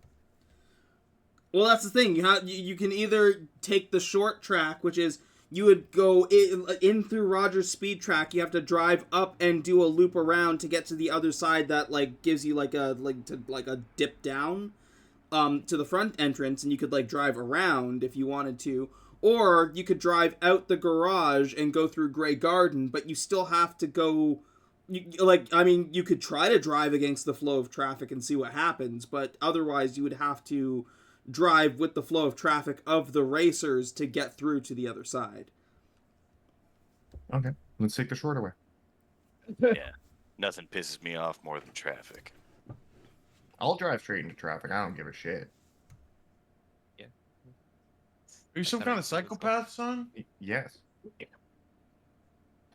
Well, that's the thing. You can either take the short track, which is you would go in through Roger's speed track. You have to drive up and do a loop around to get to the other side that like gives you like a dip down to the front entrance, and you could like drive around if you wanted to. Or you could drive out the garage and go through Grey Garden, but you still have to go. You could try to drive against the flow of traffic and see what happens, but otherwise you would have to drive with the flow of traffic of the racers to get through to the other side. Okay, let's take the shorter way. Yeah. Nothing pisses me off more than traffic. I'll drive straight into traffic. I don't give a shit. Are you some kind of psychopath, son? Yes.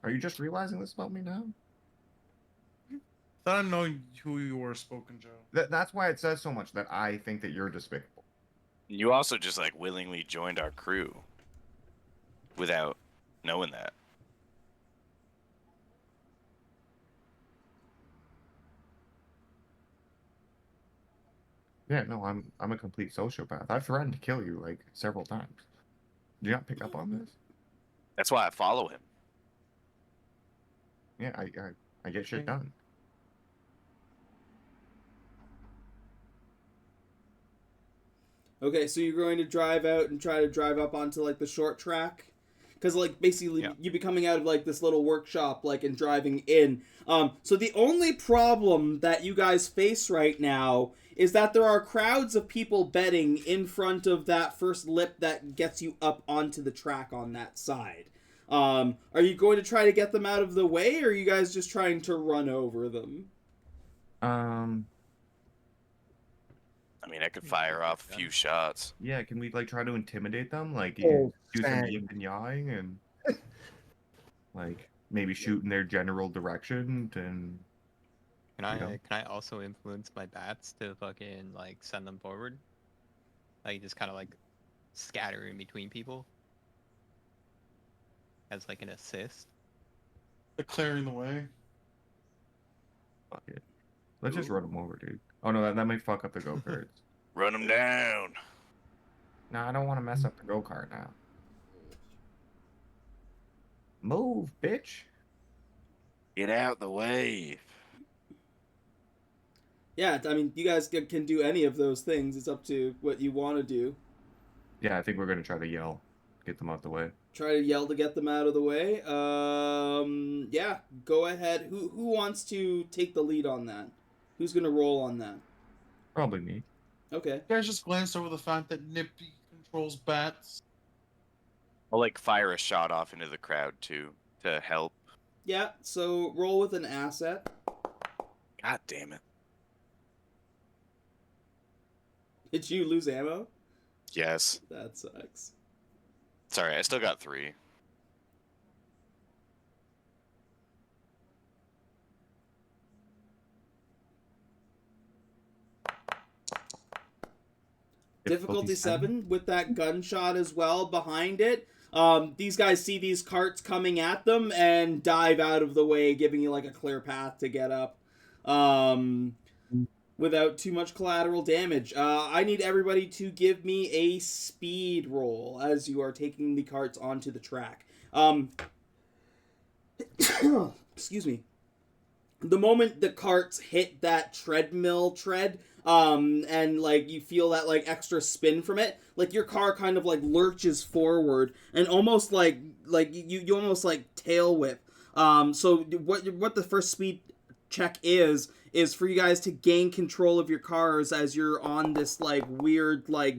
Are you just realizing this about me now? Thought I know who you were, Spoken Joe. That's why it says so much that I think that you're despicable. You also just like willingly joined our crew without knowing that. Yeah, no, I'm a complete sociopath. I've threatened to kill you like several times. Do you not pick up on this? That's why I follow him. Yeah, I get shit done. Okay, so you're going to drive out and try to drive up onto like the short track, because like basically Yeah. you'd be coming out of like this little workshop like and driving in. So the only problem that you guys face right now is that there are crowds of people betting in front of that first lip that gets you up onto the track on that side. Are you going to try to get them out of the way, or are you guys just trying to run over them? I mean, I could fire off a few shots. Yeah, can we like try to intimidate them? Like Oh, do some dang. yip and yawing and like maybe shoot in their general direction and Can I also influence my bats to fucking like send them forward? Like just kind of like scatter in between people as like an assist. They're clearing the way. fuck it. Let's just run them over, dude. Oh no, that might fuck up the go-karts. Run them down. No, I don't want to mess up the go-kart now. Move, bitch. Get out the way. Yeah, I mean, you guys can do any of those things. It's up to what you want to do. Yeah, I think we're gonna try to yell, get them out the way. Try to yell to get them out of the way. Yeah, go ahead. Who wants to take the lead on that? Who's gonna roll on that? Probably me. Okay. You guys just glanced over the fact that Nippy controls bats. I'll like fire a shot off into the crowd too to help. Yeah. So roll with an asset. God damn it. Did you lose ammo? Yes. That sucks. Sorry, I still got 3. Difficulty 7 with that gunshot as well behind it. These guys see these carts coming at them and dive out of the way, giving you like a clear path to get up without too much collateral damage. I need everybody to give me a speed roll as you are taking the carts onto the track. Excuse me. The moment the carts hit that treadmill tread, and like you feel that like extra spin from it, like your car kind of like lurches forward and almost like you almost like tail whip. So what the first speed check is for you guys to gain control of your cars as you're on this like weird like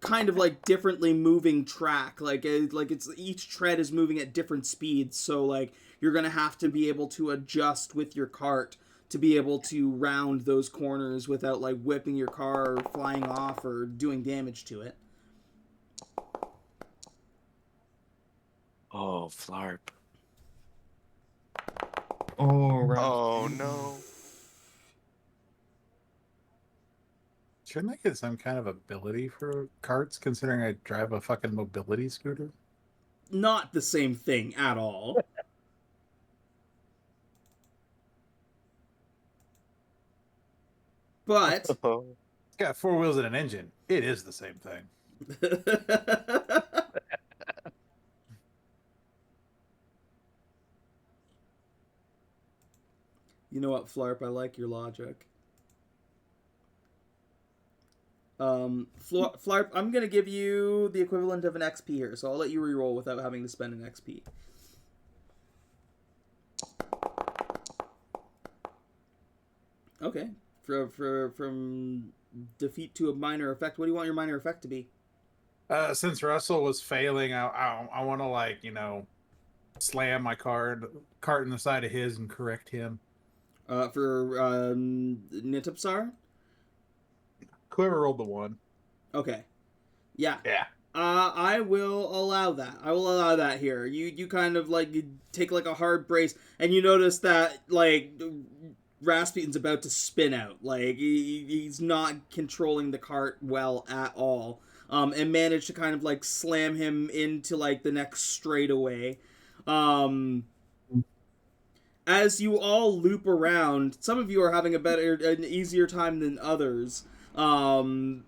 kind of like differently moving track. Like it's each tread is moving at different speeds, so like you're gonna have to be able to adjust with your cart to be able to round those corners without like whipping your car or flying off or doing damage to it. Oh, Flarp. Oh, right. Oh no. Shouldn't I get some kind of ability for carts, considering I drive a fucking mobility scooter? Not the same thing at all. But It's got 4 wheels and an engine. It is the same thing. You know what, Flarp? I like your logic. Flarp, I'm gonna give you the equivalent of an XP here, so I'll let you reroll without having to spend an XP. Okay. From defeat to a minor effect, what do you want your minor effect to be? Since Russell was failing, I want to like slam my cart in the side of his and correct him. For Nitupsar? Whoever rolled the 1. Okay. Yeah. Yeah. I will allow that. I will allow that here. You kind of like you take like a hard brace, and you notice that like Rasputin's about to spin out. Like he's not controlling the cart well at all. And managed to kind of like slam him into like the next straightaway. As you all loop around, some of you are having an easier time than others. And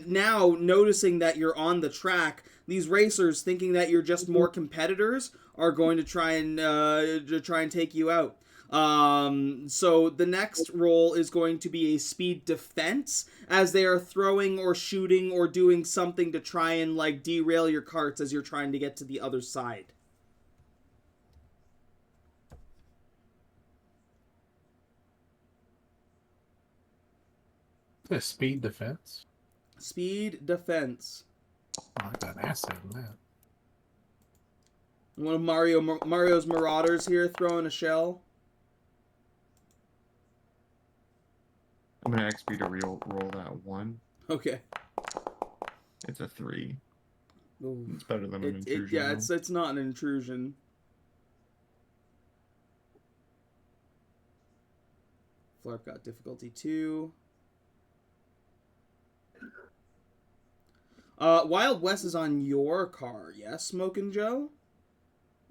now, noticing that you're on the track, these racers, thinking that you're just more competitors, are going to try and take you out. So the next roll is going to be a speed defense, as they are throwing or shooting or doing something to try and like derail your carts as you're trying to get to the other side. The speed defense. Speed defense. Oh, I got an asset in that. One of Mario's Marauders here throwing a shell. I'm gonna XP to roll that 1. Okay. It's a 3. Ooh. It's better than an intrusion. Yeah, though. it's not an intrusion. Flarp got difficulty 2. Wild Wes is on your car, yes, Smokin' Joe?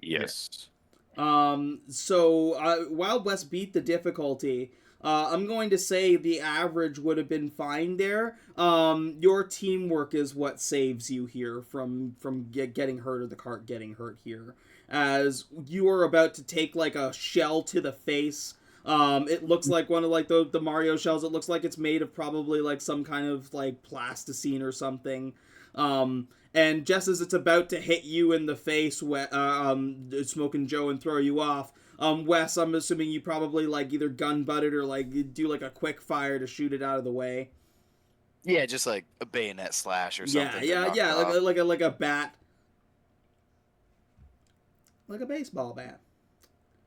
Yes. So Wild West beat the difficulty. I'm going to say the average would have been fine there. Your teamwork is what saves you here from getting hurt or the cart getting hurt here. As you are about to take like a shell to the face. It looks like one of like the Mario shells. It looks like it's made of probably like some kind of like plasticine or something. And just as it's about to hit you in the face, Smokin' Joe, and throw you off, Wes, I'm assuming you probably like either gun butted or like do like a quick fire to shoot it out of the way. Yeah, just like a bayonet slash or something. Yeah, like a bat, like a baseball bat.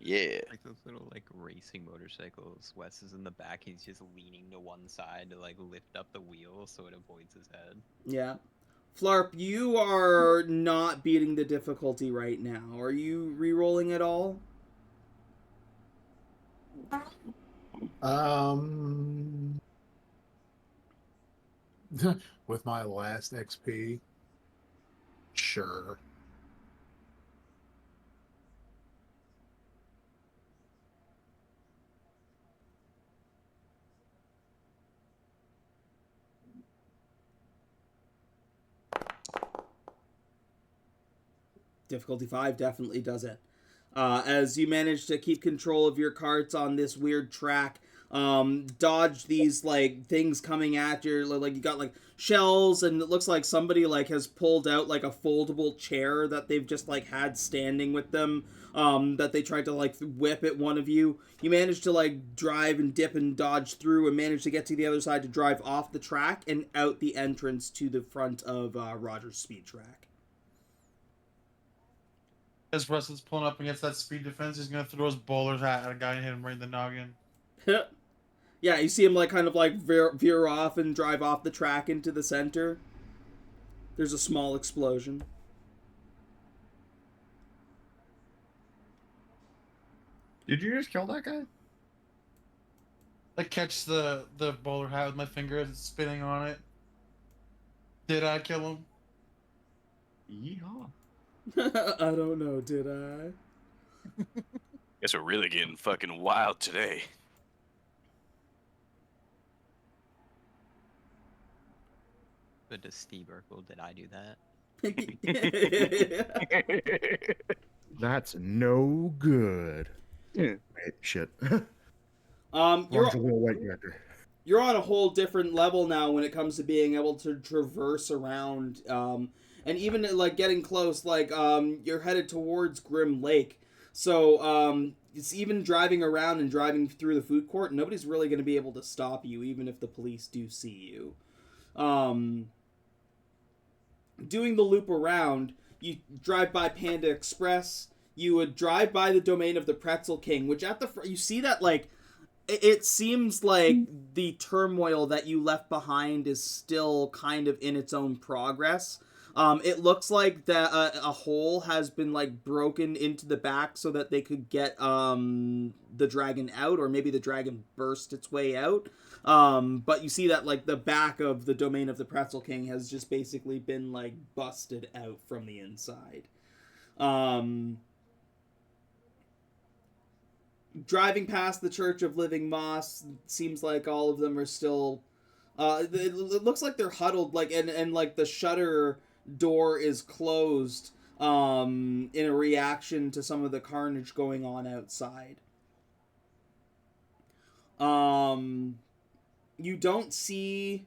Yeah. Like those little like racing motorcycles. Wes is in the back. He's just leaning to one side to like lift up the wheel so it avoids his head. Yeah. Flarp, you are not beating the difficulty right now. Are you re-rolling at all? With my last XP, sure. Difficulty 5 definitely does it. As you manage to keep control of your carts on this weird track, dodge these like things coming at you. Like you got like shells, and it looks like somebody like has pulled out like a foldable chair that they've just like had standing with them. That they tried to like whip at one of you. You manage to like drive and dip and dodge through, and manage to get to the other side to drive off the track and out the entrance to the front of Roger's speed track. As Russell's pulling up against that speed defense, he's gonna throw his bowler's hat at a guy and hit him right in the noggin. Yeah, you see him like kind of like veer off and drive off the track into the center. There's a small explosion. Did you just kill that guy? I catch the bowler hat with my finger as it's spinning on it. Did I kill him? Yeehaw. I don't know, did I? Guess we're really getting fucking wild today. But to Steve Urkel, did I do that? That's no good. Yeah. Wait, shit. You're Orange a little white character. you're on a whole different level now when it comes to being able to traverse around, and even like getting close. Like you're headed towards Grim Lake, so it's even driving around and driving through the food court. Nobody's really going to be able to stop you, even if the police do see you. Doing the loop around, you drive by Panda Express. You would drive by the domain of the Pretzel King, which at the you see that like it seems like the turmoil that you left behind is still kind of in its own progress. It looks like that a hole has been like broken into the back so that they could get the dragon out, or maybe the dragon burst its way out. But you see that like the back of the domain of the Pretzel King has just basically been like busted out from the inside. Driving past the Church of Living Moss, seems like all of them are still it looks like they're huddled, like, and like the shutter door is closed in a reaction to some of the carnage going on outside. You don't see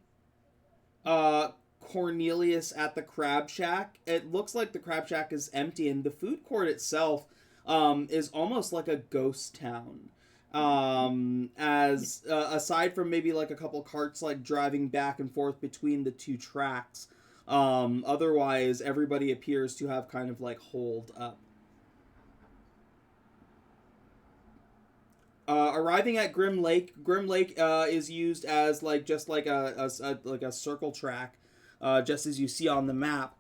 Cornelius at the Crab Shack. It looks like the Crab Shack is empty, and the food court itself is almost like a ghost town. As aside from maybe like a couple carts like driving back and forth between the two tracks, otherwise everybody appears to have kind of like holed up. Arriving at Grim Lake is used as like just like a circle track, just as you see on the map.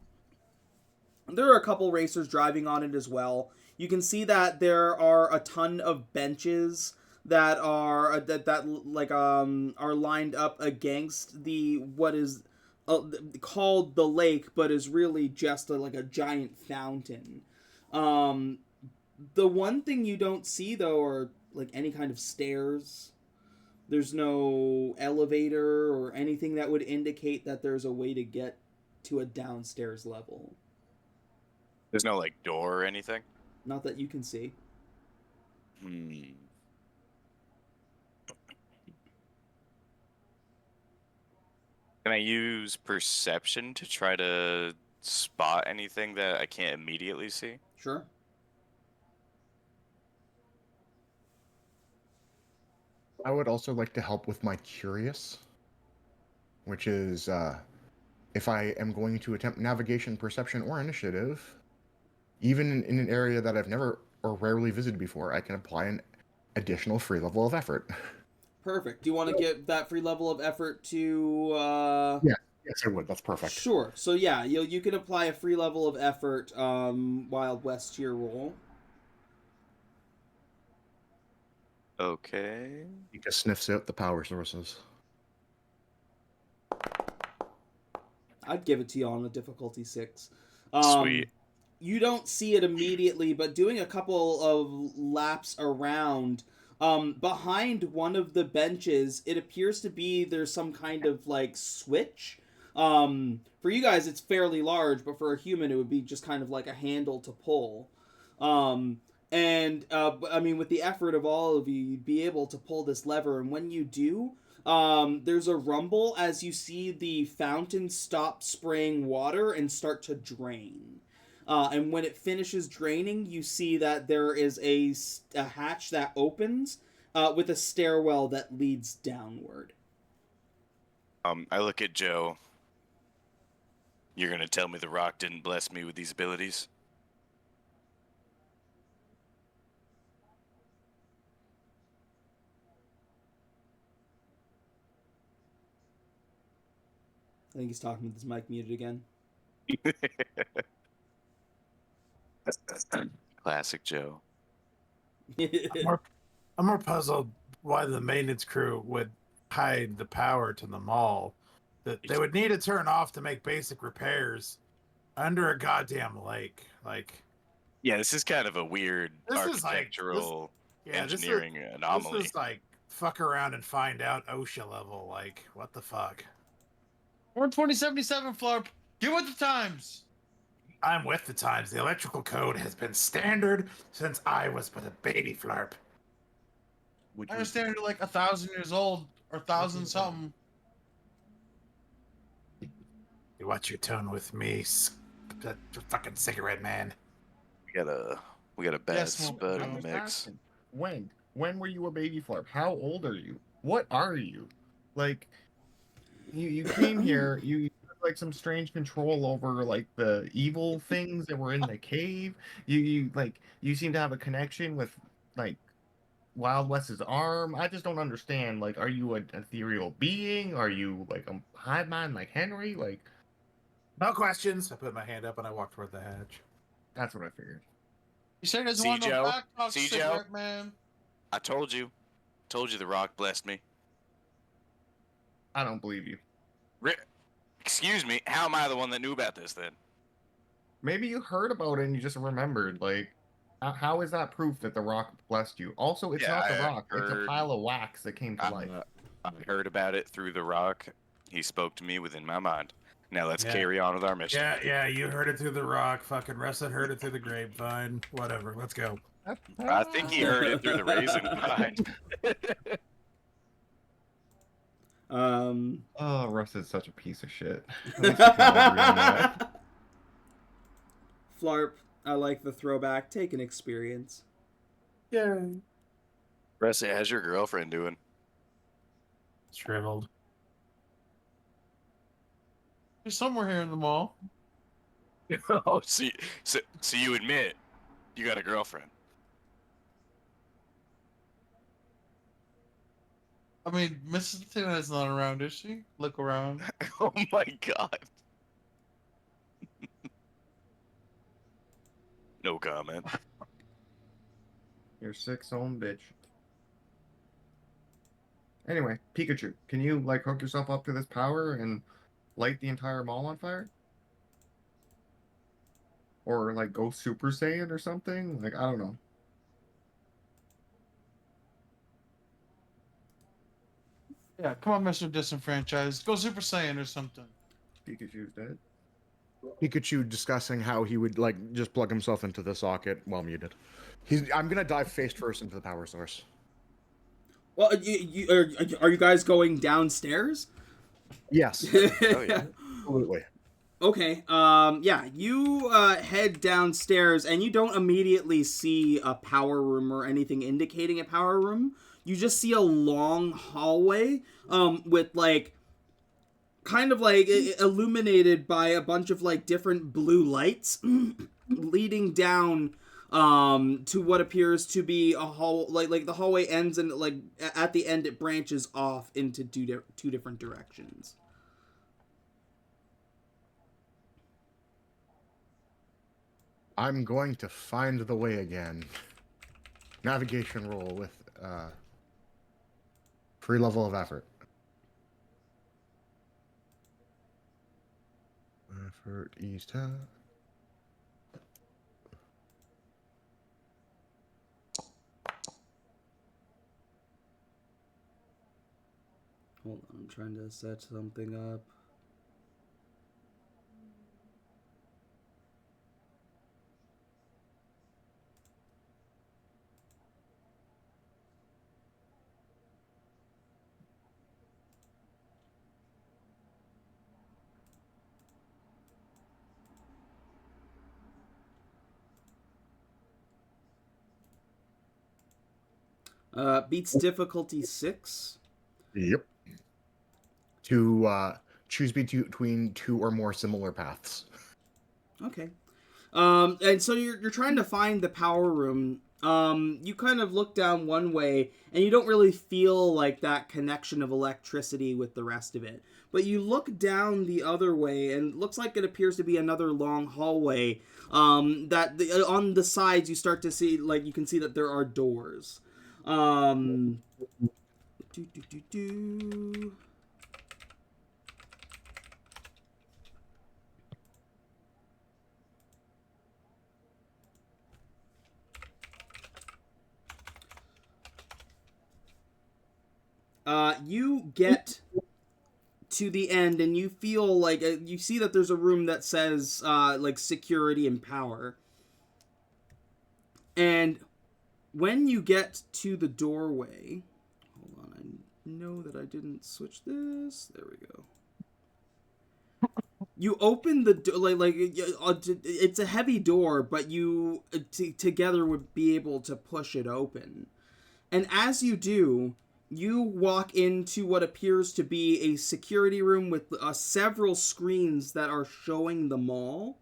There are a couple racers driving on it as well. You can see that there are a ton of benches that are are lined up against the what is called the lake, but is really just like a giant fountain. The one thing you don't see though are like any kind of stairs. There's no elevator or anything that would indicate that there's a way to get to a downstairs level. There's no like door or anything. Not that you can see. Can I use perception to try to spot anything that I can't immediately see? Sure. I would also like to help with my curious, which is if I am going to attempt navigation, perception, or initiative, even in an area that I've never or rarely visited before, I can apply an additional free level of effort. Perfect. Do you want to give that free level of effort to... Yeah. Yes, I would. That's perfect. Sure. So yeah, you can apply a free level of effort, Wild Wes, to your roll. Okay. He just sniffs out the power sources. I'd give it to you on a difficulty 6. Sweet. You don't see it immediately, but doing a couple of laps around, behind one of the benches, it appears to be there's some kind of like switch. For you guys, it's fairly large, but for a human, it would be just kind of like a handle to pull. I mean, with the effort of all of you, you'd be able to pull this lever, and when you do, there's a rumble as you see the fountain stop spraying water and start to drain. And when it finishes draining, you see that there is a hatch that opens with a stairwell that leads downward. I look at Joe. You're gonna tell me the Rock didn't bless me with these abilities? I think he's talking with his mic muted again. Classic Joe. I'm more puzzled why the maintenance crew would hide the power to the mall. That they would need to turn off to make basic repairs under a goddamn lake. Like, Yeah, this is kind of a weird This is like- architectural yeah, engineering anomaly. This is like fuck around and find out OSHA level. Like, what the fuck? We're in 2077, Flarp. Get with the times. I'm with the times. The electrical code has been standard since I was but a baby, Flarp. I understand you're like 1,000 years old or 1,000 something. You watch your tone with me, that fucking cigarette man. We got a bad Yes, well, spud I in the was mix. When were you a baby Flarp? How old are you? What are you? Like, you came here, you had like some strange control over like the evil things that were in the cave. You seem to have a connection with like Wild Wes's arm. I just don't understand. Like, are you an ethereal being? Are you like a hive mind like Henry? Like, No questions. I put my hand up and I walked toward the hatch. that's what I figured. You say doesn't See, want no Joe? back talk, See, Joe? cigarette man. I told you the Rock blessed me. I don't believe you. Excuse me, how am I the one that knew about this then? Maybe you heard about it and you just remembered. Like, how is that proof that the Rock blessed you? Also, it's Yeah, not the I Rock. It's a heard- pile of wax that came to life. I heard about it through the Rock. He spoke to me within my mind. Now let's Yeah. carry on with our mission. Yeah, you heard it through the rock. Fucking Russet heard it through the grapevine. Whatever, let's go. I think he heard it through the raisin vine. Oh, Russ is such a piece of shit. At least we can all agree on that. Flarp, I like the throwback. Take an experience. Yeah. Rusty, how's your girlfriend doing? Shriveled. She's somewhere here in the mall. Oh, so you admit you got a girlfriend? I mean, Mrs. Tina is not around, is she? Look around. Oh my god. No comment. You're sick son bitch. Anyway, Pikachu, can you like hook yourself up to this power and light the entire mall on fire? Or like go Super Saiyan or something? Like I don't know. Yeah, come on, Mr. Disenfranchised. Go Super Saiyan or something. Pikachu's dead. Pikachu discussing how he would like just plug himself into the socket while muted. I'm gonna dive face first into the power source. Well, are you guys going downstairs? Yes, Oh yeah. absolutely. Okay, yeah, you head downstairs and you don't immediately see a power room or anything indicating a power room. You just see a long hallway, with like, kind of like illuminated by a bunch of like different blue lights leading down, to what appears to be a hall, like the hallway ends and like at the end it branches off into two different directions. I'm going to find the way again. Navigation roll with free level of effort. Effort east. Hold on, I'm trying to set something up. Beats difficulty 6. Yep. To choose between two or more similar paths. Okay. And so you're trying to find the power room. You kind of look down one way, and you don't really feel like that connection of electricity with the rest of it. But you look down the other way, and it looks like it appears to be another long hallway. On the sides you start to see, like, you can see that there are doors. Do do do do. You get to the end and you feel like you see that there's a room that says like security and power. And when you get to the doorway, hold on, I know that I didn't switch this. There we go. You open the door, it's a heavy door, but you together would be able to push it open. And as you do, you walk into what appears to be a security room with several screens that are showing the mall.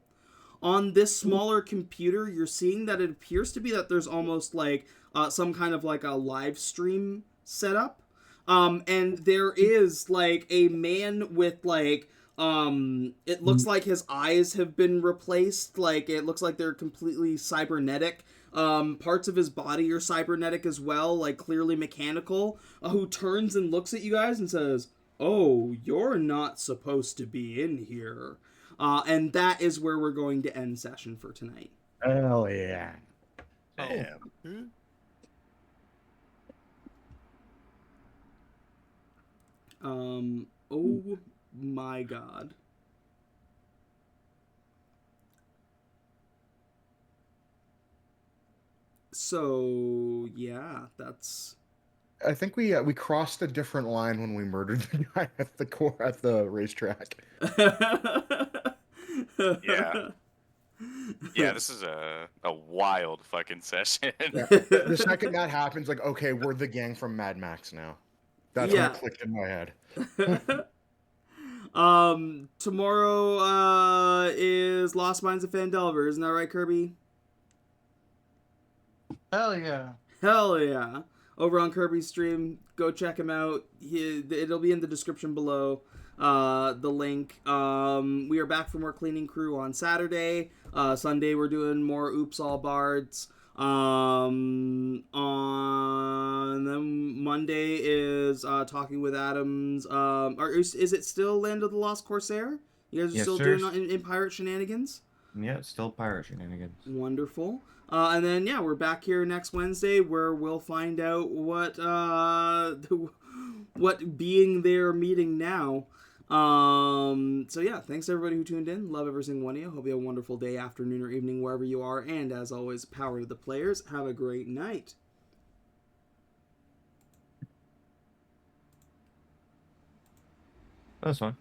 On this smaller computer, you're seeing that it appears to be that there's almost like some kind of like a live stream setup. And there is like a man with like, it looks like his eyes have been replaced. Like it looks like they're completely cybernetic. Parts of his body are cybernetic as well, like clearly mechanical, who turns and looks at you guys and says, "Oh, you're not supposed to be in here." And that is where we're going to end session for tonight. Hell yeah. Damn. Oh my god. So, yeah, that's I think we crossed a different line when we murdered the guy at the racetrack. Yeah. Yeah, this is a wild fucking session. Yeah. The second that happens, like, okay, we're the gang from Mad Max now. That's when Yeah. it clicked in my head. Tomorrow is Lost Mines of Phandelver, isn't that right, Kirby? Hell yeah. Hell yeah. Over on Kirby's stream, go check him out. It'll be in the description below. The link. We are back for more cleaning crew on Saturday. Sunday we're doing more Oops All Bards. On then Monday is talking with Adams. Or is it still Land of the Lost Corsair? You guys are Yes, still sir. doing in pirate shenanigans? Yeah, it's still pirate shenanigans. Wonderful. And then yeah, we're back here next Wednesday where we'll find out what being there meeting now. So yeah, thanks to everybody who tuned in. Love every single one of you. Hope you have a wonderful day, afternoon, or evening wherever you are. And as always, power to the players. Have a great night. That's fine.